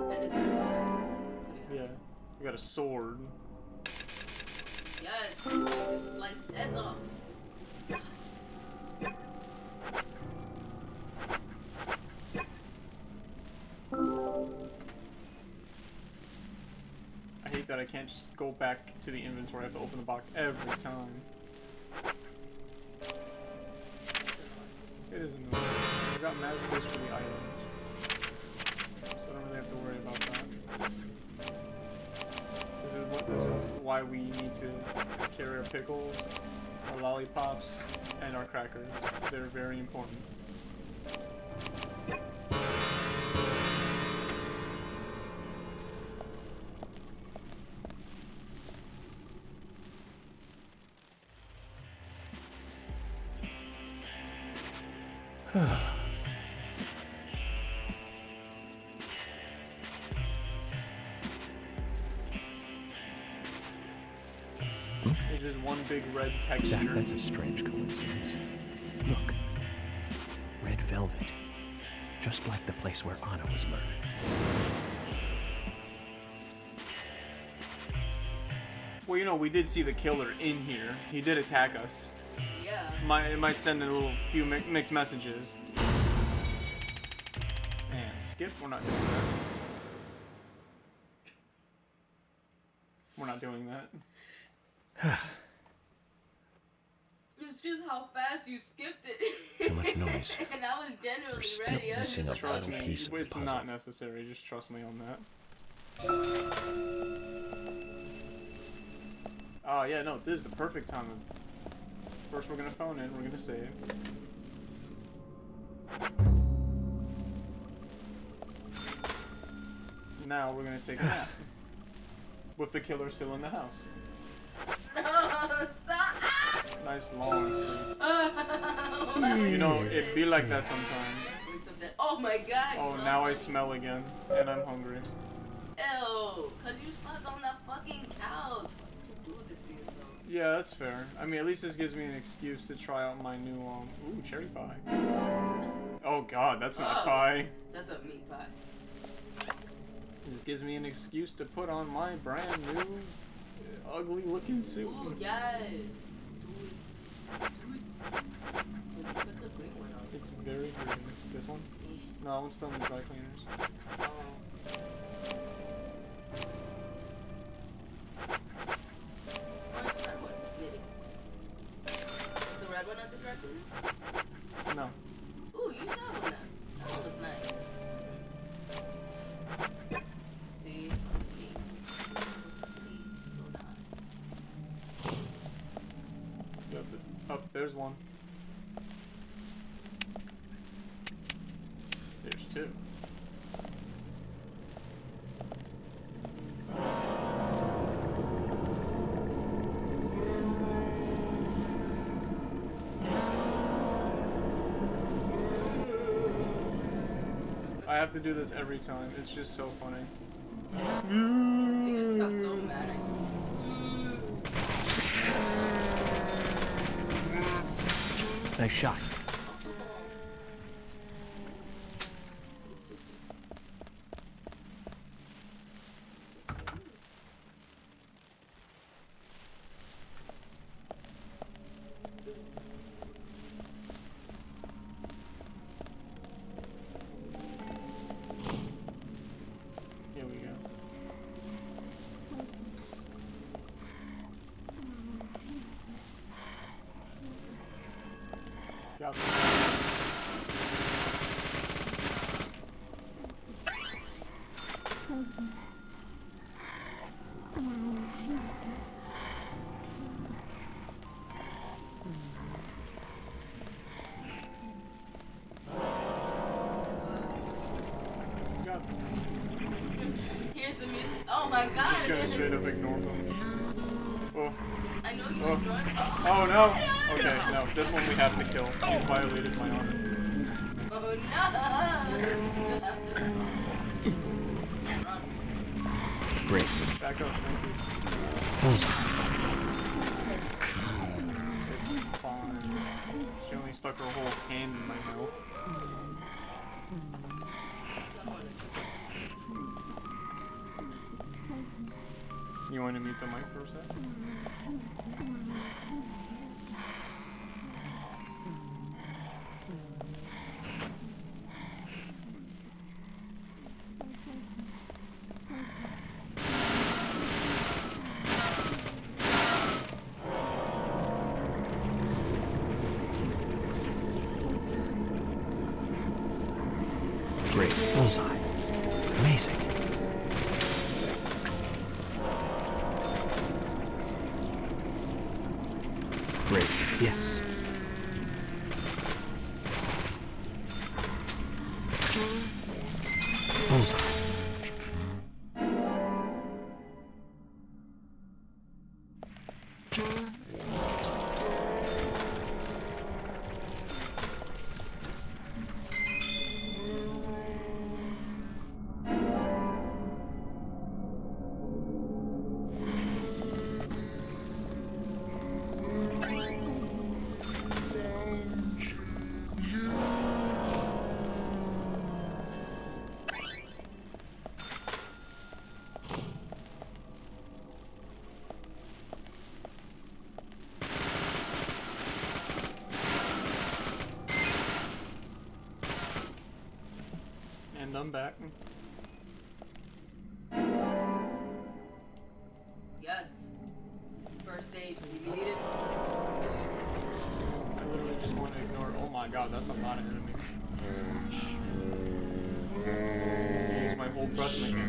That is very good. Yeah, we got a sword. Yes, you can slice heads off. I hate that I can't just go back to the inventory. I have to open the box every time. It is annoying. I've got mad space for the items, so I don't really have to worry about that. This is why we need to carry our pickles, our lollipops, and our crackers. They're very important. It's just one big red texture. Zach, that's a strange coincidence. Look. Red velvet. Just like the place where Anna was murdered. Well, you know, we did see the killer in here. He did attack us. Yeah. It might send a few mixed messages. And skip, we're not doing that. We're not doing that. It's just how fast you skipped it. Too much noise. And I was genuinely We're still ready. missing a Trust vital me, piece of the it's puzzle. not necessary. Just trust me on that. Oh, yeah, no, this is the perfect time. First, we're gonna phone in. We're gonna save. Now, we're gonna take a nap. With the killer still in the house. No, stop! Nice long sleep. Oh, you know, it be like that sometimes. oh my god. Oh, now I smell again. And I'm hungry. Ew, cause you slept on that fucking couch. Why did you do this to yourself? Yeah, that's fair. I mean, at least this gives me an excuse to try out my new, ooh, cherry pie. Oh god, that's not a pie. That's a meat pie. This gives me an excuse to put on my brand new, ugly looking suit. Ooh, yes. Do it. Do it. Wait, put the green one on. It's very green. This one? No, that one's still in the dry cleaners. Oh. Is the red one at the dry cleaners? No. Ooh, use that one then. That one looks nice. See? Amazing. So clean. So nice. Yep, there's one. There's two. I have to do this every time. It's just so funny. You just sound so mad at you. Nice shot. Here we go. Got this. Got this. Here's the music. Oh my god. Just gonna straight up ignore them. Oh. I know you Oh. ignored. Oh no! Okay, no. This one we have to kill. She's violated my honor. Oh no! Great. Back up, thank you. Bullseye. It's fine. She only stuck her whole hand in my mouth. You want to mute the mic for a sec? Great. Bullseye. Amazing. Great. Yes. Bullseye. And I'm back. Yes. First aid. We need it. I literally just want to ignore. Oh my god, that's a lot of enemies. Use my whole breath mechanic.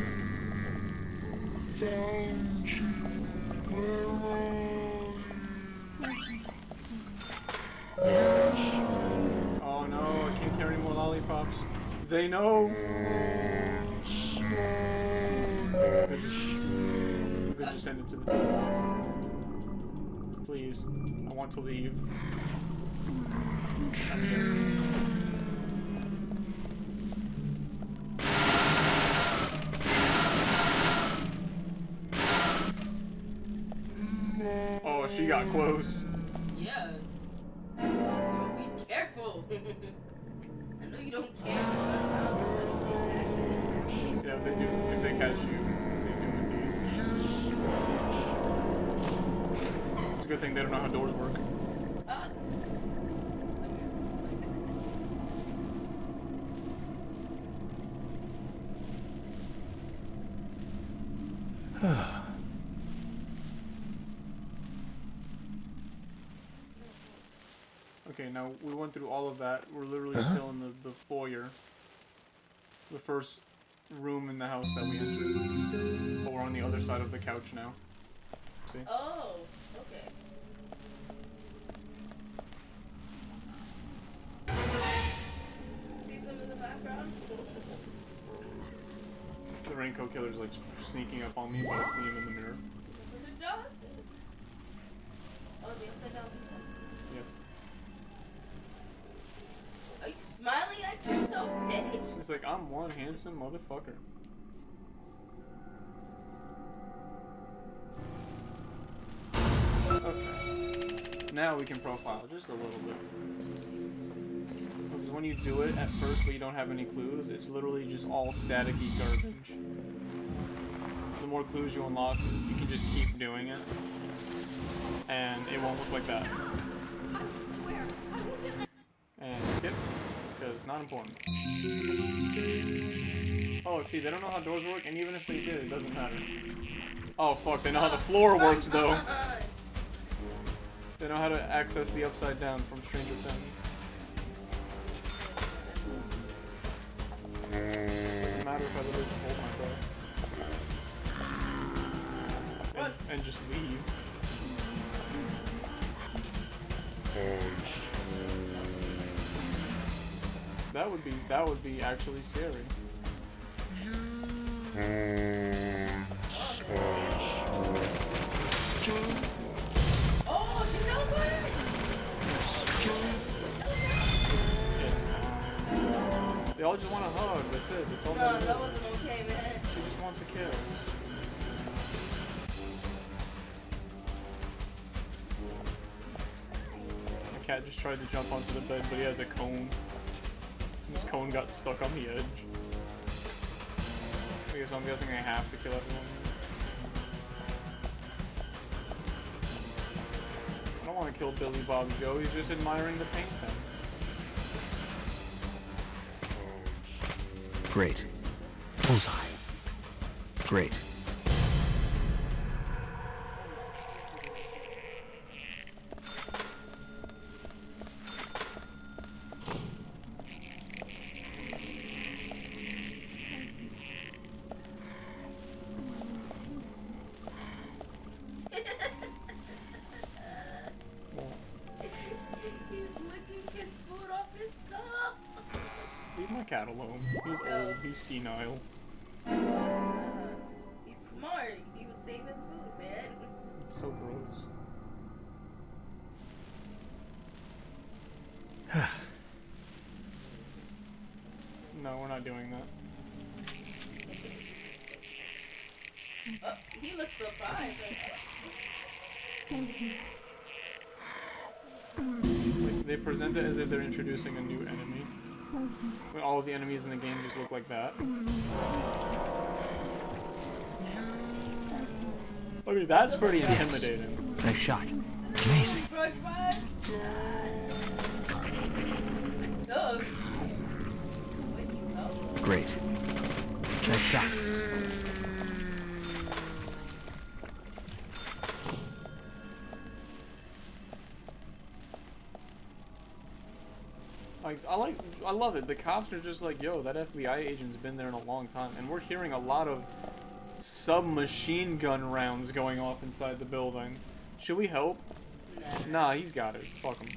Oh no, I can't carry more lollipops. They know. I could just send it to the toolbox. Please, I want to leave. Oh, she got close. Yeah. Yo, be careful. I know you don't care. Yeah, they do. If they catch you, they do indeed. It's a good thing they don't know how doors work. Okay, now we went through all of that. We're literally still in the foyer. The first room in the house that we entered. But we're on the other side of the couch now. See? Oh, okay. See some in the background? The raincoat killer's like sneaking up on me, but I see him in the mirror. The dog? Oh, the upside down pizza. Yes. Are you Smiling at yourself, bitch. He's like, I'm one handsome motherfucker. Okay. Now we can profile just a little bit. Because when you do it at first, but you don't have any clues, it's literally just all staticky garbage. The more clues you unlock, you can just keep doing it. And it won't look like that. And skip, because it's not important. Oh, see, they don't know how doors work, and even if they did, it doesn't matter. Oh, fuck, they know how the floor works, though. They know how to access the upside down from Stranger Things. Doesn't matter if I literally just hold my breath. And just leave. That would be actually scary. Oh, she teleported! It's fine. They all just want a hug, that's it. That's all No, that wasn't okay, man. She just wants a kiss. The cat just tried to jump onto the bed, but he has a cone. His cone got stuck on the edge. Okay, so I'm guessing I have to kill everyone. I don't want to kill Billy Bob Joe, he's just admiring the paint then. Great. Bullseye. Great. He's licking his food off his cup. Leave my cat alone. He's old, he's senile. He's smart. He was saving food, man. It's so gross. No, we're not doing that. Oh, he looks surprised. Like, they present it as if they're introducing a new enemy. When all of the enemies in the game just look like that. I mean, that's pretty intimidating. Nice shot. Amazing. Great. Nice shot. I love it. The cops are just like, yo, that FBI agent's been there in a long time, and we're hearing a lot of submachine gun rounds going off inside the building. Should we help? Nah, he's got it. Fuck him.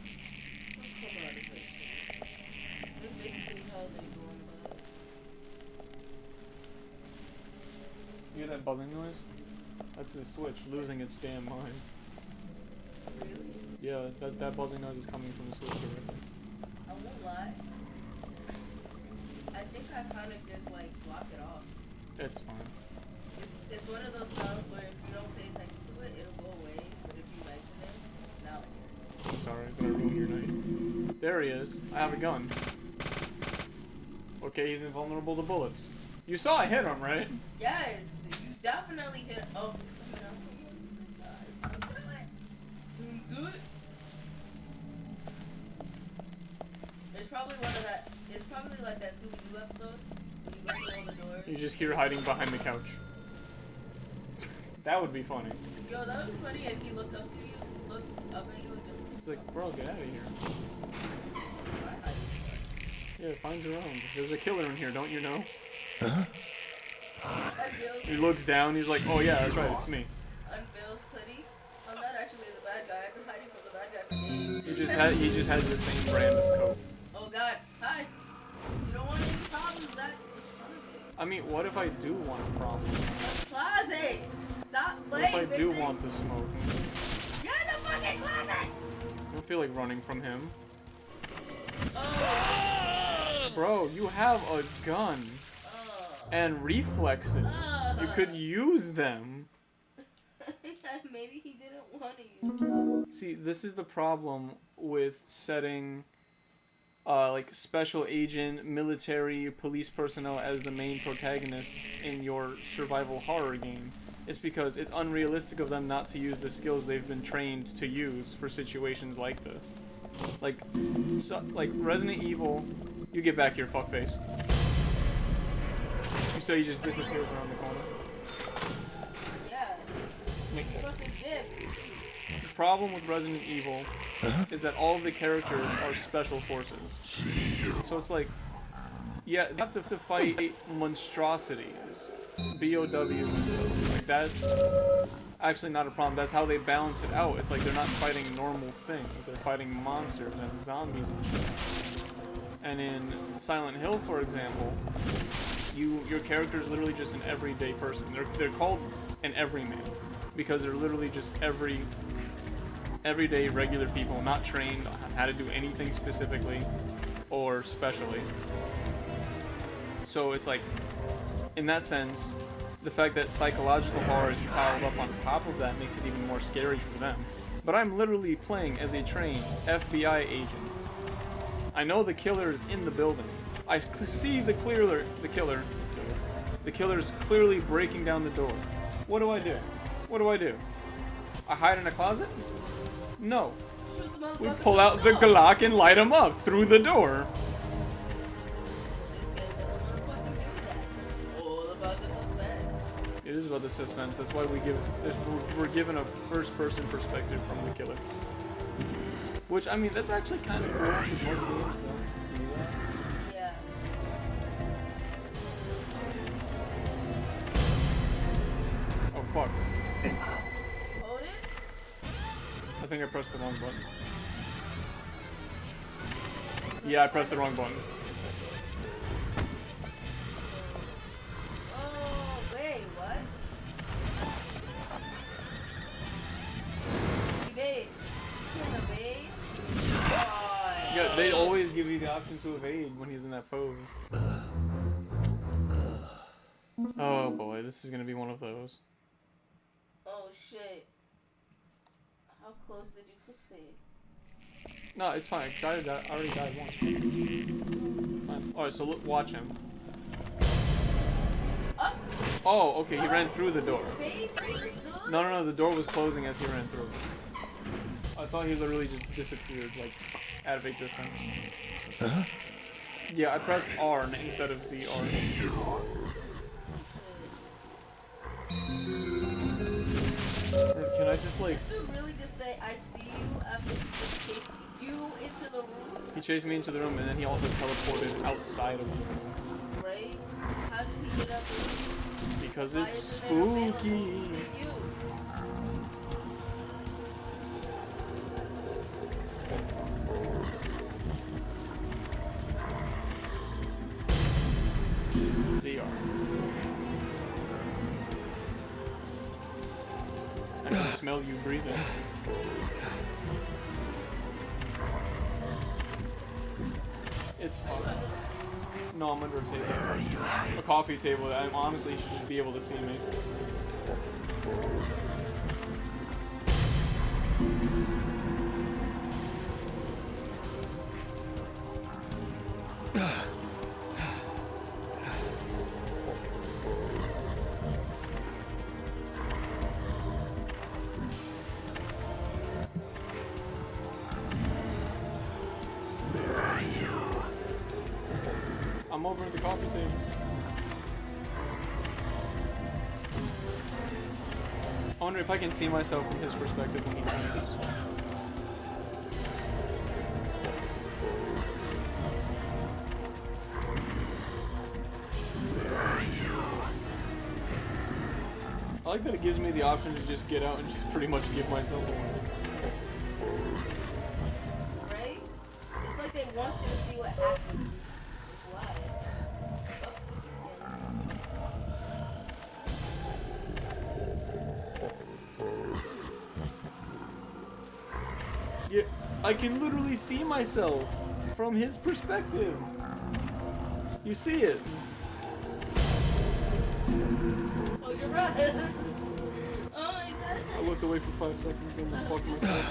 You hear that buzzing noise? That's the Switch losing its damn mind. Really? Yeah, that buzzing noise is coming from the Switch directly. I won't lie. I think I kind of just like blocked it off. It's fine. It's one of those sounds where if you don't pay attention to it, it'll go away. But if you mention it, now I hear it. I'm sorry, did I ruin your night? There he is. I have a gun. Okay, he's invulnerable to bullets. You saw I hit him, right? Yes, you definitely hit. Oh, it's coming out from you. It's not do it. Don't do it. It's probably one of that. It's probably like that Scooby-Doo episode where you go through all the doors. You just hear hiding behind the couch. That would be funny. Yo, that would be funny, and he looked up to you, looked up at you, and just. It's like, bro, get out of here. Yeah, find your own. There's a killer in here, don't you know? Huh? He looks down, he's like, oh yeah, that's right, it's me. Unveils Clitty. I'm not actually the bad guy. I've been hiding from the bad guy for days. He just has the same brand of coat. Oh god. Hi. You don't want any problems, that I mean, what if I do want a problem? closet. Stop What playing. if I do Vincent. want the smoke? Get in the fucking closet. I don't feel like running from him. Oh. Bro, you have a gun and reflexes. You could use them. Maybe he didn't want to use them. See, this is the problem with setting like special agent, military, police personnel as the main protagonists in your survival horror game. It's because it's unrealistic of them not to use the skills they've been trained to use for situations like this. Like Resident Evil, you get back here, fuckface. You say you just disappeared around the corner. Yeah. Fucking dipped. The problem with Resident Evil is that all of the characters are special forces. So it's like, yeah, they have to fight monstrosities, BOWs and stuff. Like, that's actually not a problem. That's how they balance it out. It's like they're not fighting normal things. They're fighting monsters and zombies and shit. And in Silent Hill, for example, your character is literally just an everyday person. They're called an everyman because they're literally just everyday regular people, not trained on how to do anything specifically or specially. So it's like, in that sense, the fact that psychological horror is piled up on top of that makes it even more scary for them. But I'm literally playing as a trained FBI agent. I know the killer is in the building. I see the killer's clearly breaking down the door. What do I do? What do I do? I hide in a closet? No. We pull out the Glock and light him up through the door. This game doesn't want to fucking do that. It's all about the suspense. It is about the suspense. That's why we're given a first-person perspective from the killer. Which, I mean, that's actually kind of cool, because most games don't do that. Yeah. Oh, fuck. Hold it? I think I pressed the wrong button. Yeah, I pressed the wrong button. Oh, wait, what? Evade. You can't evade? Yeah, they always give you the option to evade when he's in that pose. Oh boy, this is gonna be one of those. Oh shit. How close did you fixate? No, it's fine, because I already died once. Fine. Alright, so look, watch him. Oh, okay, he ran through the door. No, the door was closing as he ran through. I thought he literally just disappeared, like, out of existence. Huh? Yeah, I pressed R instead of ZR. Can I just, like... This dude really just say, I see you, after he just chased you into the room? He chased me into the room, and then he also teleported outside of the room. Right? How did he get up there? Because Why it's isn't it available spooky. to you? ZR. I can smell you breathing. It's fine. No, I'm under a table. A coffee table that honestly you should just be able to see me. I'm over at the coffee table. I wonder if I can see myself from his perspective when he turns. I like that it gives me the option to just get out and just pretty much give myself away. Right? It's like they want you to see what happens. Like, why? Yeah, I can literally see myself from his perspective. You see it. Oh, you're right. Oh my god. I looked away for 5 seconds and almost fucked myself.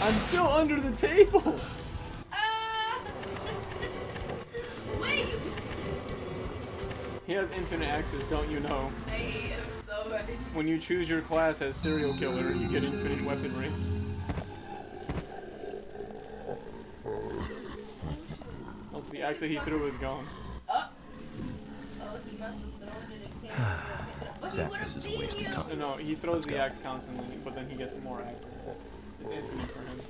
I'm still under the table. Wait, you just... He has infinite access, don't you know? I hate him so much. When you choose your class as serial killer, you get infinite weaponry. Also, the axe that he threw is gone. Oh, he must have thrown it and came over and picked it up. But he would have seen you. No, he throws the axe constantly, but then he gets more axes. It's infinite for him.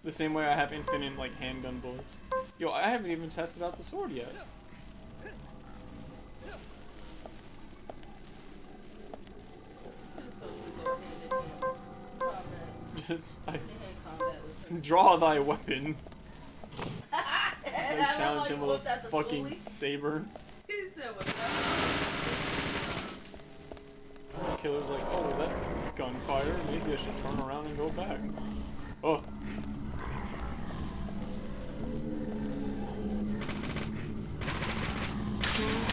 The same way I have infinite, like, handgun bullets. Yo, I haven't even tested out the sword yet. Just, draw thy weapon. I challenge him with a fucking saber. He said what? The killer's like, oh, was that gunfire? Maybe I should turn around and go back. Oh.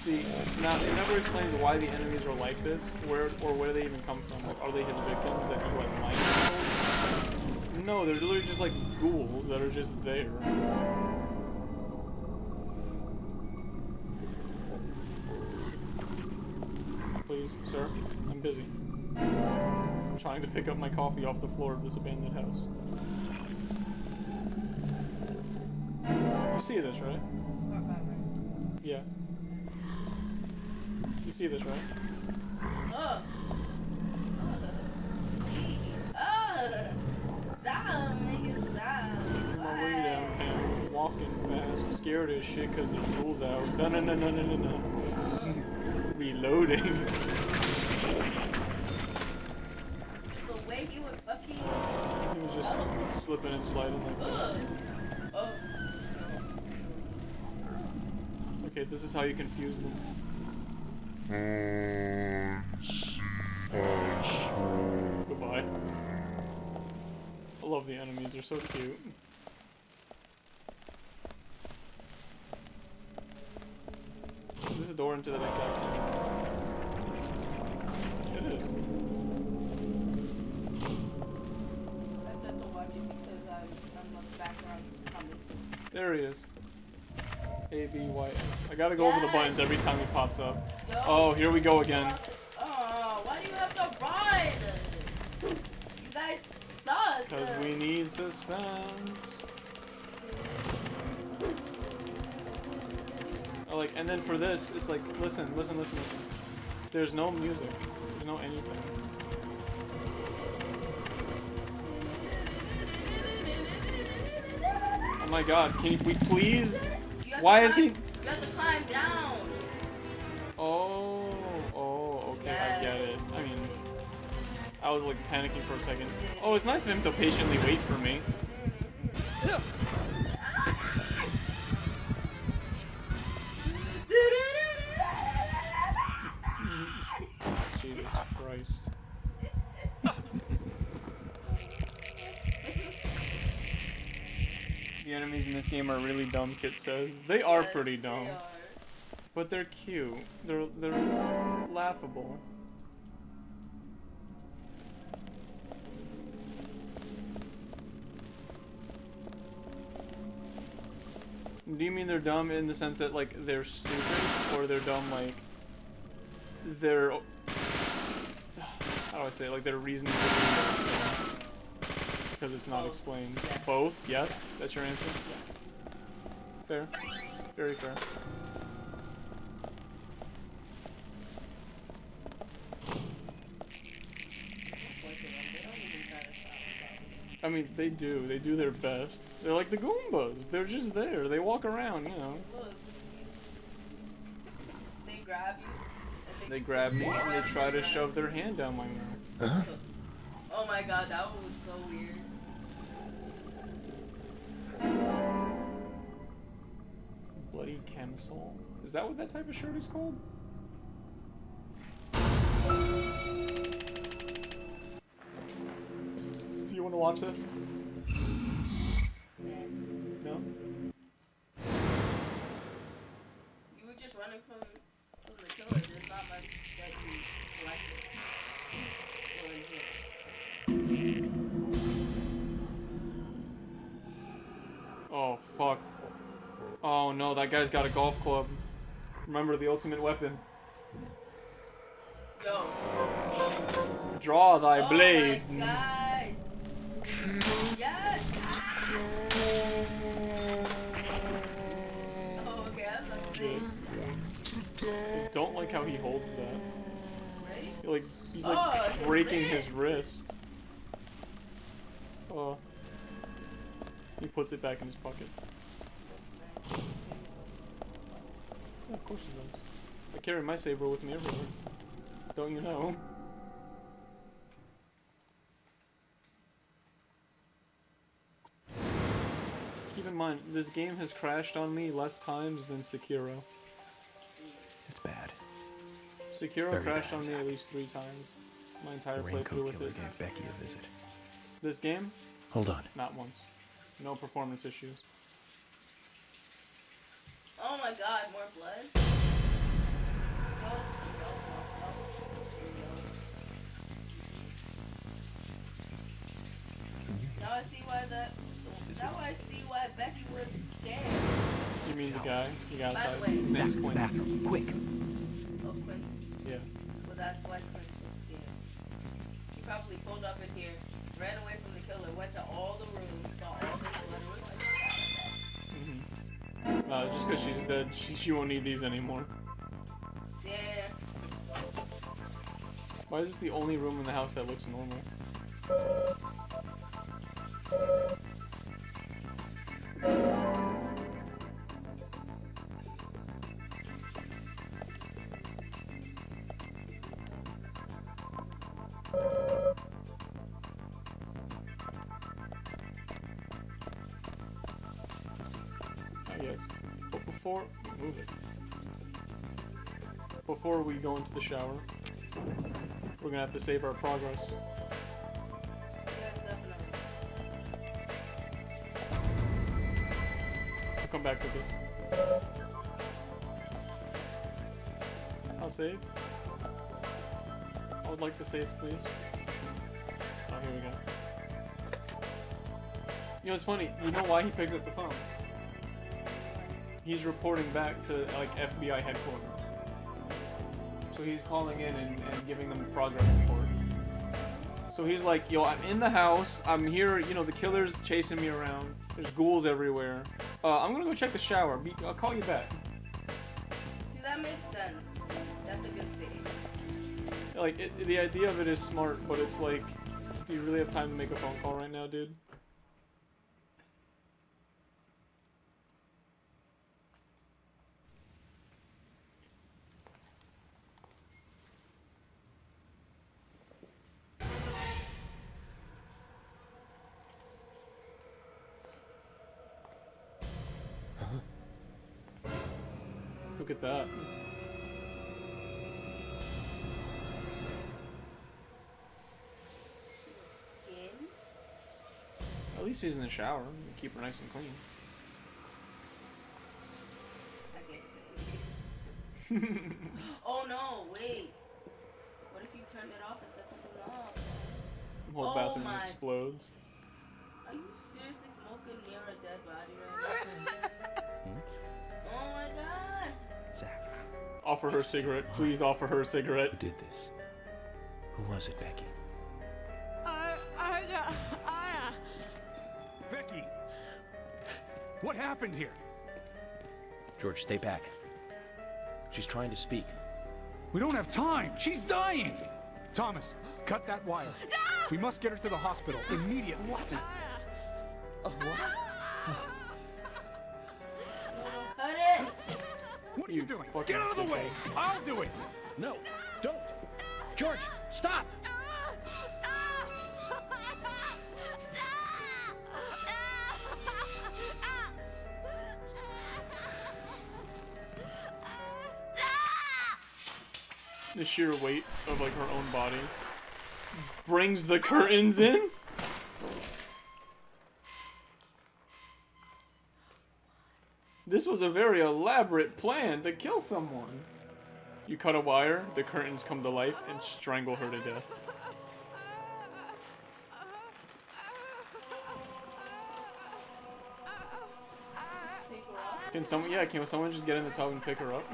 See, now it never explains why the enemies are like this, where they even come from. Like, are they his victims that he like mind controls? No, they're literally just like ghouls that are just there. Please, sir, I'm busy. I'm trying to pick up my coffee off the floor of this abandoned house. You see this, right? Yeah. You see this, right? Oh. Jeez. Oh. Stop. Make it stop. On my way downtown, walking fast, scared as shit because there's rules out. No. Reloading. It's just the way he would fucking... He was just slipping and sliding like that. Okay, this is how you confuse them. Goodbye. I love the enemies, they're so cute. Is this a door into the next exit? It is. I said to watch it because I'm on the background comments. There he is. A-B-Y-X. I gotta go over the buttons every time he pops up. Yo, oh, here we go again. Oh, why do you have to run? You guys suck. Because we need suspense. Oh, like, and then for this, it's like, listen. There's no music. There's no anything. Oh my god, can we please? Why is he? You have to climb down. Oh, okay, yes. I get it. I mean, I was like panicking for a second. Oh, it's nice of him to patiently wait for me. Jesus Christ. The enemies in this game are really dumb, Kit says. They are pretty dumb. But they're cute. They're laughable. Do you mean they're dumb in the sense that, like, they're stupid? Or they're dumb, like, they're... How do I say it? Like, they're reasoning for because it's not explained. Yes. Both? Yes? That's your answer? Yes. Fair. Very fair. I mean, they do. They do their best. They're like the Goombas. They're just there. They walk around, you know. Look. They grab you. And they grab me and they try to shove their hand down my mouth. Oh my god, that one was so weird. Bloody camisole. Is that what that type of shirt is called? Do you want to watch this? No? You were just running from the killer. There's not much that you collected. Well, in here. Oh, fuck. Oh no, that guy's got a golf club. Remember the ultimate weapon. Yo. Draw thy blade. Oh my gosh. Yes. Oh, okay, I was about to say. I don't like how he holds that. Ready? He's like breaking his wrist. Oh. He puts it back in his pocket. That's nice. Yeah, of course he does. I carry my saber with me everywhere. Don't you know? Keep in mind, this game has crashed on me less times than Sekiro. It's bad. Sekiro Very crashed bad, on me at least 3 times. My entire The playthrough Raincoat with Killer it. gave Becky a visit. This game? Hold on. Not once. No performance issues. Oh my god, more blood? No. Now I see why Now I see why Becky was scared. Do you mean the guy? He got By outside. the way, His name's Quint. Bathroom, quick. Oh, Quint. Yeah. Well, that's why Quint was scared. He probably pulled up in here, ran away from the killer, went to all the rooms, saw all this blood, and was like, Just because she's dead, she won't need these anymore. damn. Why is this the only room in the house that looks normal? Yes, but before move it. Before we go into the shower, we're gonna have to save our progress. Yes, definitely. We'll come back to this. I'll save. I would like to save, please. Oh, here we go. You know, it's funny. You know why he picks up the phone? He's reporting back to, like, FBI headquarters. So he's calling in and giving them a progress report. So he's like, yo, I'm in the house. I'm here, you know, the killer's chasing me around. There's ghouls everywhere. I'm gonna go check the shower. I'll call you back. See, that makes sense. That's a good save. Like, the idea of it is smart, but it's like, do you really have time to make a phone call right now, dude? Look at that. Skin? At least he's in the shower. Keep her nice and clean. I can't say anything. Oh no, wait. What if you turned it off and set something off? The whole Oh bathroom my- explodes. Are you seriously smoking near a dead body right now? Oh my god. Zach. Offer her a cigarette. Please offer her a cigarette. Who did this? Who was it, Becky? Becky! What happened here? George, stay back. She's trying to speak. We don't have time! She's dying! Thomas, cut that wire. No! We must get her to the hospital immediately. What? Cut it! What are you doing? Get out of the way! I'll do it! No, don't! George, stop! The sheer weight of like her own body brings the curtains in. This was a very elaborate plan to kill someone. You cut a wire, the curtains come to life and strangle her to death. Can someone, yeah, can someone just get in the tub and pick her up?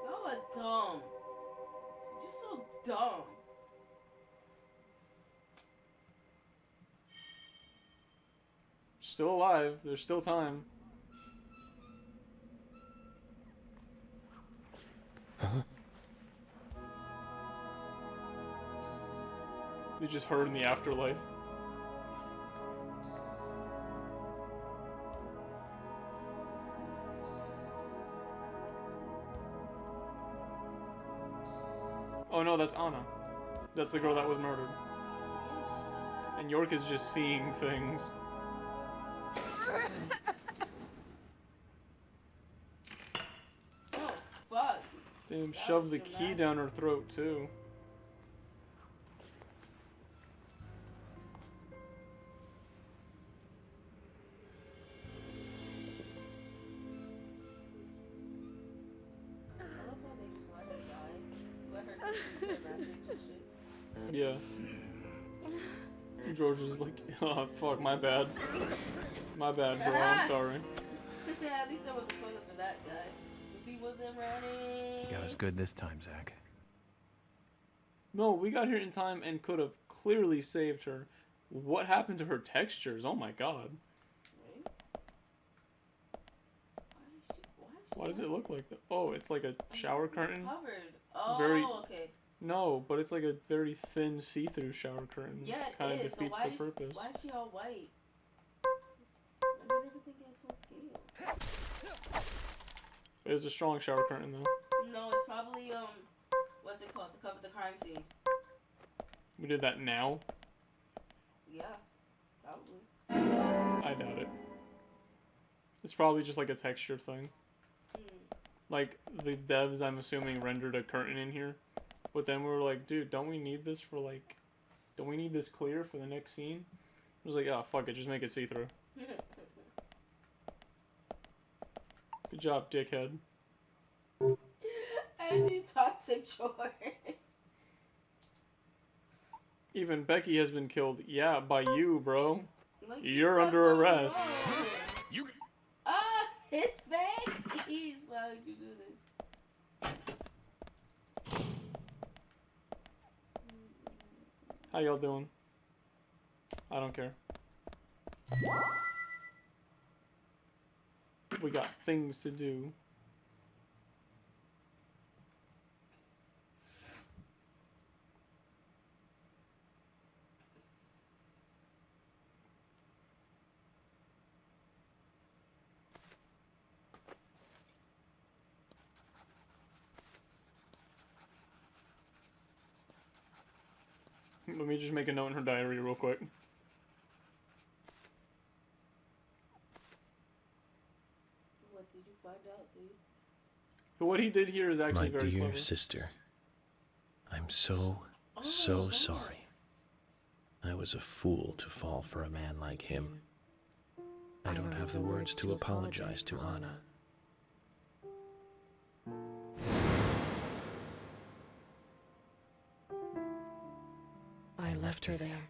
Y'all are dumb. Just so dumb. Still alive. There's still time. Huh? They just heard in the afterlife. Oh no, that's Anna. That's the girl that was murdered. And York is just seeing things. Oh, fuck. Damn, shoved the key down her throat, too. I love how they just let her die. Let her complete her message and shit. Yeah. George is like, oh, fuck, my bad. My bad, bro, I'm sorry. At least there was a toilet for that guy. Because he wasn't running. You got us good this time, Zach. No, we got here in time and could have clearly saved her. What happened to her textures? Oh my god. Why does it look like that? Oh, it's like a shower curtain? Covered. Oh, very, okay. No, but it's like a very thin see-through shower curtain. Yeah, which kind of is. defeats So the purpose. Why is she all white? I mean, everything gets so pale. It was a strong shower curtain, though. No, it's probably, what's it called? To cover the crime scene. We did that now? Yeah, probably. I doubt it. It's probably just like a texture thing. Like, the devs, I'm assuming, rendered a curtain in here. But then we were like, dude, don't we need this for, like... Don't we need this clear for the next scene? I was like, oh, fuck it, just make it see-through. Good job, dickhead. As you talk to George. Even Becky has been killed. Yeah, by you, bro. Like, You're under arrest. You. Ah, his face! Why would you do this? How y'all doing? I don't care. We got things to do. Let me just make a note in her diary real quick. What did you find out, dude? But what he did here is actually very clever. My dear sister, I'm so sorry. I was a fool to fall for a man like him. I don't have the words to apologize to Anna. I left her there.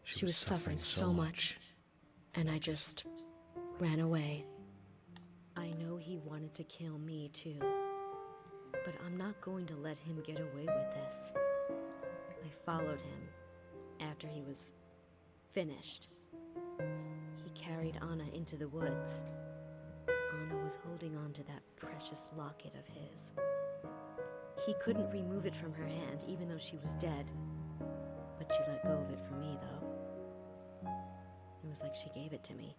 She was suffering so much, and I just ran away. I know he wanted to kill me too, but I'm not going to let him get away with this. I followed him after he was finished. He carried Anna into the woods. Anna was holding on to that precious locket of his. He couldn't remove it from her hand, even though she was dead. But she let go of it for me, though. It was like she gave it to me.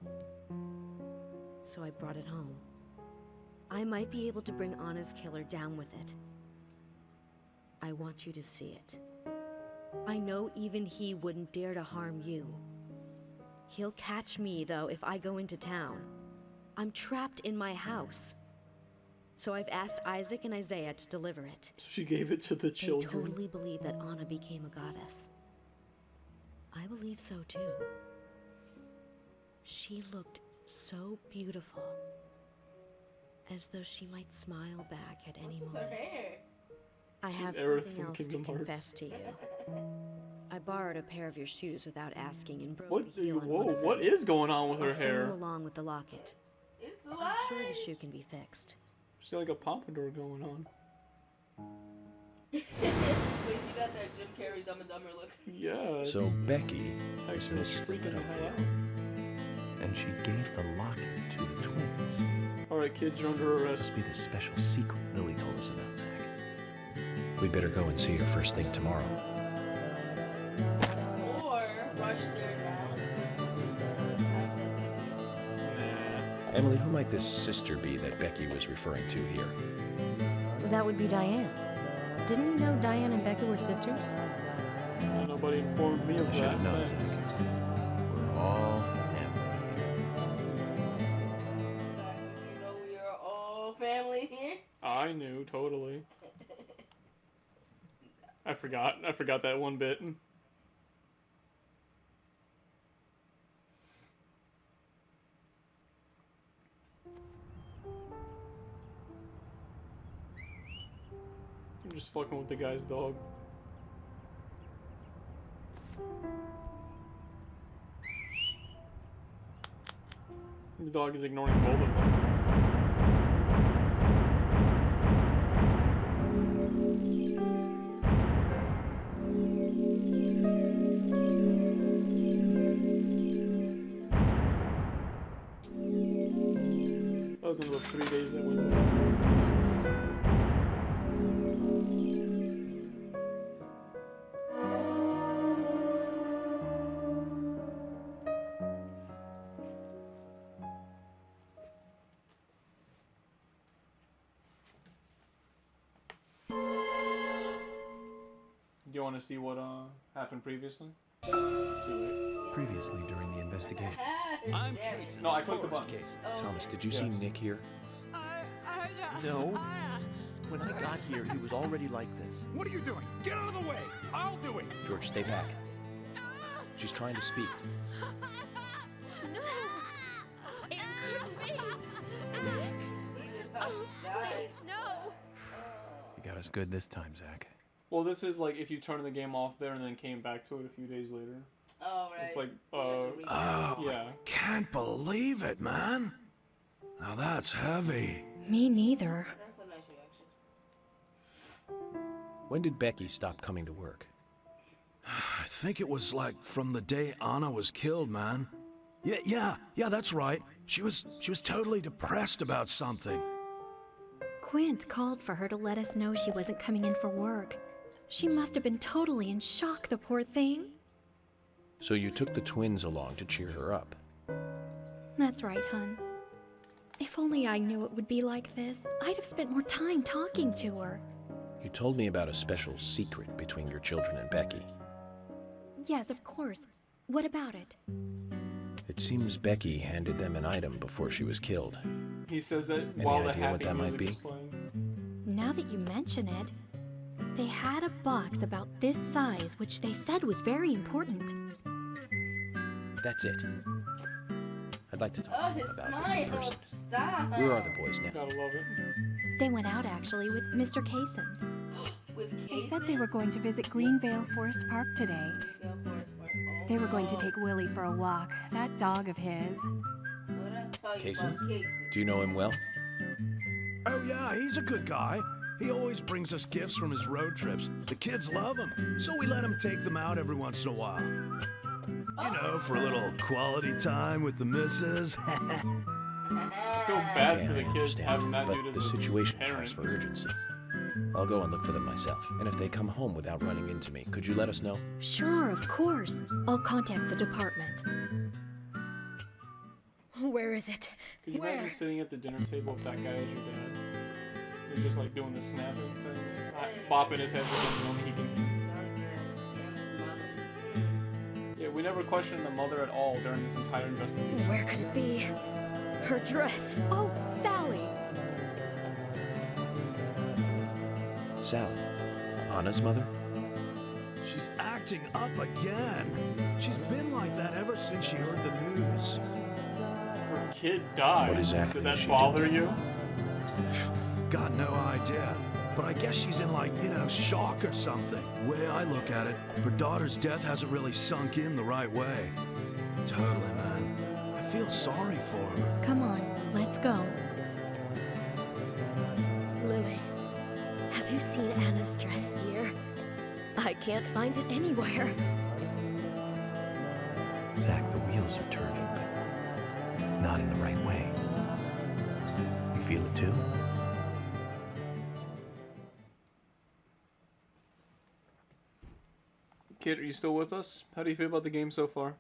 So I brought it home. I might be able to bring Anna's killer down with it. I want you to see it. I know even he wouldn't dare to harm you, He'll catch me, though, if I go into town. I'm trapped in my house. So I've asked Isaac and Isaiah to deliver it. So she gave it to the children. They totally believe that Anna became a goddess. I believe so, too. She looked so beautiful. As though she might smile back at any moment. I have something else to confess to you. I borrowed a pair of your shoes without asking and broke the heel on one of them. What is going on with her I'll send hair? you along with the locket. It's I'm sure the shoe can be fixed. She's got like a pompadour going on. Wait, she got that Jim Carrey Dumb and Dumber look. Yeah. So Becky Tyson is was Miss freaking the hell out. And she gave the locket to the twins. Alright, kids, you're under arrest. Be the special secret Lily told us about, Zach. We'd better go and see her first thing tomorrow. Or rush there now because this is time sensitive. Emily, who might this sister be that Becky was referring to here? That would be Diane. Didn't you know Diane and Becca were sisters? Nobody informed me of I should that. have known, Thanks. Zach. We're all family. Did you know we are all family here? I knew, totally. I forgot that one bit. I'm just fucking with the guy's dog. The dog is ignoring both of them. That was in about 3 days that went by. Do you want to see what happened previously? Too late. Previously, during the investigation. I'm Casey. No, I clicked the button. Thomas, did you see Nick here? No. When I got here, he was already like this. What are you doing? Get out of the way! I'll do it! George, stay back. She's trying to speak. No! It couldn't be! Please, no! You got us good this time, Zach. Well, this is like if you turn the game off there and then came back to it a few days later. Oh, right. It's like, yeah. Can't believe it, man. Now that's heavy. Me neither. That's a nice reaction. When did Becky stop coming to work? I think it was like from the day Anna was killed, man. Yeah, that's right. She was totally depressed about something. Quint called for her to let us know she wasn't coming in for work. She must have been totally in shock, the poor thing. So you took the twins along to cheer her up. That's right, hon. If only I knew it would be like this, I'd have spent more time talking to her. You told me about a special secret between your children and Becky. Yes, of course. What about it? It seems Becky handed them an item before she was killed. He says that Any while the idea happy what that might music be? is playing. Now that you mention it, they had a box about this size which they said was very important. That's it. I'd like to talk Oh, his about this in smile. person. Stop. Where are the boys now? Gotta love it. They went out actually with Mr. Kaysen. With They Casey? said they were going to visit Greenvale Forest Park today. They were going to take Willie for a walk. That dog of his. What I tell you Kaysen? about Casey? Do you know him well? Oh yeah, he's a good guy. He always brings us gifts from his road trips. The kids love him, so we let him take them out every once in a while. You know, for a little quality time with the missus. I feel bad for the I kids having that but dude as the a situation parent. calls for urgency. I'll go and look for them myself. And if they come home without running into me, could you let us know? Sure, of course. I'll contact the department. Where is it? Could you imagine sitting at the dinner table if that guy is your dad? He's just like doing the snapping thing, bopping his head to something only he can. Sorry, parents. Yeah, that's mother. Yeah, We never questioned the mother at all during this entire investigation. Where could it be? Her dress. Oh, Sally. Sally, Anna's mother? She's acting up again. She's been like that ever since she heard the news. Her kid died. What exactly Does that did she bother do? you? Got no idea. But I guess she's in like, shock or something. The way I look at it, her daughter's death hasn't really sunk in the right way. Totally, man. I feel sorry for her. Come on, let's go. Lily, have you seen Anna's dress, dear? I can't find it anywhere. Zach, the wheels are turning, but not in the right way. You feel it too? Kid, are you still with us? How do you feel about the game so far?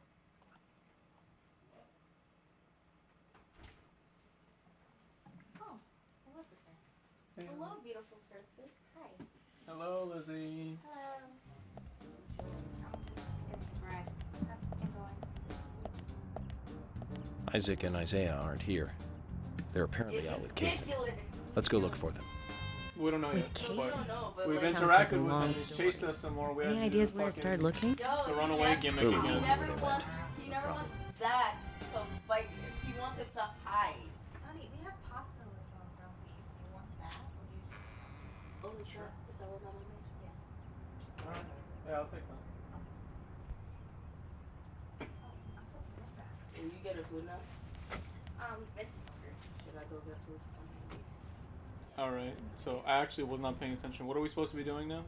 Oh, Melissa's here. Hello, beautiful person. Hi. Hello, Lizzie. Hello. Right. How's it going? Isaac and Isaiah aren't here. They're apparently out with Kaysen. Ridiculous. Let's go look for them. We don't know yet. We don't know, but We've like, interacted with him. He's chased us some more. We had Any to do ideas the where to fucking- start looking? The runaway gimmick Ooh. again. He never wants Zach to fight him. He wants him to hide. Honey, we have pasta with ground beef. You want that? Or do you just... Oh, is that what Mama made? Yeah. Alright. Yeah, I'll take that. Will you get her food now? Should I go get food? Alright, so I actually was not paying attention. What are we supposed to be doing now?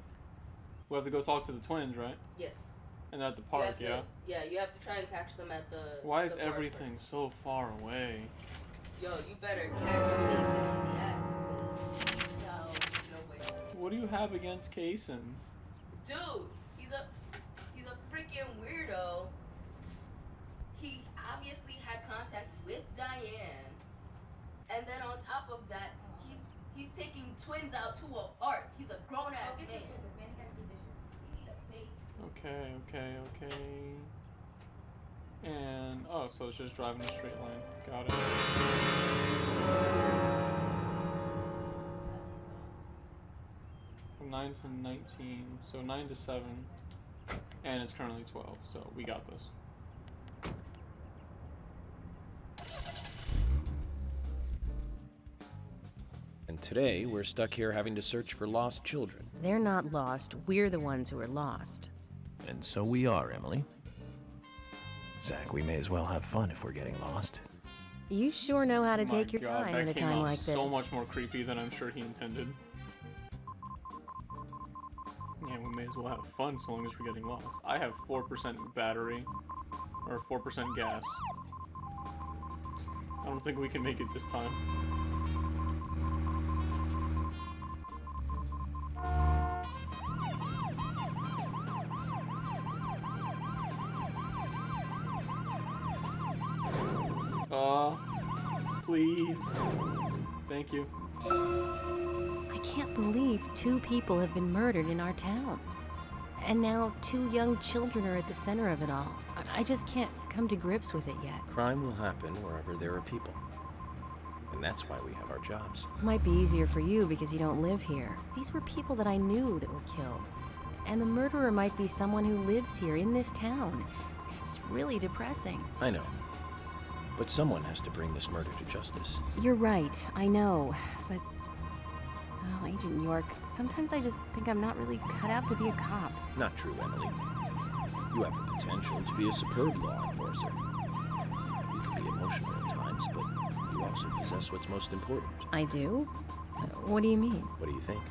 We have to go talk to the twins, right? Yes. And they're at the You park, have to, yeah? Yeah, you have to try and catch them at the... Why is the forest everything so far away? Yo, you better catch Mason in the act. Because he sounds no way. What do you have against Kaysen? Dude, he's a freaking weirdo. He obviously had contact with Diane, and then on top of that, he's taking twins out to a park. He's a grown ass man. Okay. And, oh, so it's just driving a straight line. Got it. From 9 to 19, so 9 to 7. And it's currently 12, so we got this. And today, we're stuck here having to search for lost children. They're not lost. We're the ones who are lost. And so we are, Emily. Zach, we may as well have fun if we're getting lost. You sure know how to My take your God, time that in a came time out like this. so much more creepy than I'm sure he intended. Yeah, we may as well have fun so long as we're getting lost. I have 4% battery, or 4% gas. I don't think we can make it this time. Please. Thank you. I can't believe 2 people have been murdered in our town. And now 2 young children are at the center of it all. I just can't come to grips with it yet. Crime will happen wherever there are people. And that's why we have our jobs. Might be easier for you because you don't live here. These were people that I knew that were killed. And the murderer might be someone who lives here in this town. It's really depressing. I know. But someone has to bring this murder to justice. You're right, I know. But, oh, Agent York, sometimes I just think I'm not really cut out to be a cop. Not true, Emily. You have the potential to be a superb law enforcer. You can be emotional at times, but you also possess what's most important. I do? What do you mean? What do you think?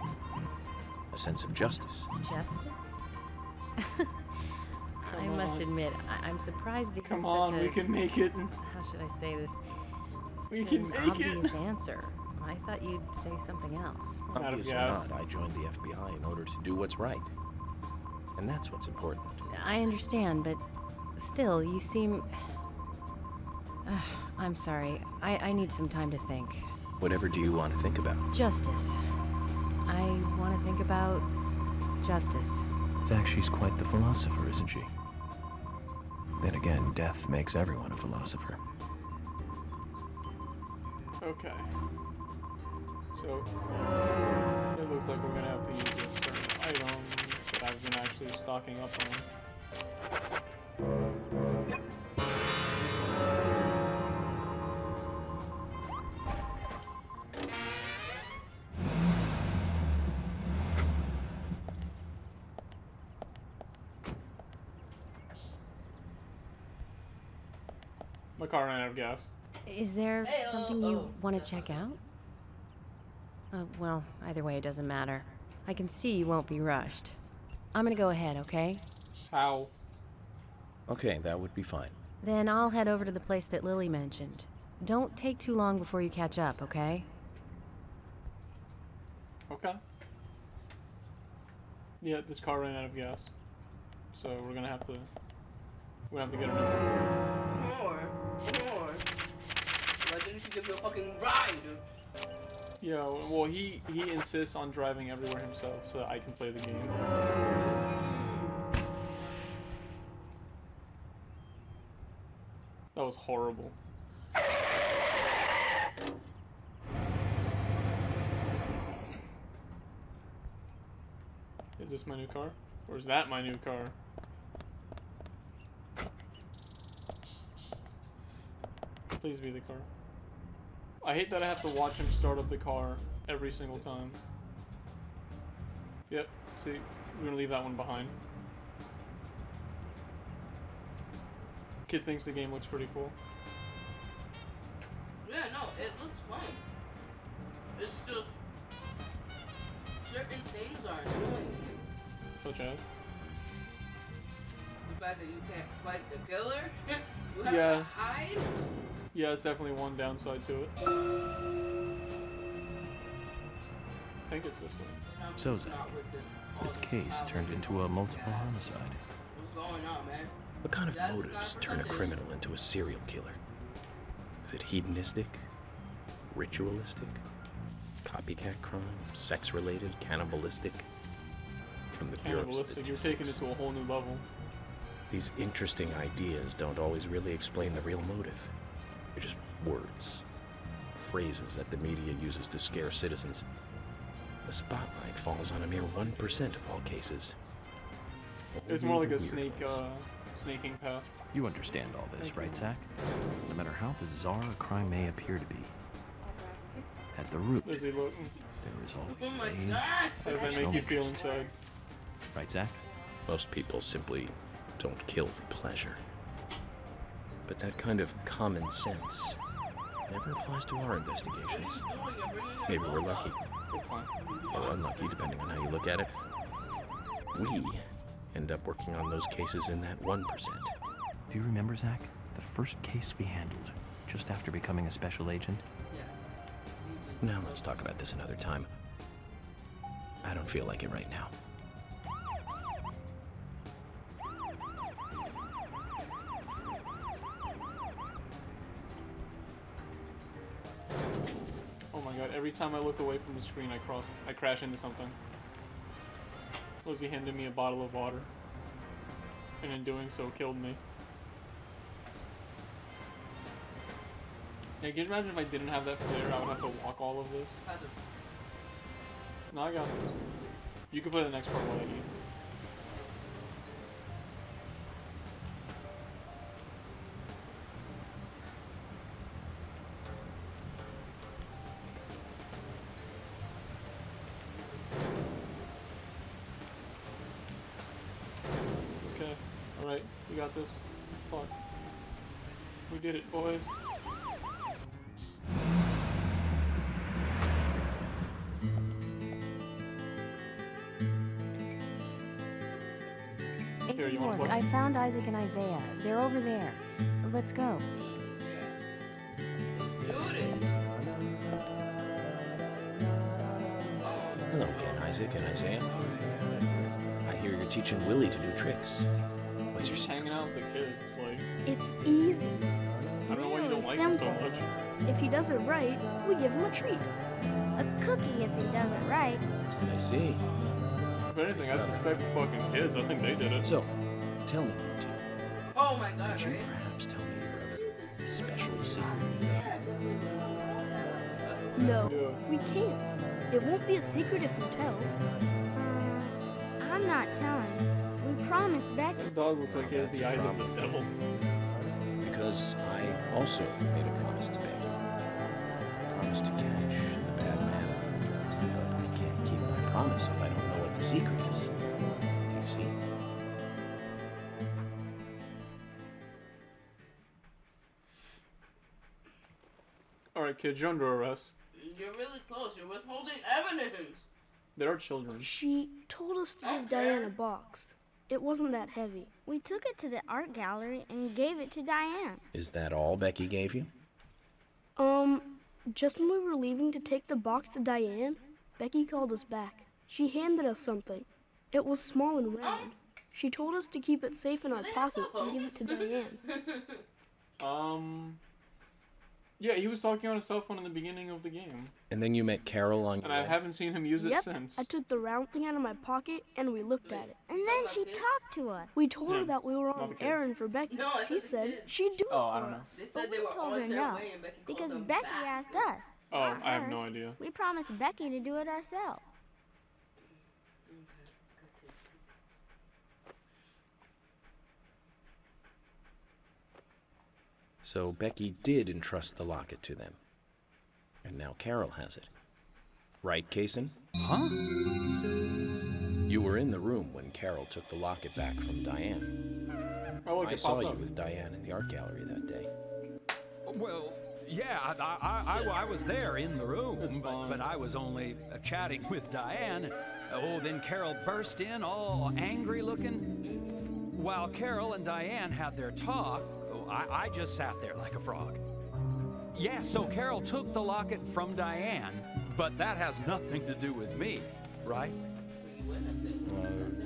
A sense of justice. Justice? I must admit, I'm surprised to hear Come such on, a... we can make it. How should I say this? We Such can an make it. obvious answer. I thought you'd say something else. Obvious or not, I joined the FBI in order to do what's right. And that's what's important. I understand, but still, you seem... I'm sorry. I need some time to think. Whatever do you want to think about? Justice. I want to think about justice. Zach, she's quite the philosopher, isn't she? Then again, death makes everyone a philosopher. Okay. So, it looks like we're gonna have to use this certain item that I've been actually stocking up on. My car ran out of gas. Is there something you want to check out? Well, either way, it doesn't matter. I can see you won't be rushed. I'm gonna go ahead, okay? How? Okay, that would be fine. Then I'll head over to the place that Lily mentioned. Don't take too long before you catch up, okay? Okay. Yeah, this car ran out of gas. So we're gonna have to get a new one. More. Why didn't you give me a fucking ride? Yeah, well, he insists on driving everywhere himself so that I can play the game. That was horrible. Is this my new car? Or is that my new car? Please be the car. I hate that I have to watch him start up the car every single time. Yep, see, we're gonna leave that one behind. Kid thinks the game looks pretty cool. Yeah, no, it looks fun. It's just certain things are annoying. Such as? The fact that you can't fight the killer. You have Yeah. to hide. Yeah, it's definitely one downside to it. I think it's this way. So, Zach, this case turned into a multiple homicide. What's going on, man? What kind of That's motives not turn a percentage. criminal into a serial killer? Is it hedonistic? Ritualistic? Copycat crime? Sex-related? Cannibalistic? From the Bureau of Cannibalistic, you're taking it to a whole new level. These interesting ideas don't always really explain the real motive. They're just words, phrases that the media uses to scare citizens. The spotlight falls on a mere 1% of all cases. It's more like a snaking path. You understand all this, right, Zach? No matter how bizarre a crime may appear to be, at the root, Does he look? there is always Oh my rage, god! How does that make you feel inside? right, Zach? Most people simply don't kill for pleasure. But that kind of common sense never applies to our investigations. Maybe we're lucky. It's fine. Or unlucky, depending on how you look at it. We end up working on those cases in that 1%. Do you remember, Zach, the first case we handled just after becoming a special agent? Yes. Now let's talk about this another time. I don't feel like it right now. Oh my god, every time I look away from the screen, I crash into something. Lizzie handed me a bottle of water, and in doing so, killed me. Yeah, can you imagine if I didn't have that flare, I would have to walk all of this? No, I got this. You can play the next part while I eat. Okay, alright, we got this. Fuck. We did it, boys. Here, you wanna Look, play? I found Isaac and Isaiah. They're over there. Let's go. Hello again, Isaac and Isaiah. I hear you're teaching Willie to do tricks. What's your Just secret? hanging out with the kids, like, It's easy. I don't know why you don't Really like him so simple. much. If he does it right, we give him a treat. A cookie if he does it right. I see. If anything, I'd suspect fucking kids. I think they did it. So, tell me, Oh my god, Could you right? perhaps tell me your special secret? No, we can't. It won't be a secret if we tell. I'm not telling. We promised Becky. That dog looks like he has the eyes of the devil. Because I also made a promise to Becky. I promised to catch the bad man. But I can't keep my promise if I don't know what the secret is. Do you see? Alright, kids, you're under arrest. You're really close. You're withholding evidence. They are children. She told us to give Diane a box. It wasn't that heavy. We took it to the art gallery and gave it to Diane. Is that all Becky gave you? Just when we were leaving to take the box to Diane, Becky called us back. She handed us something. It was small and round. She told us to keep it safe in our pocket and give it to Diane. Yeah, he was talking on his cell phone in the beginning of the game. And then you met Carol on And I haven't seen him use it Yep, since. I took the round thing out of my pocket and we looked at it. And then she talked to us. We told her that we were Not on the an kids. errand for Becky. No, I She said the said kids. she'd do it Oh, I for don't know. us. They said they were told on her their no, way and Becky called because them Becky back. asked us. Oh, not I have her. no idea. We promised Becky to do it ourselves. So Becky did entrust the locket to them. And now Carol has it. Right, Kaysen? Huh? You were in the room when Carol took the locket back from Diane. Oh, look, I it saw pops you up. with Diane in the art gallery that day. Well, yeah, I was there in the room, but I was only chatting with Diane. Oh, then Carol burst in, all angry looking. While Carol and Diane had their talk, I just sat there like a frog. Yeah, so Carol took the locket from Diane, but that has nothing to do with me, right?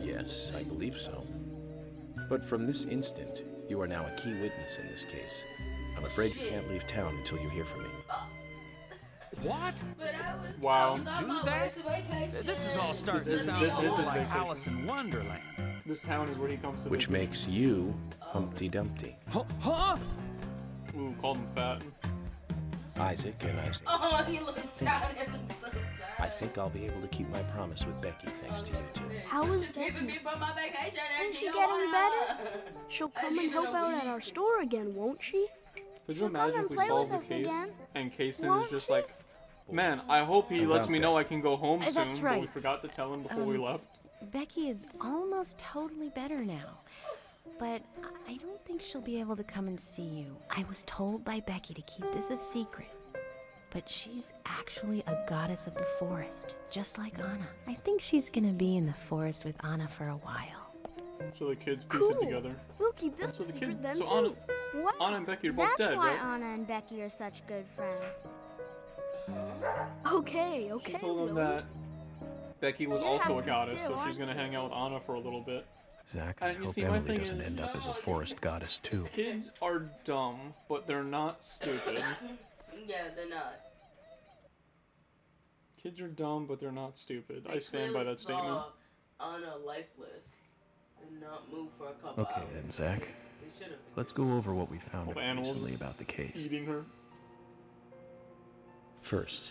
Yes, I believe so. But from this instant, you are now a key witness in this case. I'm afraid you can't leave town until you hear from me. What? Wow. Do that? This is all starting to sound a little like Alice in Wonderland. This town is where he comes to Which vacation. makes you Humpty Dumpty. Huh? Ooh, called him fat. Isaac and Isaac. Oh, he looked down and looked so sad. I think I'll be able to keep my promise with Becky thanks to you two. How is Keeping me from my vacation Is and she getting better? She'll come and help out at our store again, won't she? Could you imagine if we play solved the with us case again. and Kaysen is just like, man, I hope he lets me know I can go home soon, That's but we right. forgot to tell him before we left. Becky is almost totally better now. But I don't think she'll be able to come and see you. I was told by Becky to keep this a secret. But she's actually a goddess of the forest, just like Anna. I think she's gonna be in the forest with Anna for a while. So the kids piece it together. We'll keep this So the secret kids, then so too. Anna and Becky are both That's dead, why right? Anna and Becky are such good friends. Okay. She told them Willie. that Becky was You're also a happy goddess, too, so she's aren't gonna you? hang out with Anna for a little bit. Zach, I And you hope see, my Emily thing doesn't is, end up as a forest goddess too. kids are dumb, but they're not stupid. Yeah, they're not. Kids are dumb, but they're not stupid. They I stand by clearly that statement. saw Anna lifeless and not move for a couple Okay hours. then, Zach. They should have. Let's go over what we found All the out animals recently about the case. Eating her. First,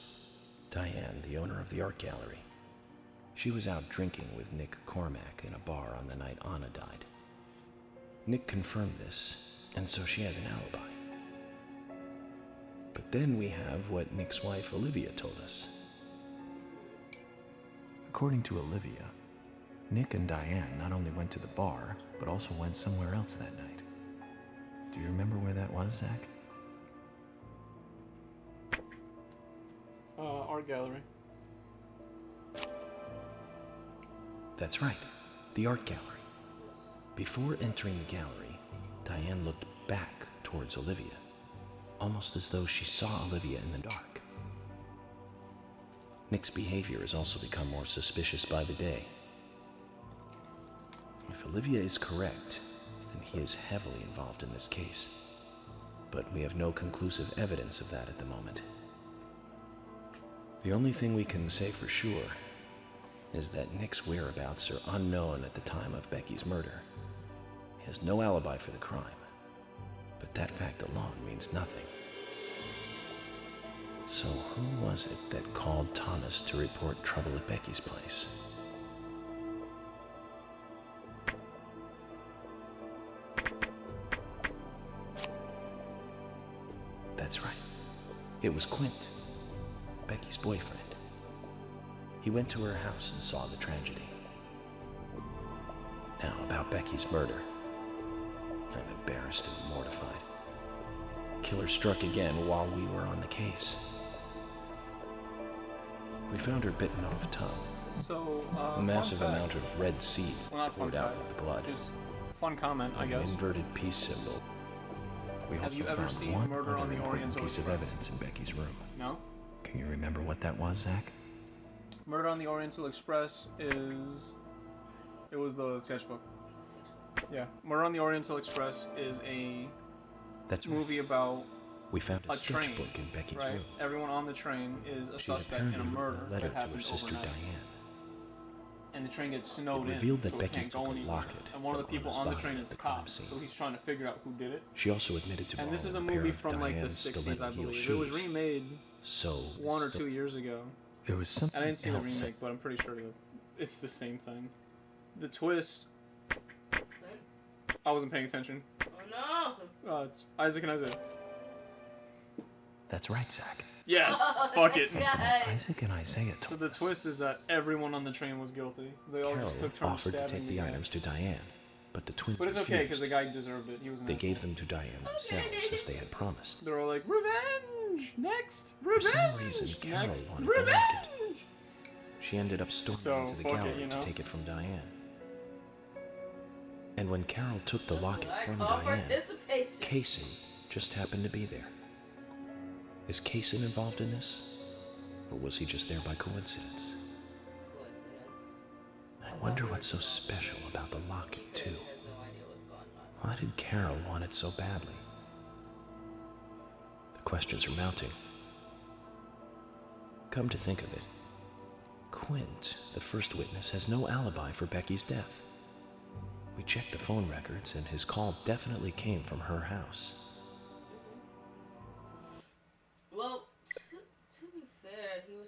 Diane, the owner of the art gallery. She was out drinking with Nick Cormack in a bar on the night Anna died. Nick confirmed this, and so she has an alibi. But then we have what Nick's wife Olivia told us. According to Olivia, Nick and Diane not only went to the bar, but also went somewhere else that night. Do you remember where that was, Zach? Art gallery. That's right, the art gallery. Before entering the gallery, Diane looked back towards Olivia, almost as though she saw Olivia in the dark. Nick's behavior has also become more suspicious by the day. If Olivia is correct, then he is heavily involved in this case. But we have no conclusive evidence of that at the moment. The only thing we can say for sure is that Nick's whereabouts are unknown at the time of Becky's murder. He has no alibi for the crime, but that fact alone means nothing. So who was it that called Thomas to report trouble at Becky's place? That's right. It was Quint, Becky's boyfriend. He went to her house and saw the tragedy. Now, about Becky's murder. I'm embarrassed and mortified. Killer struck again while we were on the case. We found her bitten off tongue. So, a massive amount of red seeds poured out of the blood. Just fun comment, I guess. An inverted peace symbol. We Have also you ever found seen one Murder on other the important Oriental piece of Express? evidence in Becky's room. No? Can you remember what that was, Zach? Murder on the Oriental Express is... It was the sketchbook. Yeah. Murder on the Oriental Express is a That's right. movie about We found a train, sketchbook in Becky's right? room. Everyone on the train is a She had suspect in a apparently murder written a letter that to her happened sister overnight. Diane. And the train gets snowed It in, revealed that so Becky it can't took go a anywhere. locket And one of the from people Anna's on the body train at is the the crime cop, scene. so he's trying to figure out who did it. She also admitted to And this is a borrowing pair movie of from like the Diane's 60s, stiletto I heel believe. It was shoes. remade So 1 or 2 years ago. There was something I didn't see the else. remake, but I'm pretty sure it's the same thing. The twist... I wasn't paying attention. Oh no! It's Isaac and Isaiah. That's right, Zach. Yes! Oh, Fuck it! Isaac and Isaiah So told the twist is that everyone on the train was guilty. They all Carol just took turns offered to stabbing take the the guy. items to Diane, but the twins But it's okay, refused. because the guy deserved it. He was an They asshole. gave them to Diane themselves, as they had promised. They're all like, revenge! Next! For some Revenge! reason, Carol Next! wanted the Revenge! locket. She ended up storming So, into the fuck it, gallery you know? to take it from Diane. And when Carol took the locket I from call Diane, participation. Kaysen just happened to be there. Is Kaysen involved in this? Or was he just there by coincidence? I wonder what's so special about the locket, too. Why did Carol want it so badly? The questions are mounting. Come to think of it, Quint, the first witness, has no alibi for Becky's death. We checked the phone records, and his call definitely came from her house. Well, to be fair, he was.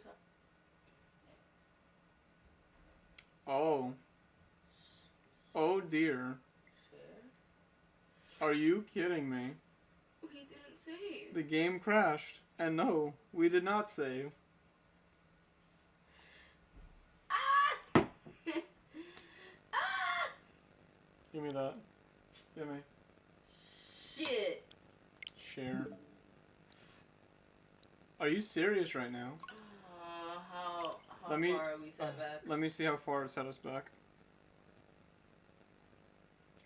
Oh. Oh dear. Are you kidding me? He didn't save. The game crashed. And no, we did not save. Give me that. Give me. Shit. Share. Are you serious right now? How Let me- far are we set back? Let me see how far it set us back.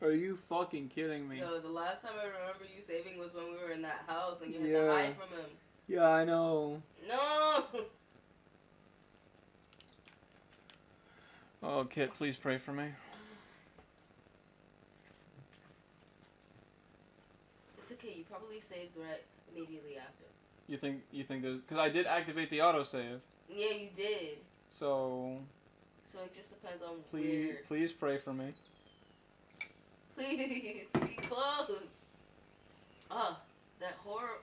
Are you fucking kidding me? Yo, the last time I remember you saving was when we were in that house and you had Yeah. to hide from him. Yeah, I know. No! Oh, Kit, please pray for me. It's okay, you probably saved right immediately after. You think there's... Because I did activate the autosave. Yeah, you did. So... So it just depends on Please, where. please pray for me. Please, be close. Oh, that horrible.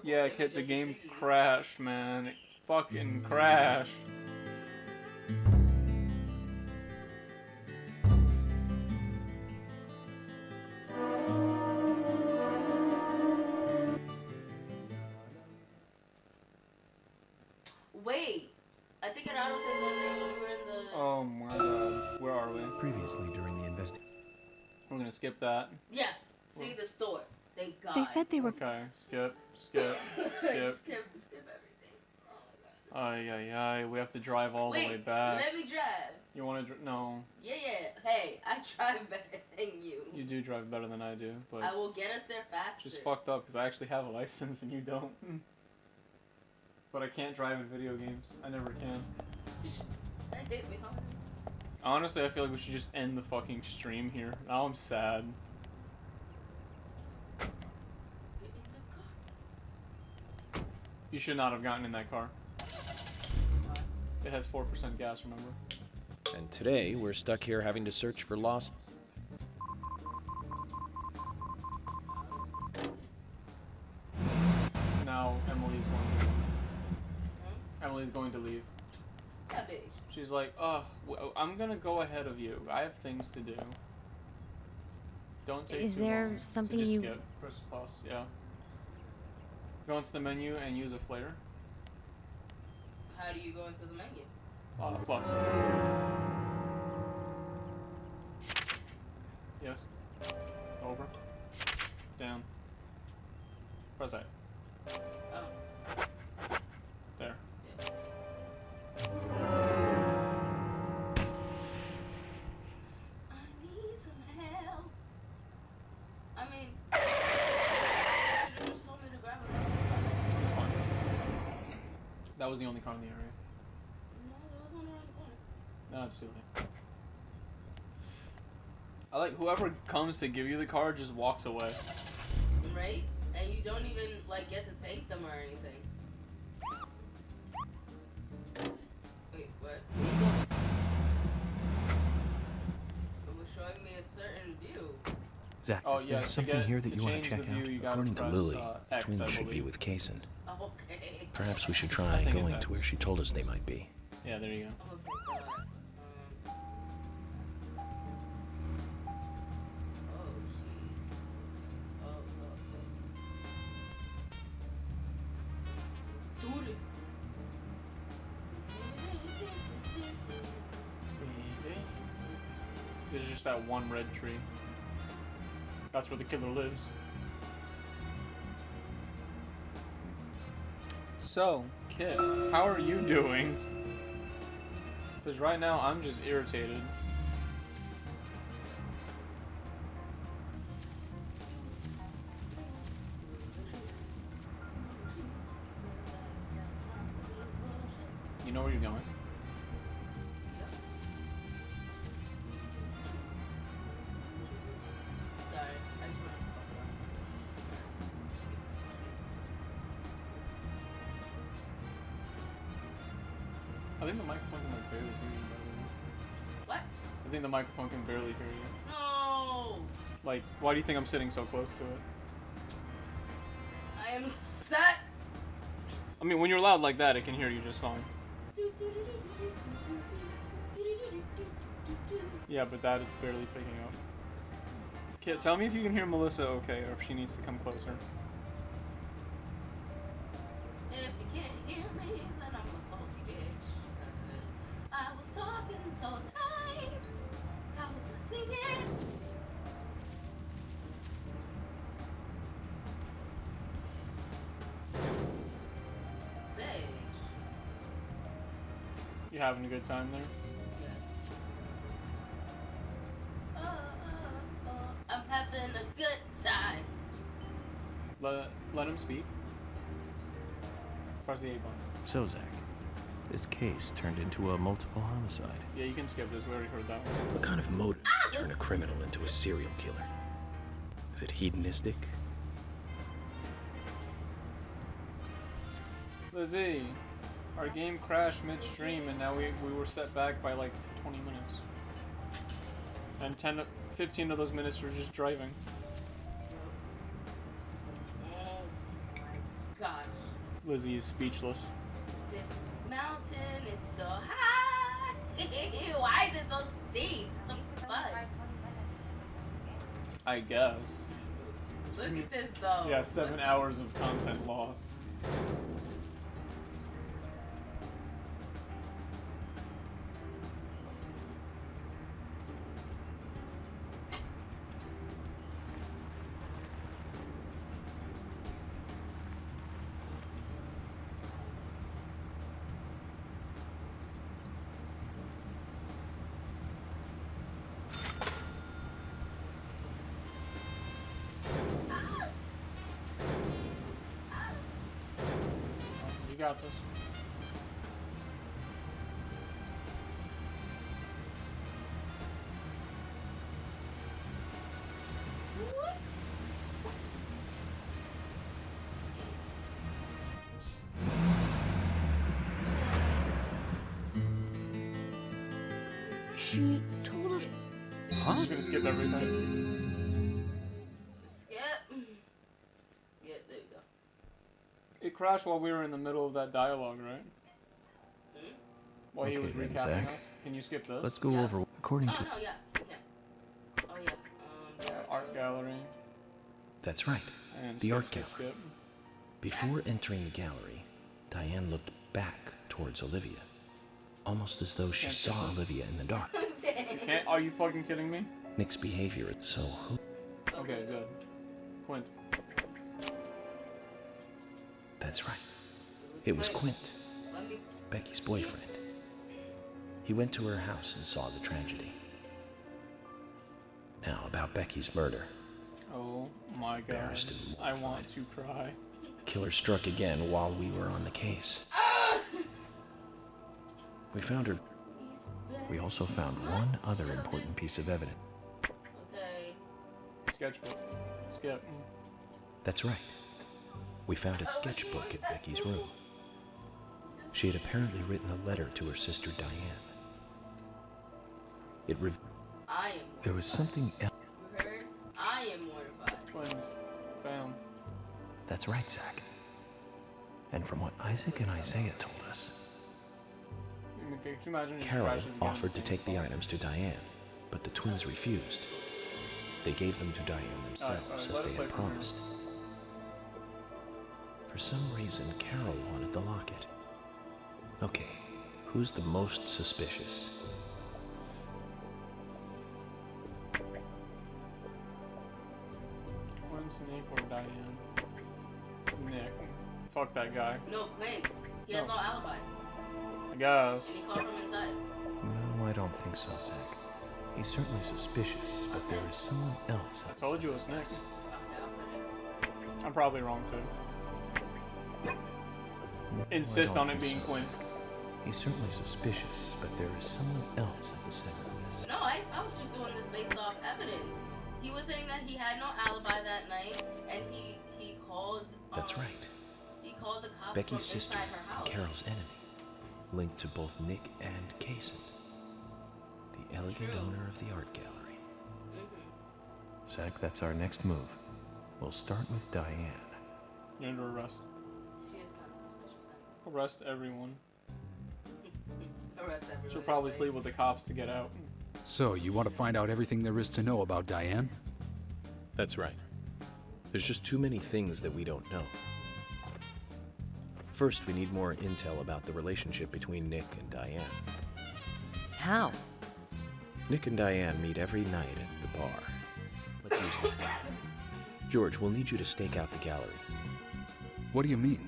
Yeah, image Kit, the of game trees. crashed, man. It fucking crashed. Wait, I think it auto saved one day when we were in the. Oh my god. Where are we? Previously, during the investigation. We're gonna skip that. Yeah, see the store. Thank God. They said they were. Okay, skip, skip, skip. skip everything. Ay, ay, ay. We have to drive all Wait, the way back. let me drive. You wanna no. Yeah. Hey, I drive better than you. You do drive better than I do, but... I will get us there faster. Just fucked up, because I actually have a license and you don't. But I can't drive in video games. I never can. That hit me hard. Honestly, I feel like we should just end the fucking stream here. Now I'm sad. You should not have gotten in that car. It has 4% gas, remember? And today, we're stuck here having to search for lost... apparently is going to leave. That bitch. She's like, I'm gonna go ahead of you. I have things to do. Don't take Is too there long. something so just you... skip. Press plus, yeah. Go into the menu and use a flare. How do you go into the menu? Plus. Yes. Over. Down. Press A. Oh. There. I need some help. I mean, you should have just told me to grab it. It's fine. That was the only car in the area. No, there was one around the corner. No, it's too late. I like whoever comes to give you the car just walks away. Right? And you don't even like get to thank them or anything. Wait, what? It was showing me a certain view. Zach, Oh, is yeah, there something here that you want to check view, you out? gotta According to press, Lily, X, the twins I should be believe. with Kaysen. Okay. Perhaps we should I try think it's going X. to where she told us they might be. Yeah, there you go. Oh, thank God. Oh, jeez. Oh. Let's do this. There's just that one red tree. That's where the killer lives. So, Kit, how are you doing? Because right now I'm just irritated. You know where you're going? Sorry, I just wanted to talk about I think the microphone can like barely hear you, by the way. What? I think the microphone can barely hear you. No! Like, why do you think I'm sitting so close to it? I am set! I mean, when you're loud like that, it can hear you just fine. Yeah, but that it's barely picking up. Kit, tell me if you can hear Melissa okay, or if she needs to come closer. If you can't hear me, then I'm a salty bitch. 'Cause I was talking so tight. I was not singing. Bitch. You having a good time there? Yes. I'm having a good time. Let him speak. Press the A button. So, Zach, this case turned into a multiple homicide. Yeah, you can skip this. We already heard that one. What kind of motive turn a criminal into a serial killer? Is it hedonistic? Lizzie, our game crashed midstream, and now we were set back by like 20 minutes. And 15 of those minutes were just driving. Oh my gosh. Lizzie is speechless. This mountain is so high. Why is it so steep? What the fuck? I guess. Look at this though. Yeah, 7 hours of content lost. You got this. She told us. I'm just gonna skip everything. Skip. Yeah, there you go. It crashed while we were in the middle of that dialogue, right? While he was Okay then, recapping Zach. us, can you skip this? Let's go over according to. Oh, no, yeah, we can. Oh, yeah. Art gallery. That's right. And The skip, art skip, gallery. skip. Before entering the gallery, Diane looked back towards Olivia, almost as though she Can't saw skip this. Olivia in the dark. Can't, are you fucking kidding me? Nick's behavior is so who? Okay, good. Quint. That's right. It was Quint, Becky's boyfriend. He went to her house and saw the tragedy. Now about Becky's murder. Oh my god. Embarrassed and I want to cry. Killer struck again while we were on the case. We found her. We also found one other important piece of evidence. Okay. Sketchbook. Skip. That's right. We found a sketchbook in Becky's room. She had apparently written a letter to her sister Diane. It I am. There was something else. You heard? I am mortified. Twins. Bam. That's right, Zach. And from what Isaac and Isaiah told us, Can you imagine he Carol crashes again in offered to same take the spot? items to Diane, but the twins refused. They gave them to Diane themselves Alright, as let they it play had from here. promised. For some reason, Carol wanted the locket. Okay, who's the most suspicious? Twins, Nick, or Diane? Nick. Fuck that guy. No, Clint. He has no alibi. I guess. And he called from inside. no, I don't think so, Zach. He's certainly suspicious, but there is someone else. I told you it was Nick. Okay, I'll put it. I'm probably wrong too. Insist on it being Quint. He's certainly suspicious, but there is someone else at the center of this. No, I was just doing this based off evidence. He was saying that he had no alibi that night, and he called. That's right. He called the cops Becky's from sister inside her house. and Carol's enemy, linked to both Nick and Kaysen, the elegant owner of the art gallery. Zach, that's our next move. We'll start with Diane. You're under arrest. She is kind of suspicious then. Arrest everyone. Arrest everyone. She'll probably sleep with the cops to get out. So, you want to find out everything there is to know about Diane? That's right. There's just too many things that we don't know. First, we need more intel about the relationship between Nick and Diane. How? Nick and Diane meet every night at the bar. Let's use that. George, we'll need you to stake out the gallery. What do you mean?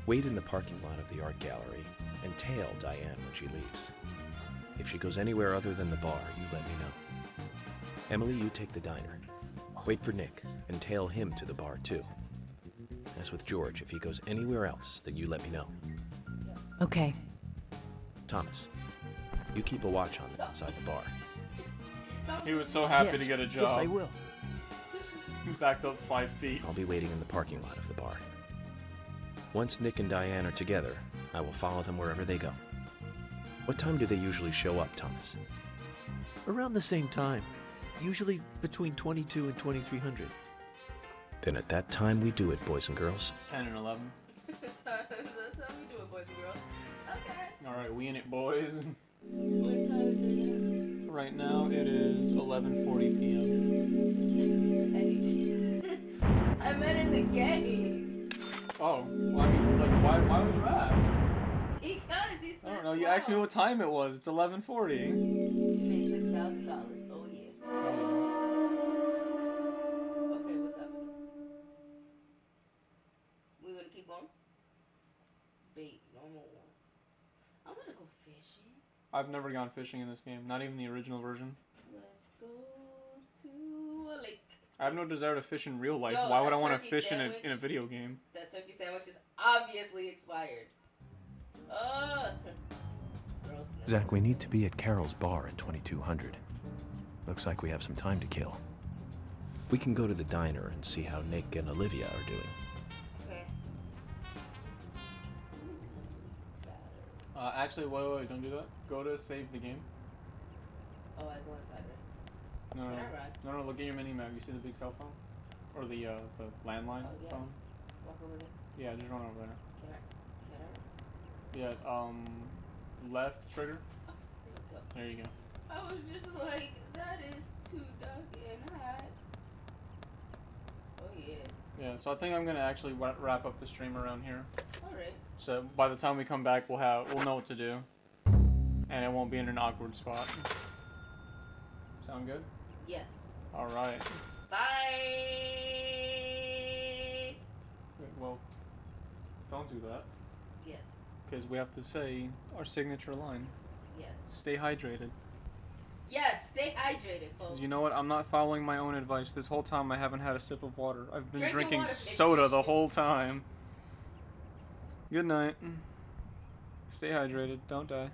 Wait in the parking lot of the art gallery and tail Diane when she leaves. If she goes anywhere other than the bar, you let me know. Emily, you take the diner. Wait for Nick and tail him to the bar too. As with George, if he goes anywhere else, then you let me know. Okay. Thomas, you keep a watch on them inside the bar. He was so happy Yes. to get a Yes, job. I will. Backed up 5 feet. I'll be waiting in the parking lot of the bar. Once Nick and Diane are together, I will follow them wherever they go. What time do they usually show up, Thomas? Around the same time. Usually between 22 and 2300. Then at that time we do it, boys and girls. It's 10 and 11. That's how we do it, boys and girls. Okay. Alright, we in it, boys. What time is it now? Right now it is 11:40 p.m. I meant in the game. Oh, well, I mean, like, why would you ask? Because he said I don't know, you asked me what time it was. It's 11:40. You made $6,000. Oh, yeah. Okay, what's up? We gonna keep going? Bait, normal one. I'm gonna go fishing. I've never gone fishing in this game, not even the original version. Let's go to a lake. I have no desire to fish in real life. Yo, Why would I that want to turkey fish in sandwich- a video game? That turkey sandwich is obviously expired. Grossness. Zach, we need to be at Carol's bar at 2200. Looks like we have some time to kill. We can go to the diner and see how Nick and Olivia are doing. Okay. Actually, wait, don't do that. Go to save the game. Oh, I go inside, right? No, Can I run? no, look at your mini map. You see the big cell phone? Or the landline Oh, yes. phone? Walk over there. Yeah, just run over there. Can I? Yeah, left trigger. There you go. I was just like, that is too dark and hot. Oh yeah. Yeah, so I think I'm gonna actually wrap up the stream around here. Alright. So by the time we come back, we'll know what to do, and it won't be in an awkward spot. Sound good? Yes. All right. Bye. Wait, well, don't do that. Yes. Because we have to say our signature line. Yes. Stay hydrated. Yes, stay hydrated, folks. 'Cause you know what? I'm not following my own advice. This whole time I haven't had a sip of water. I've been drinking water, soda the whole time. Good night. Stay hydrated. Don't die.